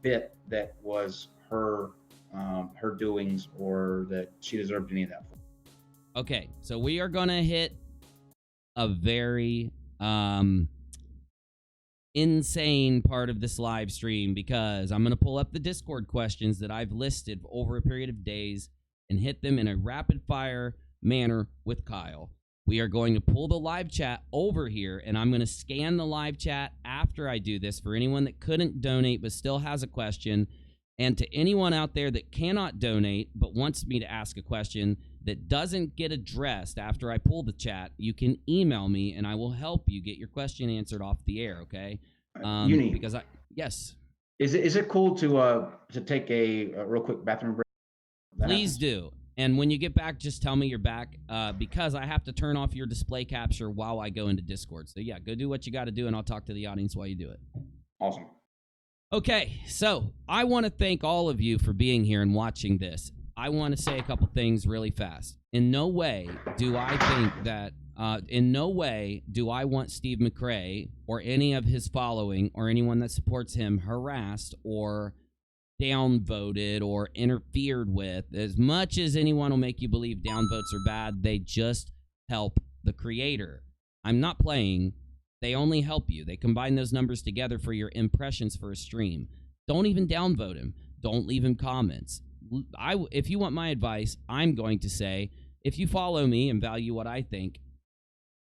Speaker 2: bit that was her doings or that she deserved any of that.
Speaker 1: Okay, so we are going to hit a very insane part of this live stream, because I'm going to pull up the Discord questions that I've listed over a period of days and hit them in a rapid fire manner with Kyle. We are going to pull the live chat over here, and I'm going to scan the live chat after I do this for anyone that couldn't donate but still has a question. And to anyone out there that cannot donate but wants me to ask a question that doesn't get addressed after I pull the chat, you can email me and I will help you get your question answered off the air, okay? Because yes.
Speaker 2: Is it cool to take a real quick bathroom break?
Speaker 1: Please do. And when you get back, just tell me you're back, because I have to turn off your display capture while I go into Discord. So yeah, go do what you got to do, and I'll talk to the audience while you do it.
Speaker 2: Awesome.
Speaker 1: Okay, so I want to thank all of you for being here and watching this. I want to say a couple things really fast. In no way do I think that, in no way do I want Steve McRae or any of his following or anyone that supports him harassed or downvoted or interfered with. As much as anyone will make you believe downvotes are bad, they just help the creator. I'm not playing. They only help you. They combine those numbers together for your impressions for a stream. Don't even downvote him. Don't leave him comments. If you want my advice, I'm going to say, if you follow me and value what I think,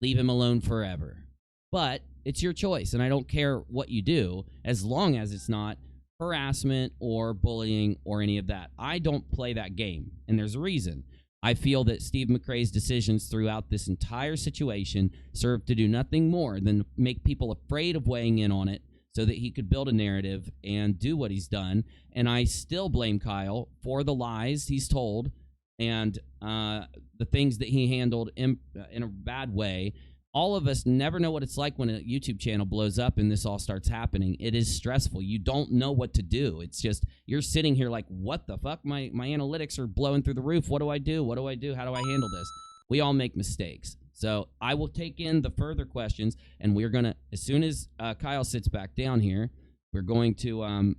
Speaker 1: leave him alone forever. But it's your choice, and I don't care what you do as long as it's not harassment or bullying or any of that. I don't play that game, and there's a reason. I feel that Steve McRae's decisions throughout this entire situation served to do nothing more than make people afraid of weighing in on it so that he could build a narrative and do what he's done. And I still blame Kyle for the lies he's told and the things that he handled in a bad way. All of us never know what it's like when a YouTube channel blows up and this all starts happening. It is stressful. You don't know what to do. It's just, you're sitting here like, what the fuck? My analytics are blowing through the roof. What do I do? What do I do? How do I handle this? We all make mistakes. So I will take in the further questions, and we're going to, as soon as Kyle sits back down here, we're going to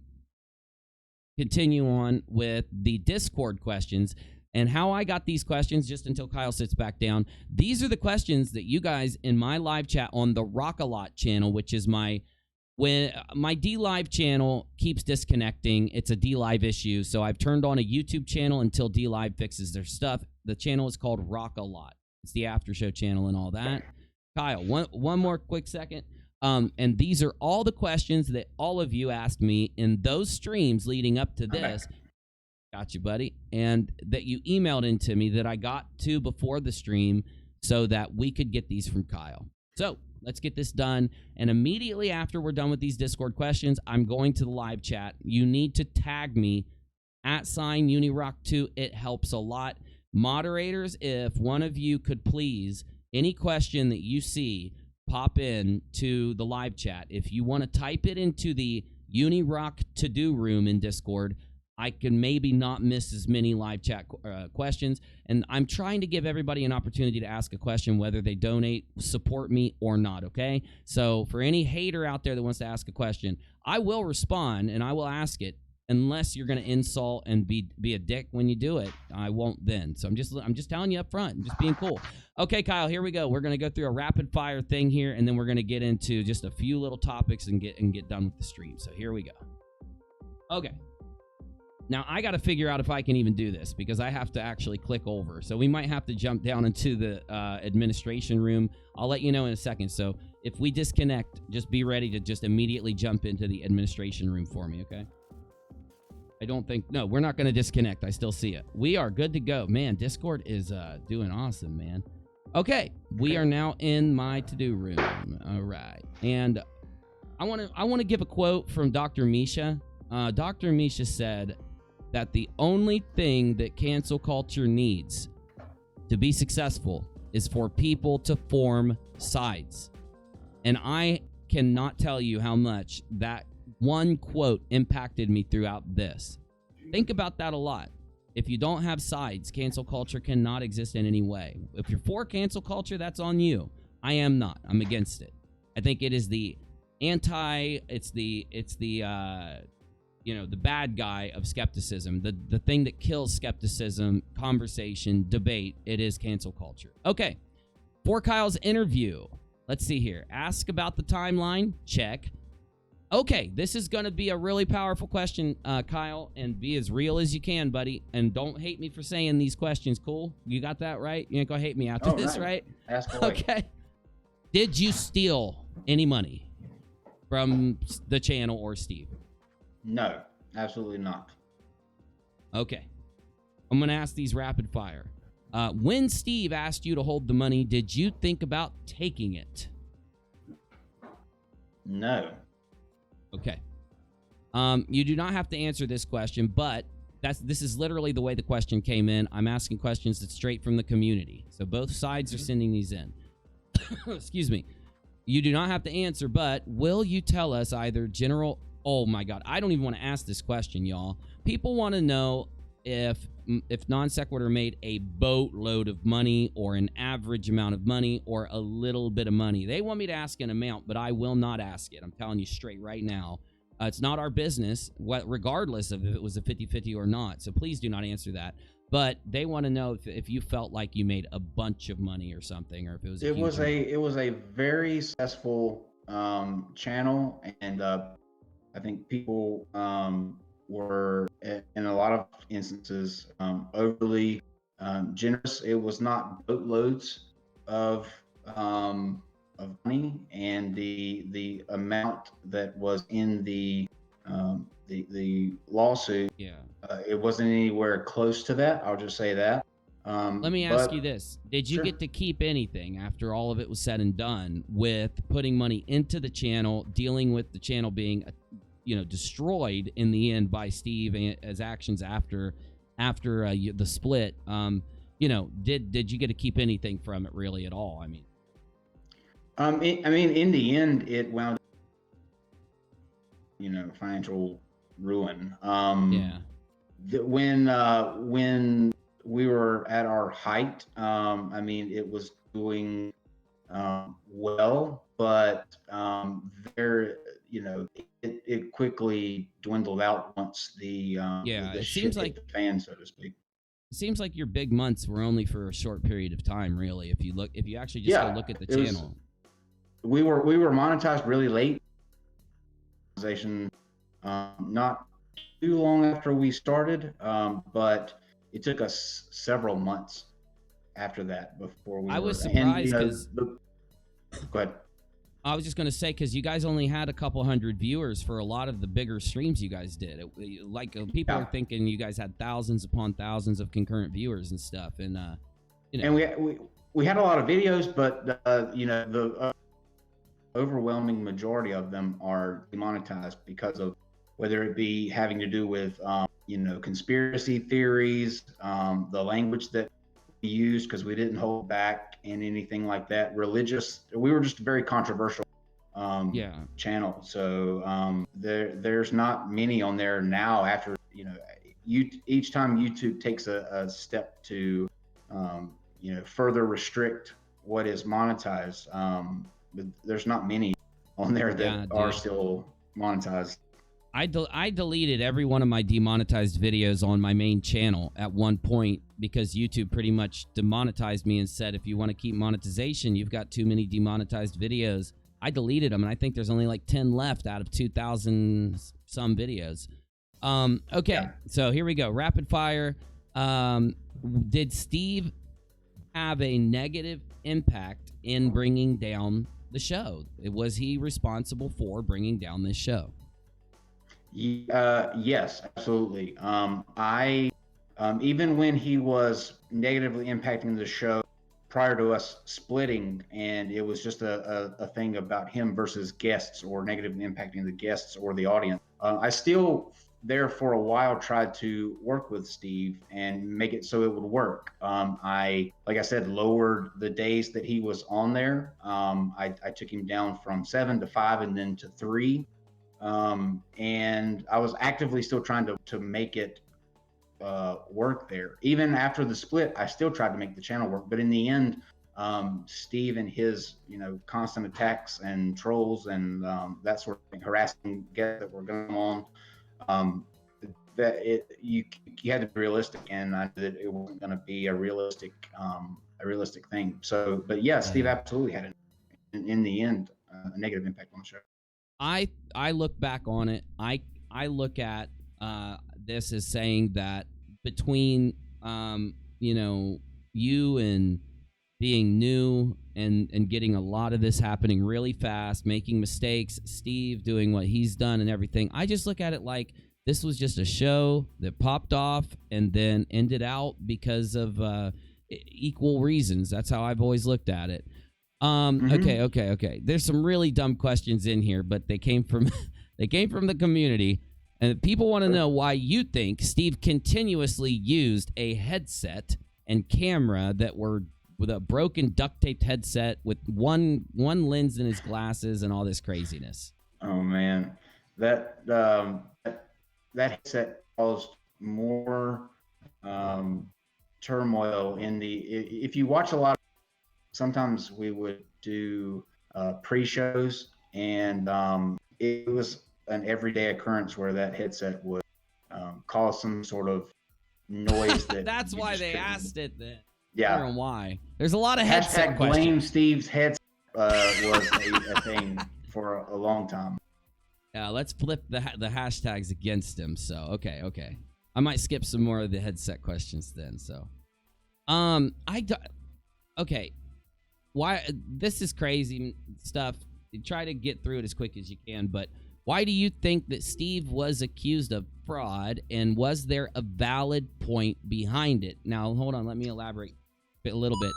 Speaker 1: continue on with the Discord questions. And how I got these questions, just until Kyle sits back down, these are the questions that you guys in my live chat on the ALOT channel, which is my DLive channel keeps disconnecting. It's a DLive issue, so I've turned on a YouTube channel until DLive fixes their stuff. The channel is called ALOT. It's the after show channel and all that. Kyle, one more quick second. And these are all the questions that all of you asked me in those streams leading up to this. Got you, buddy. And that you emailed into me that I got to before the stream so that we could get these from Kyle. So let's get this done. And immediately after we're done with these Discord questions, I'm going to the live chat. You need to tag me at @UNIRock2. It helps a lot. Moderators, if one of you could please, any question that you see, pop in to the live chat. If you want to type it into the UNIRock to-do room in Discord, I can maybe not miss as many live chat questions. And I'm trying to give everybody an opportunity to ask a question, whether they donate, support me, or not, okay? So for any hater out there that wants to ask a question, I will respond and I will ask it, unless you're going to insult and be a dick when you do it. I won't then. So I'm just telling you up front. I'm just being cool. Okay, Kyle, here we go. We're going to go through a rapid fire thing here, and then we're going to get into just a few little topics and get done with the stream. So here we go. Okay. Now, I got to figure out if I can even do this, because I have to actually click over. So we might have to jump down into the administration room. I'll let you know in a second. So if we disconnect, just be ready to just immediately jump into the administration room for me, okay? I don't think... No, we're not going to disconnect. I still see it. We are good to go. Man, Discord is doing awesome, man. Okay, we are now in my to-do room. All right. And I want to give a quote from Dr. Misha. Dr. Misha said that the only thing that cancel culture needs to be successful is for people to form sides. And I cannot tell you how much that one quote impacted me throughout this. Think about that a lot. If you don't have sides, cancel culture cannot exist in any way. If you're for cancel culture, that's on you. I am not. I'm against it. I think it is the the bad guy of skepticism, the thing that kills skepticism, conversation, debate. It is cancel culture. Okay, for Kyle's interview, let's see here. Ask about the timeline. Check. Okay, this is going to be a really powerful question, Kyle, and be as real as you can, buddy. And don't hate me for saying these questions, cool? You got that right? You ain't going to hate me after this, right?
Speaker 2: Ask away.
Speaker 1: Okay. Did you steal any money from the channel or Steve?
Speaker 2: No, absolutely not.
Speaker 1: Okay. I'm going to ask these rapid fire. When Steve asked you to hold the money, did you think about taking it?
Speaker 2: No.
Speaker 1: Okay. You do not have to answer this question, but this is literally the way the question came in. I'm asking questions that's straight from the community. So both sides are sending these in. Excuse me. You do not have to answer, but will you tell us either general... Oh my God, I don't even want to ask this question, y'all. People want to know if Non Sequitur made a boatload of money or an average amount of money or a little bit of money. They want me to ask an amount, but I will not ask it. I'm telling you straight right now. It's not our business, regardless of if it was a 50-50 or not. So please do not answer that. But they want to know if you felt like you made a bunch of money or something, or if it was.
Speaker 2: It was a very successful channel, and I think people were, in a lot of instances, overly generous. It was not boatloads of money, and the amount that was in the lawsuit, it wasn't anywhere close to that. I'll just say that.
Speaker 1: Let me ask you this. Did you get to keep anything after all of it was said and done with putting money into the channel, dealing with the channel being destroyed in the end by Steve as actions after the split? Did you get to keep anything from it really at all? I mean,
Speaker 2: in the end, it wound up, financial ruin. When we were at our height, it was doing well, but it quickly dwindled out once the
Speaker 1: it seems like
Speaker 2: the fan, so to speak.
Speaker 1: It seems like your big months were only for a short period of time, really. If you actually just go look at the channel.
Speaker 2: We were monetized really late. Not too long after we started, but it took us several months after that before we.
Speaker 1: I was surprised because.
Speaker 2: Go ahead.
Speaker 1: I was just going to say, because you guys only had a couple hundred viewers for a lot of the bigger streams you guys did. People are thinking you guys had thousands upon thousands of concurrent viewers and stuff, and
Speaker 2: And we had a lot of videos, but the overwhelming majority of them are demonetized because of whether it be having to do with conspiracy theories, the language that we used, because we didn't hold back in anything like that. Religious, we were just a very controversial channel. So there's not many on there now after each time YouTube takes a step to, further restrict what is monetized, but there's not many on there that are still monetized.
Speaker 1: I deleted every one of my demonetized videos on my main channel at one point because YouTube pretty much demonetized me and said, if you want to keep monetization, you've got too many demonetized videos. I deleted them, and I think there's only like 10 left out of 2,000 some videos. Okay, so here we go. Rapid fire. Did Steve have a negative impact in bringing down the show? Was he responsible for bringing down this show?
Speaker 2: Yes, absolutely. Even when he was negatively impacting the show prior to us splitting, and it was just a thing about him versus guests, or negatively impacting the guests or the audience, I still there for a while tried to work with Steve and make it so it would work. Like I said, lowered the days that he was on there. I took him down from 7 to 5 and then to 3. And I was actively still trying to make it work there. Even after the split, I still tried to make the channel work. But in the end, Steve and his, constant attacks and trolls and that sort of thing, harassing guests that were going on, you had to be realistic, and I knew that it wasn't going to be a realistic thing. So, but yeah, Steve absolutely had in the end a negative impact on the show.
Speaker 1: I look back on it. I look at this as saying that between you and being new and getting a lot of this happening really fast, making mistakes, Steve doing what he's done and everything, I just look at it like this was just a show that popped off and then ended out because of equal reasons. That's how I've always looked at it. Okay. There's some really dumb questions in here, but they came from the community, and people want to know why you think Steve continuously used a headset and camera that were with a broken duct taped headset with one lens in his glasses and all this craziness.
Speaker 2: Oh man, that headset caused more turmoil in the. If you watch a lot. Sometimes we would do pre-shows, and it was an everyday occurrence where that headset would cause some sort of noise.
Speaker 1: That's why they asked it then.
Speaker 2: Yeah.
Speaker 1: I don't know why. There's a lot of headset questions.
Speaker 2: Blame Steve's headset was a thing for a long time.
Speaker 1: Yeah, let's flip the hashtags against him. So, okay. I might skip some more of the headset questions then. So, okay. Why this is crazy stuff. You try to get through it as quick as you can, but why do you think that Steve was accused of fraud, and was there a valid point behind it? Now, hold on, let me elaborate a little bit.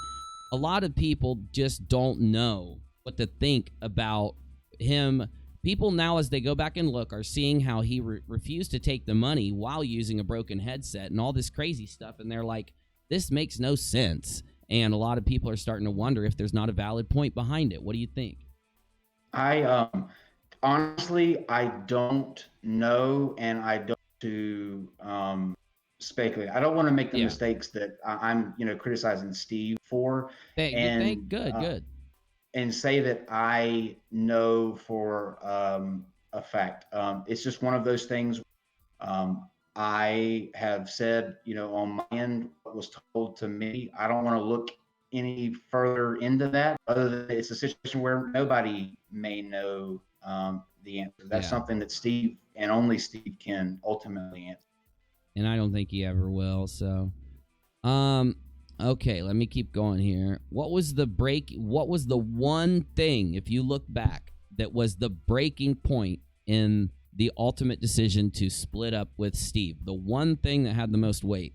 Speaker 1: A lot of people just don't know what to think about him. People now, as they go back and look, are seeing how he refused to take the money while using a broken headset and all this crazy stuff, and they're like, this makes no sense. And a lot of people are starting to wonder if there's not a valid point behind it. What do you think?
Speaker 2: I honestly, I don't know, and I don't to speculate. I don't want to make the mistakes that I'm, criticizing Steve for. Good. And say that I know for a fact. It's just one of those things. I have said, on my end, what was told to me. I don't want to look any further into that, other than it's a situation where nobody may know the answer. That's something that Steve and only Steve can ultimately answer.
Speaker 1: And I don't think he ever will. So, okay, let me keep going here. What was the one thing, if you look back, that was the breaking point in the ultimate decision to split up with Steve? The one thing that had the most weight?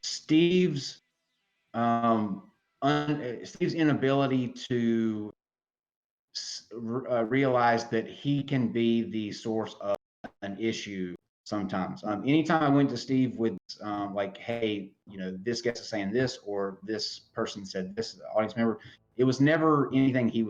Speaker 2: Steve's inability to realize that he can be the source of an issue sometimes. Anytime I went to Steve with like, hey, this guest is saying this, or this person said this, audience member, it was never anything he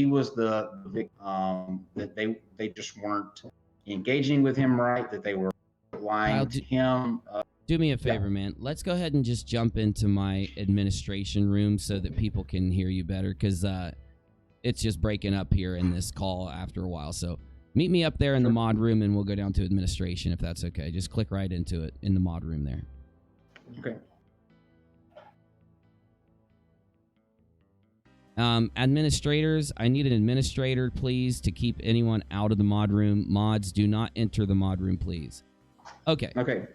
Speaker 2: was the victim, that they just weren't engaging with him right, that they were lying to him.
Speaker 1: Do me a favor, man. Let's go ahead and just jump into my administration room so that people can hear you better, because it's just breaking up here in this call after a while. So meet me up there in the mod room, and we'll go down to administration if that's okay. Just click right into it in the mod room there.
Speaker 2: Okay.
Speaker 1: Administrators, I need an administrator, please, to keep anyone out of the mod room. Mods, do not enter the mod room, please. Okay.
Speaker 2: Okay.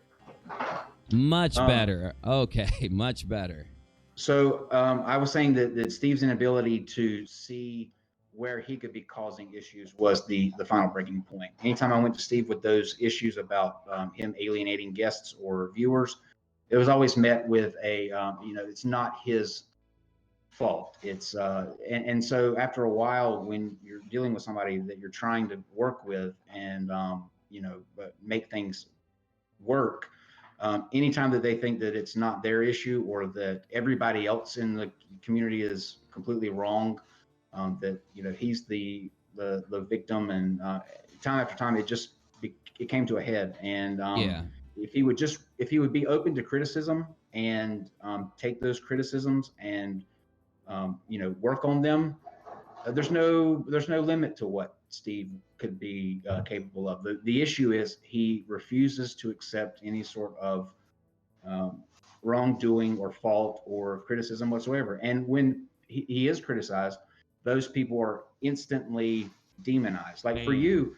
Speaker 1: Much better. Okay, much better.
Speaker 2: So I was saying that Steve's inability to see where he could be causing issues was the final breaking point. Anytime I went to Steve with those issues about him alienating guests or viewers, it was always met with a, it's not his fault. It's and so after a while, when you're dealing with somebody that you're trying to work with and but make things work, anytime that they think that it's not their issue or that everybody else in the community is completely wrong, that he's the victim, and time after time it came to a head. And if he would be open to criticism and take those criticisms and work on them, there's no limit to what Steve could be capable of. The issue is he refuses to accept any sort of wrongdoing or fault or criticism whatsoever. And when he is criticized, those people are instantly demonized. Like for you,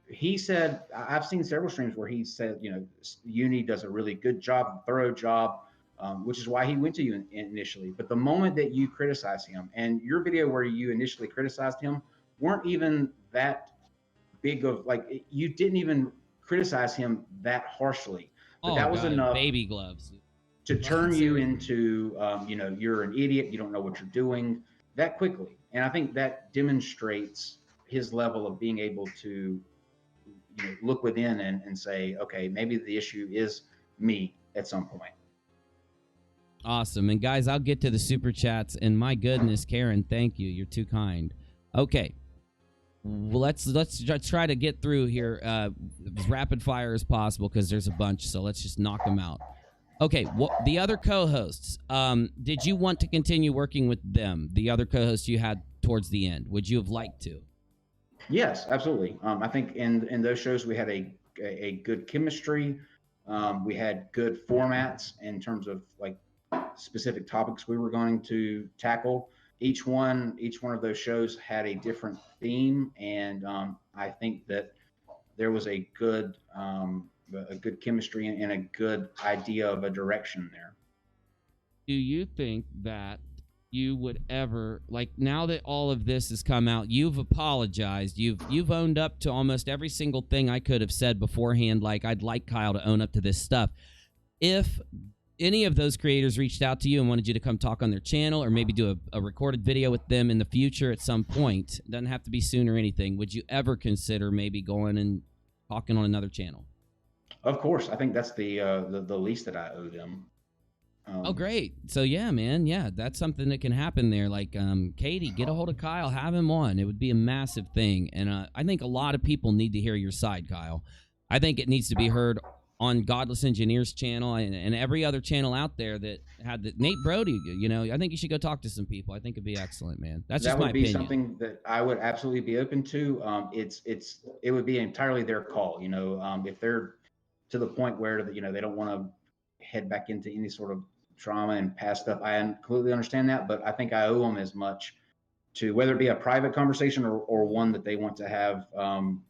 Speaker 2: he said, I've seen several streams where he said, Uni does a really good job, thorough job, which is why he went to you initially. But the moment that you criticize him, and your video where you initially criticized him weren't even that big of, like, you didn't even criticize him that harshly. But that was enough.
Speaker 1: Baby gloves.
Speaker 2: To turn you into, you're an idiot, you don't know what you're doing that quickly. And I think that demonstrates his level of being able to look within and say, okay, maybe the issue is me at some point.
Speaker 1: Awesome. And guys, I'll get to the super chats. And my goodness, Karen, thank you. You're too kind. Okay. Well, let's try to get through here as rapid fire as possible, because there's a bunch. So let's just knock them out. Okay. The other co-hosts, did you want to continue working with them? The other co-hosts you had towards the end, would you have liked to?
Speaker 2: Yes, absolutely. I think in those shows we had a good chemistry. We had good formats in terms of like specific topics we were going to tackle. Each one of those shows had a different theme, and I think that there was a good chemistry and a good idea of a direction there.
Speaker 1: Do you think that you would ever, like, now that all of this has come out, you've apologized, you've owned up to almost every single thing I could have said beforehand, like I'd like Kyle to own up to this stuff. If any of those creators reached out to you and wanted you to come talk on their channel, or maybe do a recorded video with them in the future at some point, it doesn't have to be soon or anything, would you ever consider maybe going and talking on another channel?
Speaker 2: Of course. I think that's the least that I owe them.
Speaker 1: Oh, great. So, yeah, man. Yeah, that's something that can happen there. Like, Katie, get a hold of Kyle, have him on. It would be a massive thing. And I think a lot of people need to hear your side, Kyle. I think it needs to be heard on Godless Engineer's channel and every other channel out there that had the Nate Brody. I think you should go talk to some people. I think it'd be excellent, man. That's just my opinion.
Speaker 2: That would be something that I would absolutely be open to. It would be entirely their call. If they're to the point where they don't want to head back into any sort of trauma and past stuff, I completely understand that. But I think I owe them as much, to whether it be a private conversation or one that they want to have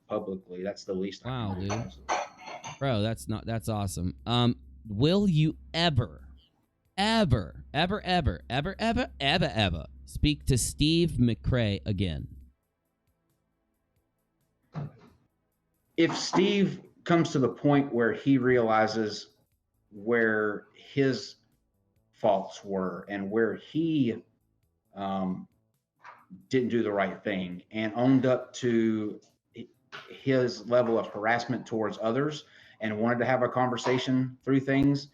Speaker 2: publicly. That's the least.
Speaker 1: Wow, dude. Bro, that's awesome. Will you ever speak to Steve McRae again?
Speaker 2: If Steve comes to the point where he realizes where his faults were and where he didn't do the right thing and owned up to his level of harassment towards others and wanted to have a conversation through things,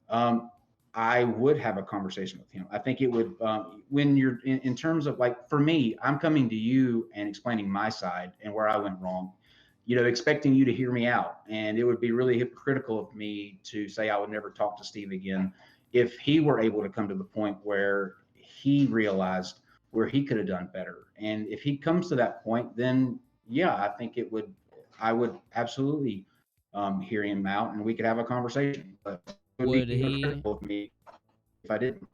Speaker 2: I would have a conversation with him. I think it would, when you're in terms of, like, for me, I'm coming to you and explaining my side and where I went wrong. expecting you to hear me out. And it would be really hypocritical of me to say I would never talk to Steve again if he were able to come to the point where he realized where he could have done better. And if he comes to that point, then yeah, I think I would absolutely hear him out and we could have a conversation. But it would be hypocritical of me if I didn't.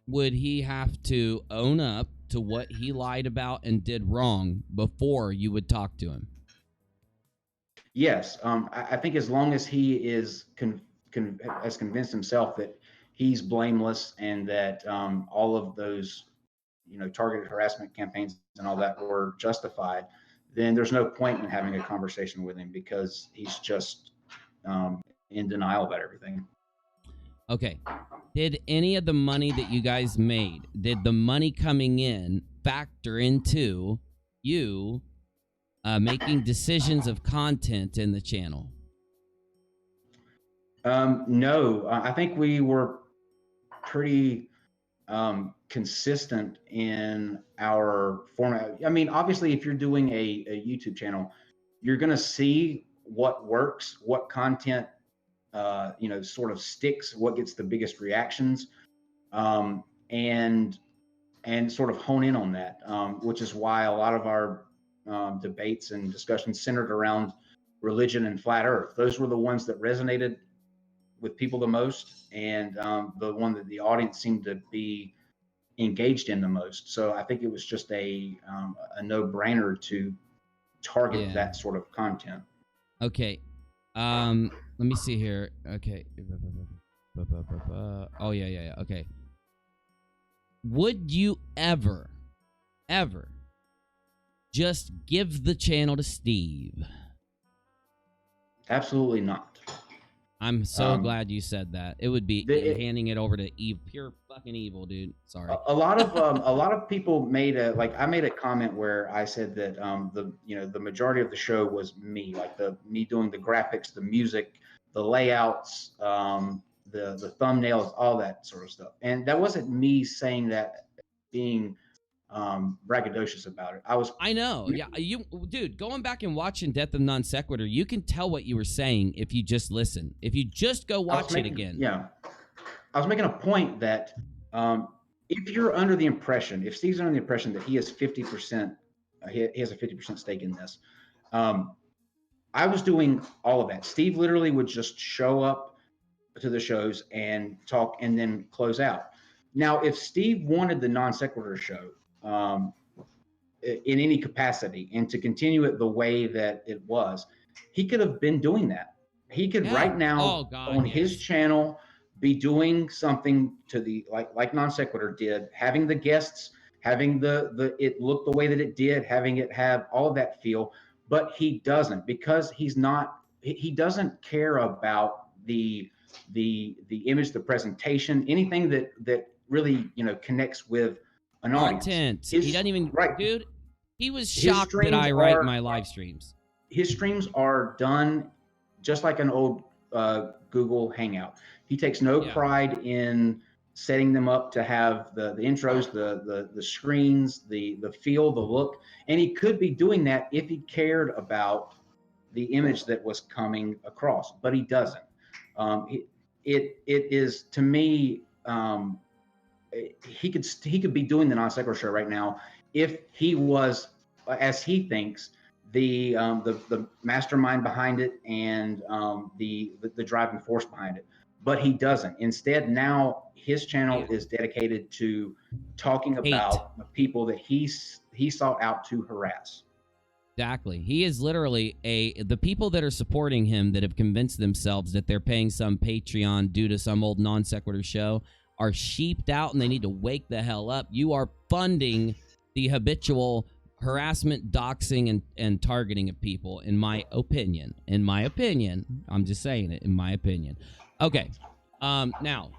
Speaker 1: Would he have to own up to what he lied about and did wrong before you would talk to him?
Speaker 2: Yes. I think as long as he is has convinced himself that he's blameless and that all of those, targeted harassment campaigns and all that were justified, then there's no point in having a conversation with him because he's just in denial about everything.
Speaker 1: Okay. Did any of the money that you guys made, did the money coming in factor into you making decisions of content in the channel?
Speaker 2: No, I think we were pretty consistent in our format. I mean, obviously, if you're doing a YouTube channel, you're going to see what works, what content sort of sticks, what gets the biggest reactions, and sort of hone in on that, which is why a lot of our debates and discussions centered around religion and flat earth. Those were the ones that resonated with people the most, and the one that the audience seemed to be engaged in the most. So I think it was just a no-brainer to target that sort of content.
Speaker 1: Okay. Let me see here. Okay. Oh, yeah. Okay. Would you ever just give the channel to Steve?
Speaker 2: Absolutely not.
Speaker 1: I'm so glad you said that. It would be handing it over to pure fucking evil, dude. Sorry.
Speaker 2: A lot of people made I made a comment where I said that the majority of the show was me, me doing the graphics, the music, the layouts, the thumbnails, all that sort of stuff. And that wasn't me saying that being braggadocious about it. I know.
Speaker 1: Yeah, dude, going back and watching Death of Non Sequitur, you can tell what you were saying if you just listen. If you just go watch it again.
Speaker 2: Yeah. I was making a point that if you're under the impression, if Steve's under the impression that he has 50%, he has a 50% stake in this, I was doing all of that. Steve literally would just show up to the shows and talk and then close out. Now, if Steve wanted the Non Sequitur show in any capacity and to continue it the way that it was, he could have been doing that. He could right now on his channel be doing something to the like Non Sequitur did, having the guests, having the it look the way that it did, having it have all of that feel, but he doesn't, because he doesn't care about the image, the presentation, anything that really connects with an audience.
Speaker 1: He doesn't even dude. He was shocked that I write my live streams.
Speaker 2: His streams are done just like an old Google Hangout. He takes no pride in setting them up to have the intros, the screens, the feel, the look, and he could be doing that if he cared about the image that was coming across, but he doesn't. It is, to me, he could be doing the Non Sequitur show right now if he was, as he thinks, the mastermind behind it and the driving force behind it, but he doesn't. Instead, now his channel is dedicated to talking about the people that he sought out to harass.
Speaker 1: Exactly. He is literally the people that are supporting him, that have convinced themselves that they're paying some Patreon due to some old Non Sequitur show, are sheeped out, and they need to wake the hell up. You are funding the habitual harassment, doxing, and targeting of people, in my opinion. I'm just saying it, in my opinion. Okay. Now,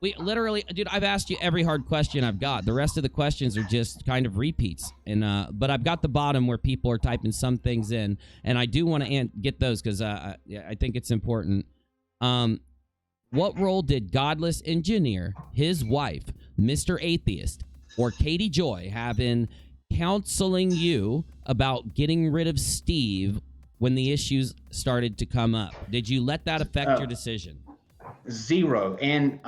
Speaker 1: we literally, dude, I've asked you every hard question I've got. The rest of the questions are just kind of repeats. And but I've got the bottom where people are typing some things in, and I do want to get those because I think it's important. What role did Godless Engineer, his wife, Mr. Atheist, or Katie Joy have in counseling you about getting rid of Steve when the issues started to come up? Did you let that affect your decision?
Speaker 2: Zero. And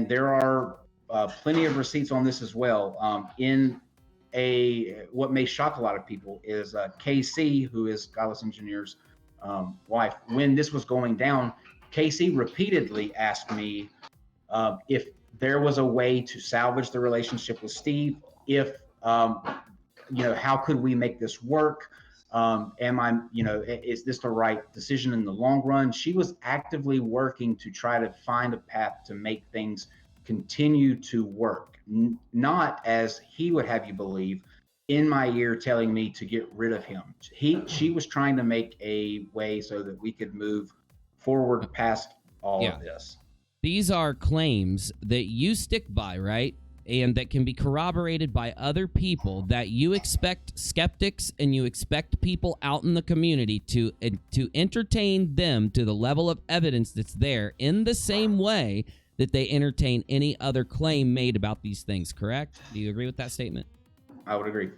Speaker 2: there are plenty of receipts on this as well. What may shock a lot of people is KC, who is Godless Engineer's wife. When this was going down, KC repeatedly asked me if there was a way to salvage the relationship with Steve. If how could we make this work? Is this the right decision in the long run? She was actively working to try to find a path to make things continue to work, not as he would have you believe, in my ear telling me to get rid of him. She was trying to make a way so that we could move forward past all of this.
Speaker 1: These are claims that you stick by, right? And that can be corroborated by other people, that you expect skeptics and you expect people out in the community to entertain them to the level of evidence that's there in the same way that they entertain any other claim made about these things, correct? Do you agree with that statement?
Speaker 2: I would agree.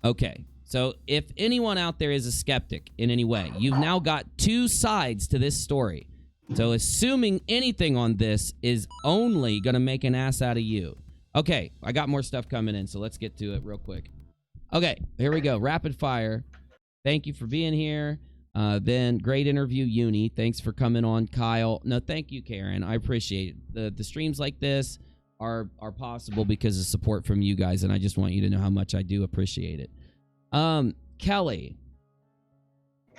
Speaker 1: Okay. So if anyone out there is a skeptic in any way, you've now got two sides to this story. So assuming anything on this is only going to make an ass out of you. Okay, I got more stuff coming in, so let's get to it real quick. Okay, here we go. Rapid fire. Thank you for being here. Then great interview, Uni. Thanks for coming on, Kyle. No, thank you, Karen. I appreciate it. The streams like this are possible because of support from you guys, and I just want you to know how much I do appreciate it. Kelly.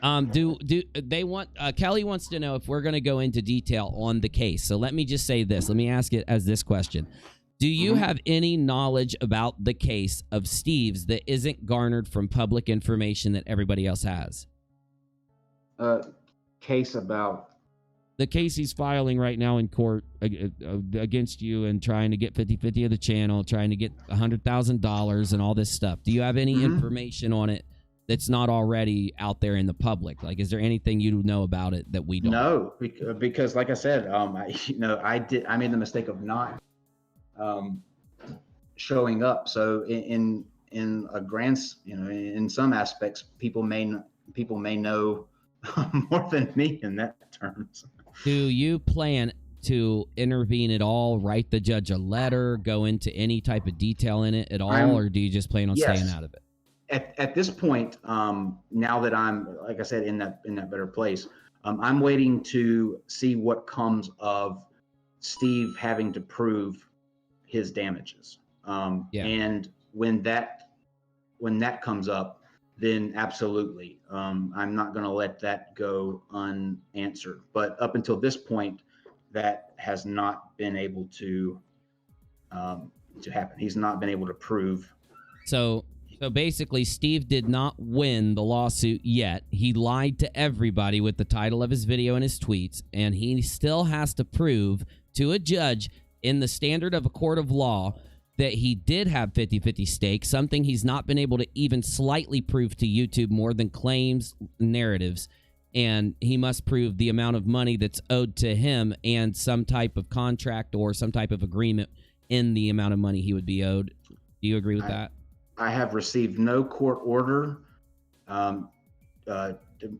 Speaker 1: Kelly wants to know if we're going to go into detail on the case. So let me just say this. Let me ask it as this question. Do you have any knowledge about the case of Steve's that isn't garnered from public information that everybody else has?
Speaker 2: Case about?
Speaker 1: The case he's filing right now in court against you and trying to get 50-50 of the channel, trying to get $100,000 and all this stuff. Do you have any information on it that's not already out there in the public? Like, is there anything you know about it that we don't?
Speaker 2: No, because like I said, I made the mistake of not showing up. So in a grand, in some aspects, people may know more than me in that terms.
Speaker 1: Do you plan to intervene at all, write the judge a letter, go into any type of detail in it at all, or do you just plan on staying out of it?
Speaker 2: At this point, now that I'm, like I said, in that better place, I'm waiting to see what comes of Steve having to prove his damages. And when that comes up, then absolutely, I'm not going to let that go unanswered. But up until this point, that has not been able to happen. He's not been able to prove.
Speaker 1: So basically, Steve did not win the lawsuit yet. He lied to everybody with the title of his video and his tweets, and he still has to prove to a judge in the standard of a court of law that he did have 50-50 stake, something he's not been able to even slightly prove to YouTube more than claims, narratives, and he must prove the amount of money that's owed to him and some type of contract or some type of agreement in the amount of money he would be owed. Do you agree with that?
Speaker 2: I have received no court order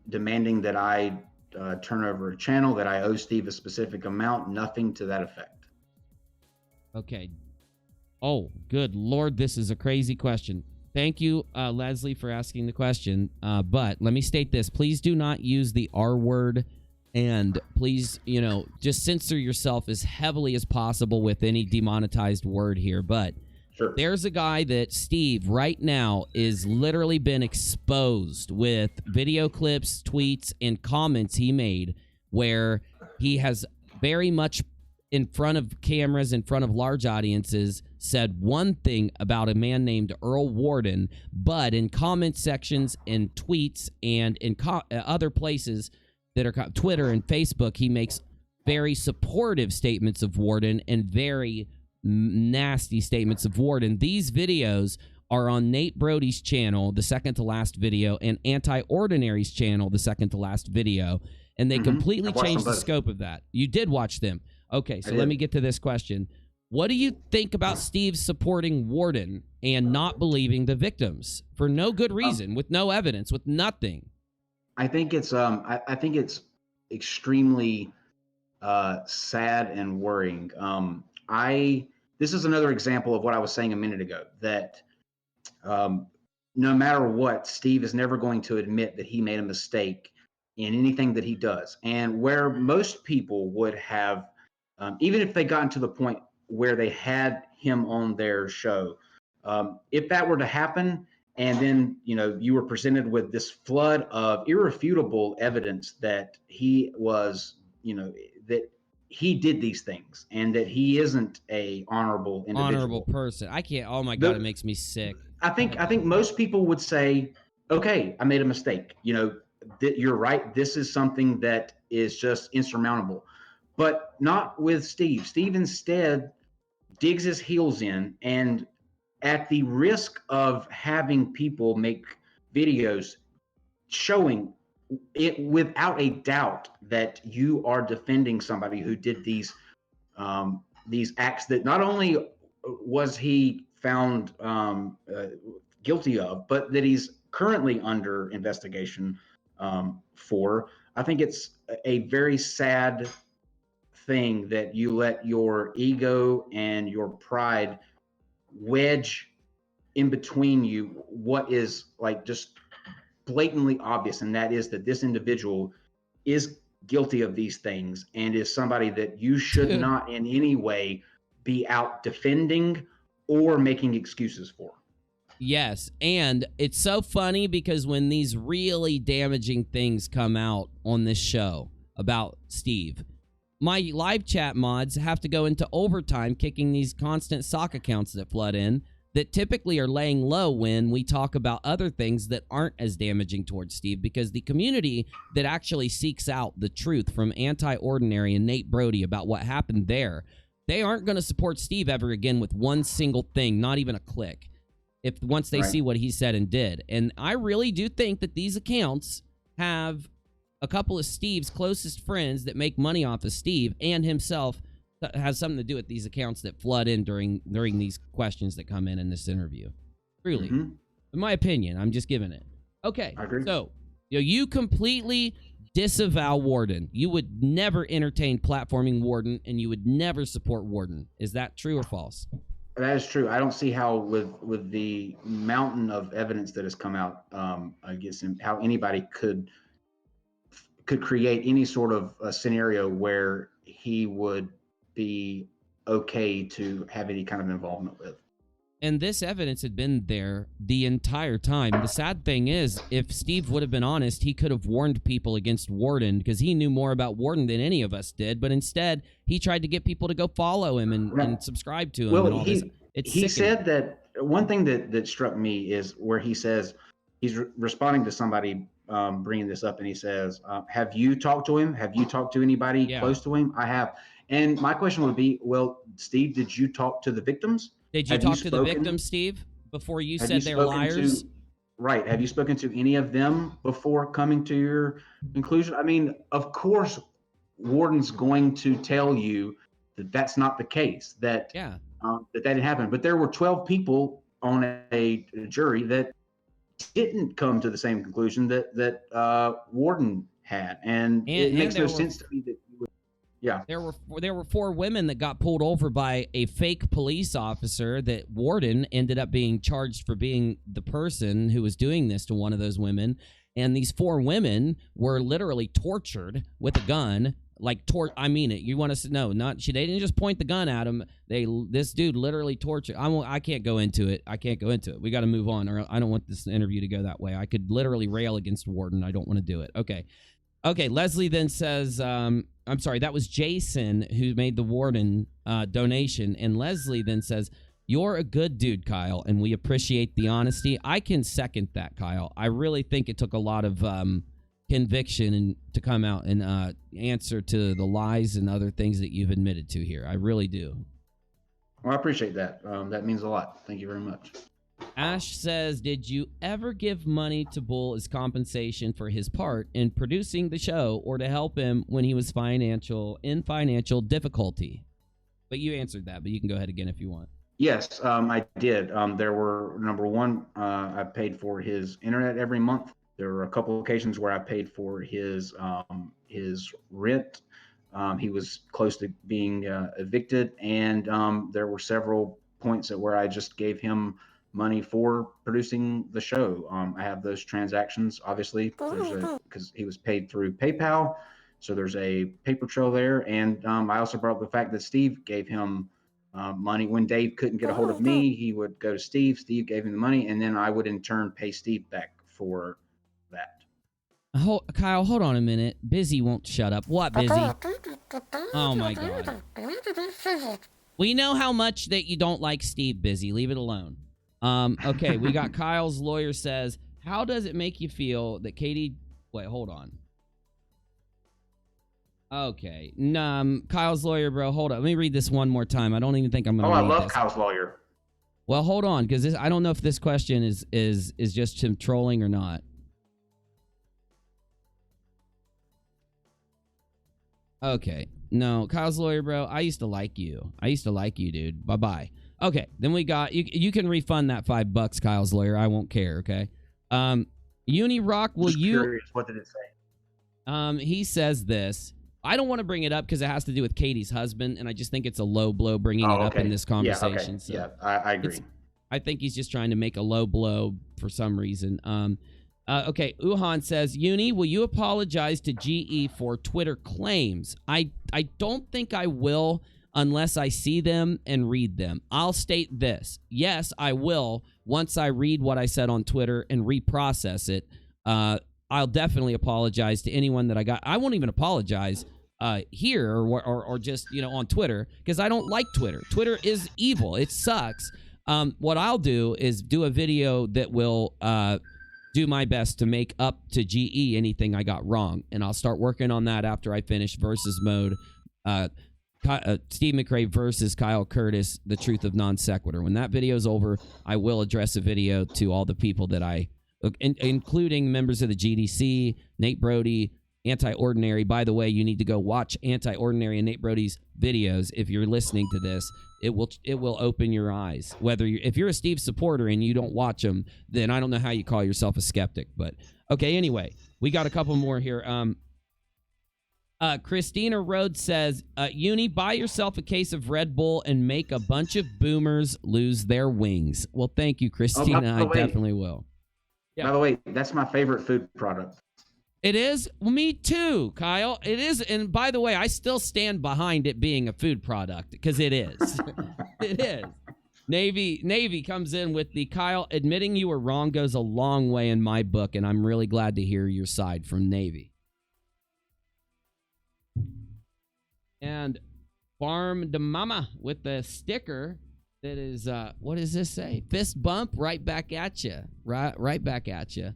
Speaker 2: demanding that I turn over a channel, that I owe Steve a specific amount, nothing to that effect.
Speaker 1: Okay. Oh, good Lord, this is a crazy question. Thank you, Leslie, for asking the question. But let me state this. Please do not use the R word, and please, just censor yourself as heavily as possible with any demonetized word here. But
Speaker 2: sure.
Speaker 1: There's a guy that Steve right now is literally been exposed with video clips, tweets, and comments he made where he has very much in front of cameras, in front of large audiences, said one thing about a man named Earl Warden, but in comment sections, in tweets, and in other places that are Twitter and Facebook, he makes very supportive statements of Warden and very nasty statements of Warden. These videos are on Nate Brody's channel, the second to last video, and Anti-Ordinary's channel, the second to last video, and they completely changed the scope of that. You did watch them. Okay, so let me get to this question. What do you think about Steve supporting Warden and not believing the victims for no good reason, with no evidence, with nothing?
Speaker 2: I think it's I think it's extremely sad and worrying. This is another example of what I was saying a minute ago, that no matter what, Steve is never going to admit that he made a mistake in anything that he does. And where most people would have, even if they gotten to the point where they had him on their show, if that were to happen, and then you were presented with this flood of irrefutable evidence that he was, that he did these things and that he isn't a honorable individual,
Speaker 1: person. I can't. Oh my God, it makes me sick.
Speaker 2: I think most people would say, okay, I made a mistake. You're right. This is something that is just insurmountable, but not with Steve. Steve instead digs his heels in, and at the risk of having people make videos showing it without a doubt that you are defending somebody who did these acts that not only was he found guilty of, but that he's currently under investigation for. I think it's a very sad thing that you let your ego and your pride wedge in between you what is like just blatantly obvious, and that is that this individual is guilty of these things and is somebody that you should not in any way be out defending or making excuses for.
Speaker 1: Yes, and it's so funny because when these really damaging things come out on this show about Steve, my live chat mods have to go into overtime kicking these constant sock accounts that flood in that typically are laying low when we talk about other things that aren't as damaging towards Steve, because the community that actually seeks out the truth from Anti-Ordinary and Nate Brody about what happened there, they aren't going to support Steve ever again with one single thing, not even a click, once they see what he said and did. And I really do think that these accounts have a couple of Steve's closest friends that make money off of Steve and himself that has something to do with these accounts that flood in during these questions that come in this interview. Truly. In my opinion, I'm just giving it. Okay.
Speaker 2: I agree.
Speaker 1: So, you completely disavow Warden. You would never entertain platforming Warden, and you would never support Warden. Is that true or false?
Speaker 2: That is true. I don't see how with the mountain of evidence that has come out against him, how anybody could create any sort of a scenario where he would be okay to have any kind of involvement with.
Speaker 1: And this evidence had been there the entire time. The sad thing is, if Steve would have been honest, he could have warned people against Warden, because he knew more about Warden than any of us did. But instead, he tried to get people to go follow him and subscribe to him.
Speaker 2: Well,
Speaker 1: and all this.
Speaker 2: He said that one thing that struck me is where he says he's responding to somebody bringing this up, and he says, have you talked to him? Have you talked to anybody close to him? I have. And my question would be, well, Steve, did you talk to the victims?
Speaker 1: Did you talk to the victims, Steve, before you said they're liars?
Speaker 2: Right. Have you spoken to any of them before coming to your conclusion? I mean, of course, Warden's going to tell you that that's not the case, that that didn't happen. But there were 12 people on a jury that didn't come to the same conclusion that Warden had. And it makes no sense to me that you would. Yeah.
Speaker 1: There were 4 women that got pulled over by a fake police officer that Warden ended up being charged for being the person who was doing this to one of those women. And these 4 women were literally tortured with a gun. I mean it. You want to know? They didn't just point the gun at him. This dude literally tortured. I can't go into it. We got to move on, or I don't want this interview to go that way. I could literally rail against Warden. I don't want to do it. Okay. Leslie then says, I'm sorry, that was Jason who made the Warden donation. And Leslie then says, you're a good dude, Kyle, and we appreciate the honesty. I can second that, Kyle. I really think it took a lot of conviction to come out and answer to the lies and other things that you've admitted to here. I really do.
Speaker 2: Well, I appreciate that. That means a lot. Thank you very much.
Speaker 1: Ash says, did you ever give money to Bull as compensation for his part in producing the show or to help him when he was in financial difficulty? But you answered that, but you can go ahead again if you want.
Speaker 2: Yes, I did. There were, number one, I paid for his internet every month. There were a couple of occasions where I paid for his rent. He was close to being evicted, and there were several points at where I just gave him money for producing the show. I have those transactions, obviously, because he was paid through PayPal, so there's a paper trail there. And I also brought up the fact that Steve gave him money. When Dave couldn't get a hold of me, he would go to Steve. Steve gave him the money, and then I would in turn pay Steve back for that.
Speaker 1: Kyle, hold on a minute. Busy won't shut up. What, Busy? Oh, my God. We know how much that you don't like Steve, Busy. Leave it alone. Okay, we got Kyle's lawyer says, how does it make you feel that Katie... Wait, hold on. Okay. Kyle's lawyer, bro, hold on. Let me read this one more time. I don't even think I'm going to read this.
Speaker 2: I love Kyle's lawyer.
Speaker 1: Well, hold on, because I don't know if this question is just him trolling or not. Okay. No, Kyle's lawyer, bro, I used to like you. I used to like you, dude. Bye-bye. Okay, then we got... You can refund that $5, Kyle's lawyer. I won't care, okay? UNIRock, will you...
Speaker 2: Curious, what did it say?
Speaker 1: He says this. I don't want to bring it up because it has to do with Katie's husband, and I just think it's a low blow bringing it up in this conversation.
Speaker 2: Yeah, okay. I agree.
Speaker 1: I think he's just trying to make a low blow for some reason. Okay, Uhan says, Uni, will you apologize to GE for Twitter claims? I don't think I will unless I see them and read them. I'll state this. Yes, I will once I read what I said on Twitter and reprocess it. I'll definitely apologize to anyone that I got. I won't even apologize here or just, on Twitter, because I don't like Twitter. Twitter is evil. It sucks. What I'll do is do a video that will do my best to make up to GE anything I got wrong, and I'll start working on that after I finish Versus Mode. Steve McRae versus Kyle Curtis, The Truth of Non Sequitur. When that video's over, I will address a video to all the people that including members of the GDC, Nate Brody, Anti-Ordinary. By the way, you need to go watch Anti-Ordinary and Nate Brody's videos if you're listening to this. It will open your eyes. If you're a Steve supporter and you don't watch them, then I don't know how you call yourself a skeptic. But okay, anyway, we got a couple more here. Christina Rhodes says, Uni, buy yourself a case of Red Bull and make a bunch of boomers lose their wings. Well, thank you, Christina. I definitely will. Yeah.
Speaker 2: By the way, that's my favorite food product.
Speaker 1: It is? Well, me too, Kyle. It is. And by the way, I still stand behind it being a food product because it is. It is. Navy comes in with the Kyle, admitting you were wrong goes a long way in my book, and I'm really glad to hear your side from Navy. And Farm de Mama with the sticker that is, what does this say? Fist bump, right back at you. Right back at you.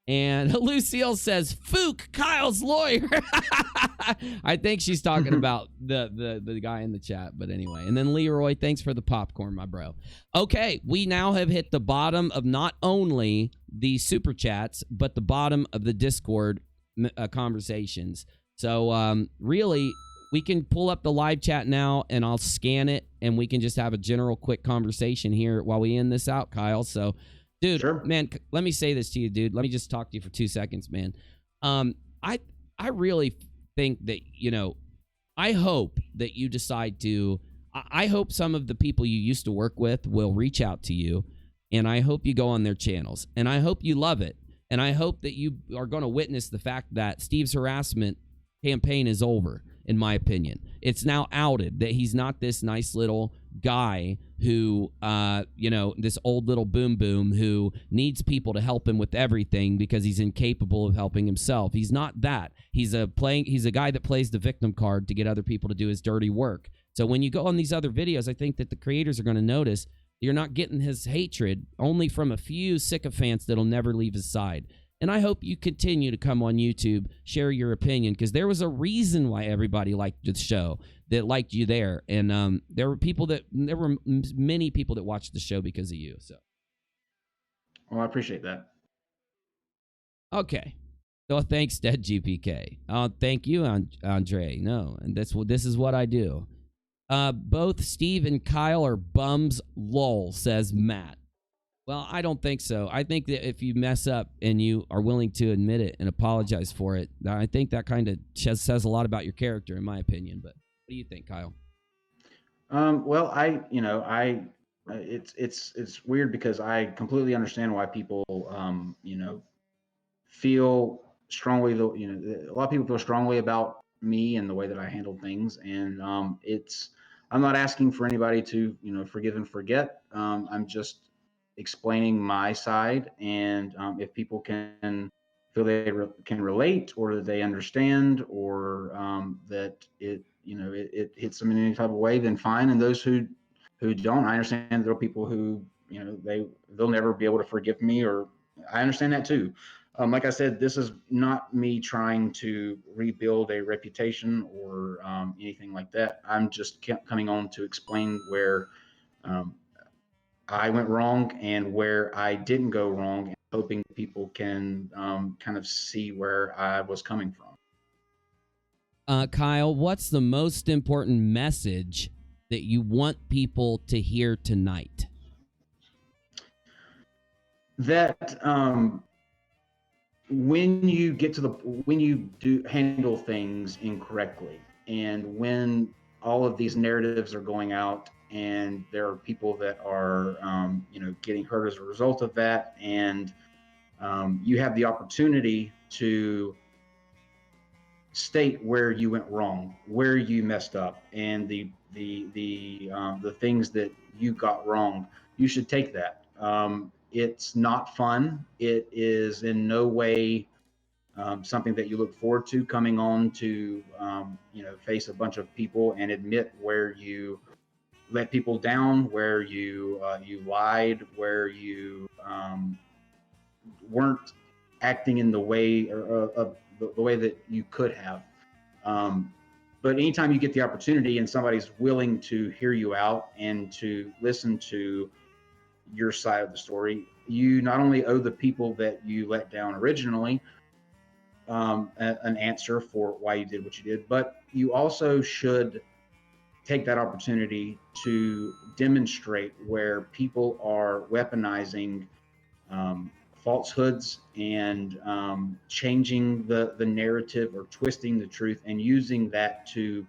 Speaker 1: And Lucille says, Fook, Kyle's lawyer. I think she's talking about the guy in the chat, but anyway. And then Leroy, thanks for the popcorn, my bro. Okay, we now have hit the bottom of not only the super chats, but the bottom of the Discord conversations. So really, we can pull up the live chat now, and I'll scan it, and we can just have a general quick conversation here while we end this out, Kyle. So... Dude, sure. Man, let me say this to you, dude. Let me just talk to you for 2 seconds, man. I really think that, I hope that you decide to... I hope some of the people you used to work with will reach out to you, and I hope you go on their channels, and I hope you love it, and I hope that you are going to witness the fact that Steve's harassment campaign is over, in my opinion. It's now outed that he's not this nice little guy who, this old little boom boom who needs people to help him with everything because he's incapable of helping himself. He's not that. He's a guy that plays the victim card to get other people to do his dirty work. So when you go on these other videos, I think that the creators are going to notice you're not getting his hatred only from a few sycophants that'll never leave his side. And I hope you continue to come on YouTube, share your opinion, because there was a reason why everybody liked the show, that liked you there. And there were many people that watched the show because of you. So,
Speaker 2: well, I appreciate that.
Speaker 1: Okay. So thanks, Dead GPK. Thank you, Andre. No, and this is what I do. Both Steve and Kyle are bums, lol, says Matt. Well, I don't think so. I think that if you mess up and you are willing to admit it and apologize for it, I think that kind of says a lot about your character, in my opinion. But what do you think, Kyle?
Speaker 2: Well, it's weird because I completely understand why people, feel strongly. A lot of people feel strongly about me and the way that I handle things, and I'm not asking for anybody to, forgive and forget. I'm just explaining my side, and if people can feel they can relate, or that they understand, or that it hits them in any type of way, then fine. And those who don't, I understand there are people who, they'll never be able to forgive me, or I understand that too. Like I said, this is not me trying to rebuild a reputation or anything like that. I'm just coming on to explain where I went wrong and where I didn't go wrong, and hoping people can kind of see where I was coming from.
Speaker 1: Kyle, what's the most important message that you want people to hear tonight?
Speaker 2: That when you do handle things incorrectly, and when all of these narratives are going out, and there are people that are getting hurt as a result of that, and you have the opportunity to state where you went wrong, where you messed up, and the things that you got wrong, you should take that. It's not fun. It is in no way something that you look forward to, coming on to face a bunch of people and admit where you let people down, where you lied, where you weren't acting in the way of the way that you could have. But anytime you get the opportunity and somebody's willing to hear you out and to listen to your side of the story, you not only owe the people that you let down originally an answer for why you did what you did, but you also should take that opportunity to demonstrate where people are weaponizing falsehoods and changing the narrative, or twisting the truth and using that to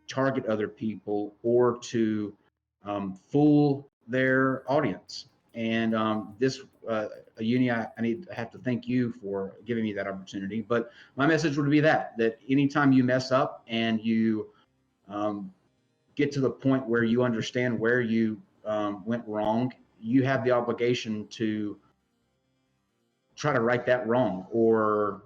Speaker 2: target other people, or to fool their audience. And this Uni, I have to thank you for giving me that opportunity. But my message would be that anytime you mess up and you get to the point where you understand where you went wrong, you have the obligation to try to right that wrong, or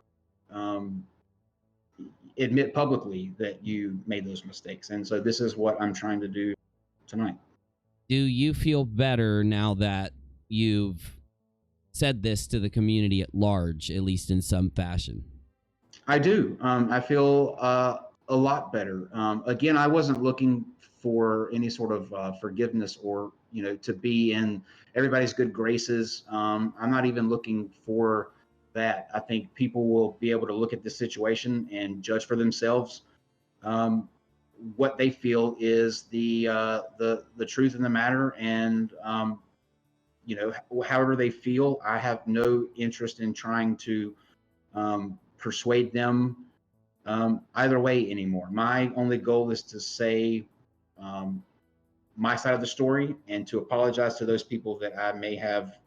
Speaker 2: admit publicly that you made those mistakes. And so this is what I'm trying to do tonight.
Speaker 1: Do you feel better now that you've said this to the community at large, at least in some fashion?
Speaker 2: I do. I feel a lot better. Again, I wasn't looking for any sort of forgiveness, or to be in everybody's good graces. I'm not even looking for that. I think people will be able to look at this situation and judge for themselves what they feel is the truth in the matter. And however they feel, I have no interest in trying to persuade them either way anymore. My only goal is to say my side of the story, and to apologize to those people that I may have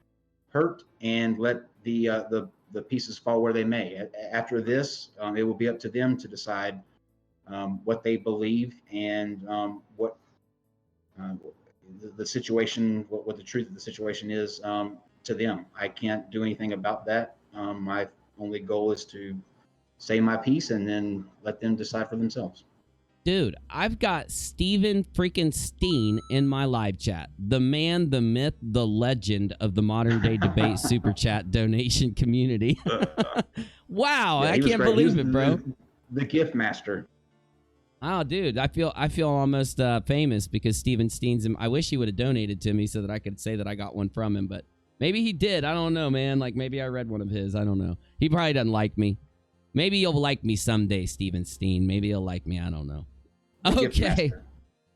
Speaker 2: hurt, and let the pieces fall where they may. After this, it will be up to them to decide what they believe, and what the situation, what the truth of the situation is to them. I can't do anything about that. My only goal is to say my piece, and then let them decide for themselves.
Speaker 1: Dude, I've got Steven freaking Steen in my live chat. The man, the myth, the legend of the modern day debate super chat donation community. Wow,
Speaker 2: Yeah,
Speaker 1: I can't believe it, bro.
Speaker 2: The gift master.
Speaker 1: Oh, dude, I feel almost famous because Steven Steen's. I wish he would have donated to me so that I could say that I got one from him, but maybe he did. I don't know, man. Like, maybe I read one of his. I don't know. He probably doesn't like me. Maybe you'll like me someday, Steven Steen. Maybe he'll like me. I don't know. Okay.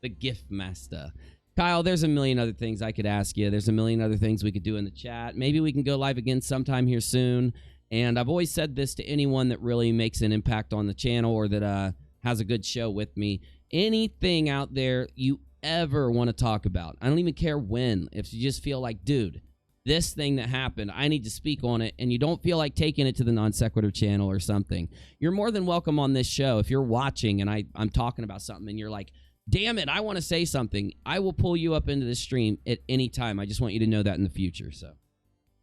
Speaker 1: the gift master. Kyle, there's a million other things I could ask you. There's a million other things we could do in the chat. Maybe we can go live again sometime here soon. And I've always said this to anyone that really makes an impact on the channel or that has a good show with me. Anything out there you ever want to talk about, I don't even care when. If you just feel like, dude, this thing that happened, I need to speak on it, and you don't feel like taking it to the Non Sequitur channel or something, you're more than welcome on this show. If you're watching and I'm talking about something and you're like, damn it, I want to say something, I will pull you up into the stream at any time. I just want you to know that in the future. So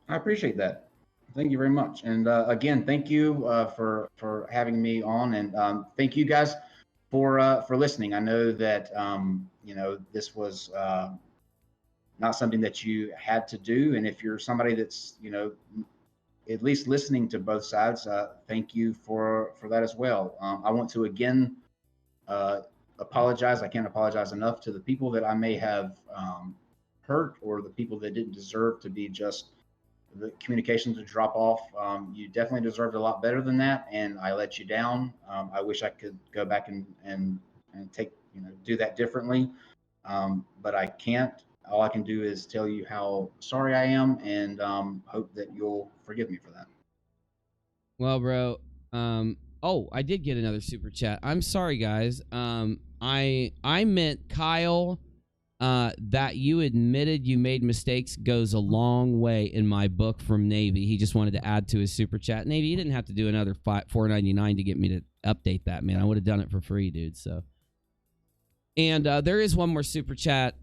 Speaker 2: I appreciate that. Thank you very much. And again, thank you for having me on, and thank you guys for listening. I know that you know, this was not something that you had to do, and if you're somebody that's, you know, at least listening to both sides, thank you for that as well. I want to again apologize. I can't apologize enough to the people that I may have hurt, or the people that didn't deserve to be just the communication to drop off. You definitely deserved a lot better than that, and I let you down. I wish I could go back and take, you know, do that differently, but I can't. All I can do is tell you how sorry I am, and hope that you'll forgive me for that.
Speaker 1: well, bro, oh, I did get another super chat. I'm sorry, guys. I meant Kyle. That you admitted you made mistakes goes a long way in my book from Navy. He just wanted to add to his super chat. Navy, you didn't have to do another $4.99 to get me to update that, man. I would have done it for free, dude. So, and there is one more super chat,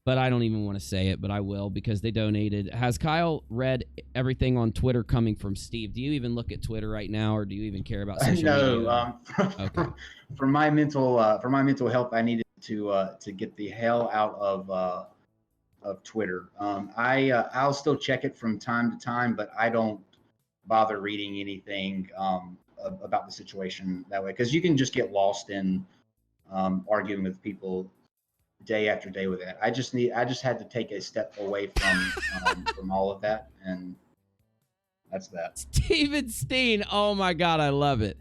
Speaker 1: but I don't even want to say it, but I will because they donated. Has Kyle read everything on Twitter coming from Steve? Do you even look at Twitter right now, or do you even care about social media?
Speaker 2: Okay. For my mental health, I needed to get the hell out of Twitter. I'll still check it from time to time, but I don't bother reading anything about the situation that way, because you can just get lost in arguing with people day after day with that. I just had to take a step away from all of that, and that's that.
Speaker 1: Steven Steen, oh my God, I love it.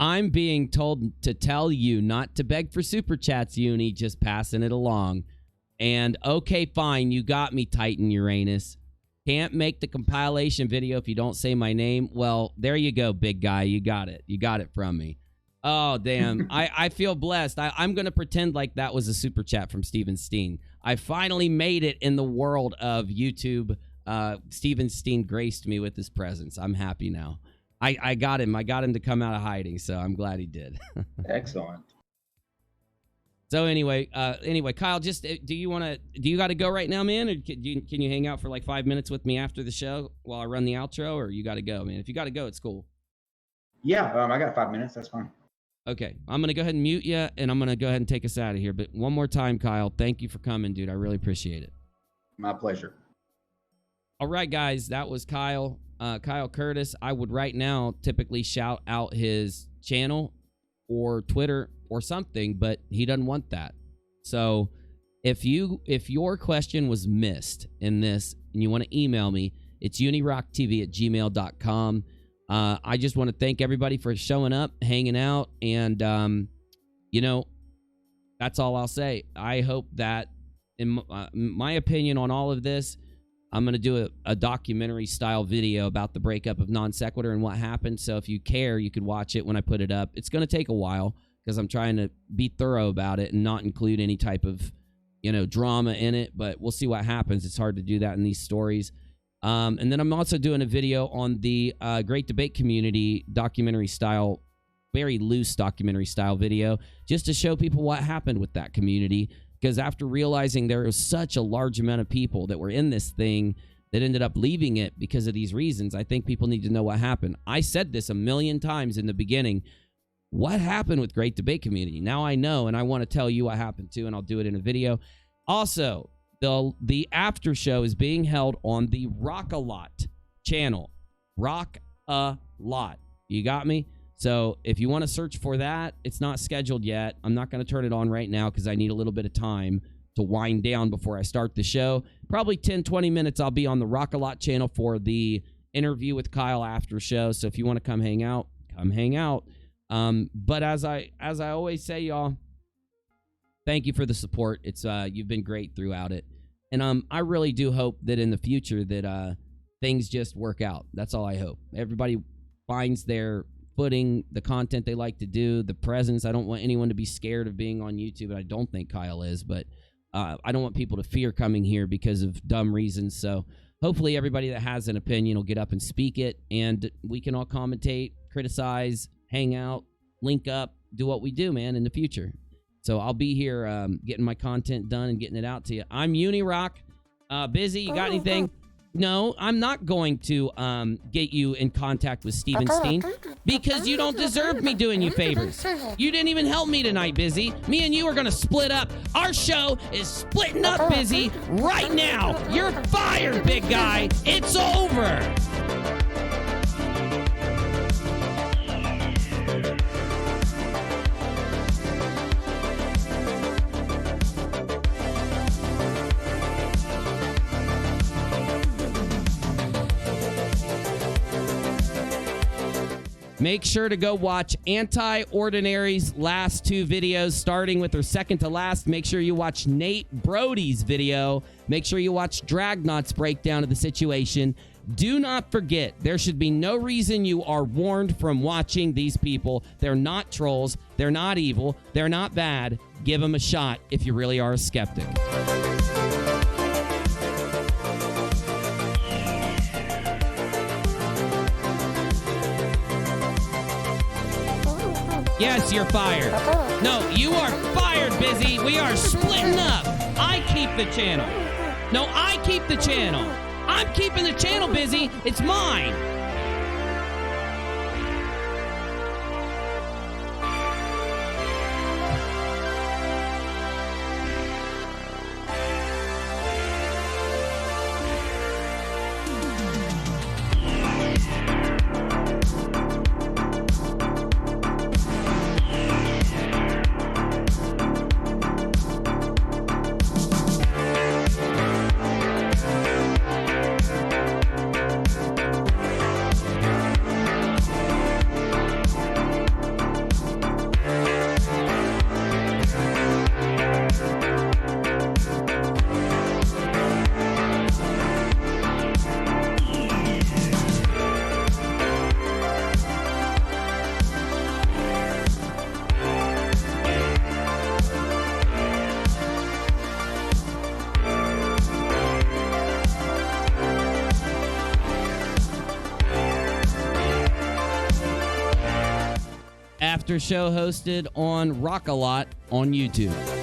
Speaker 1: I'm being told to tell you not to beg for super chats, Uni, just passing it along. And okay, fine, you got me, Titan Uranus. Can't make the compilation video if you don't say my name. Well, there you go, big guy. You got it. You got it from me. Oh, damn. I feel blessed. I'm going to pretend like that was a super chat from Steven Steen. I finally made it in the world of YouTube. Steven Steen graced me with his presence. I'm happy now. I got him. I got him to come out of hiding, so I'm glad he did.
Speaker 2: Excellent.
Speaker 1: So anyway, Kyle, just do you got to go right now, man? Or can you hang out for like 5 minutes with me after the show while I run the outro, or you got to go, man? If you got to go, it's cool.
Speaker 2: Yeah, I got 5 minutes. That's fine.
Speaker 1: Okay, I'm going to go ahead and mute you, and I'm going to go ahead and take us out of here. But one more time, Kyle, thank you for coming, dude. I really appreciate it.
Speaker 2: My pleasure.
Speaker 1: All right, guys, that was Kyle. Kyle Curtis. I would right now typically shout out his channel or Twitter or something, but he doesn't want that. So if your question was missed in this and you want to email me, it's UNIRockTV@gmail.com. I just want to thank everybody for showing up, hanging out, and you know, that's all I'll say. I hope that, in my opinion on all of this, I'm going to do a documentary-style video about the breakup of Non Sequitur and what happened. So if you care, you could watch it when I put it up. It's going to take a while because I'm trying to be thorough about it and not include any type of, you know, drama in it. But we'll see what happens. It's hard to do that in these stories. And then I'm also doing a video on the Great Debate Community documentary-style, very loose documentary-style video, just to show people what happened with that community. Because after realizing there was such a large amount of people that were in this thing that ended up leaving it because of these reasons, I think people need to know what happened. I said this a million times in the beginning. What happened with Great Debate Community? Now I know, and I want to tell you what happened too, and I'll do it in a video. Also, the after show is being held on the ALOT channel. ALOT. You got me? So if you want to search for that, it's not scheduled yet. I'm not going to turn it on right now because I need a little bit of time to wind down before I start the show. Probably 10, 20 minutes, I'll be on the ALOT channel for the interview with Kyle after show. So if you want to come hang out, come hang out. But as I always say, y'all, thank you for the support. It's you've been great throughout it. And I really do hope that in the future that things just work out. That's all I hope. Everybody finds their footing, the content they like to do, the presence. I don't want anyone to be scared of being on YouTube, and I don't think Kyle is, but I don't want people to fear coming here because of dumb reasons. So hopefully everybody that has an opinion will get up and speak it, and we can all commentate, criticize, hang out, link up, do what we do, man, in the future. So I'll be here getting my content done and getting it out to you. I'm UNIRock. Busy? You got anything? No, I'm not going to get you in contact with Steven Steen because you don't deserve me doing you favors. You didn't even help me tonight, Busy. Me and you are going to split up. Our show is splitting up, Busy, right now. You're fired, big guy. It's over. Make sure to go watch Anti-Ordinary's last 2 videos, starting with her second to last. Make sure you watch Nate Brody's video. Make sure you watch Dragnot's breakdown of the situation. Do not forget, there should be no reason you are warned from watching these people. They're not trolls. They're not evil. They're not bad. Give them a shot if you really are a skeptic. Yes, you're fired. No, you are fired, Busy. We are splitting up. I keep the channel. No, I keep the channel. I'm keeping the channel, Busy. It's mine. After show hosted on ALOT on YouTube.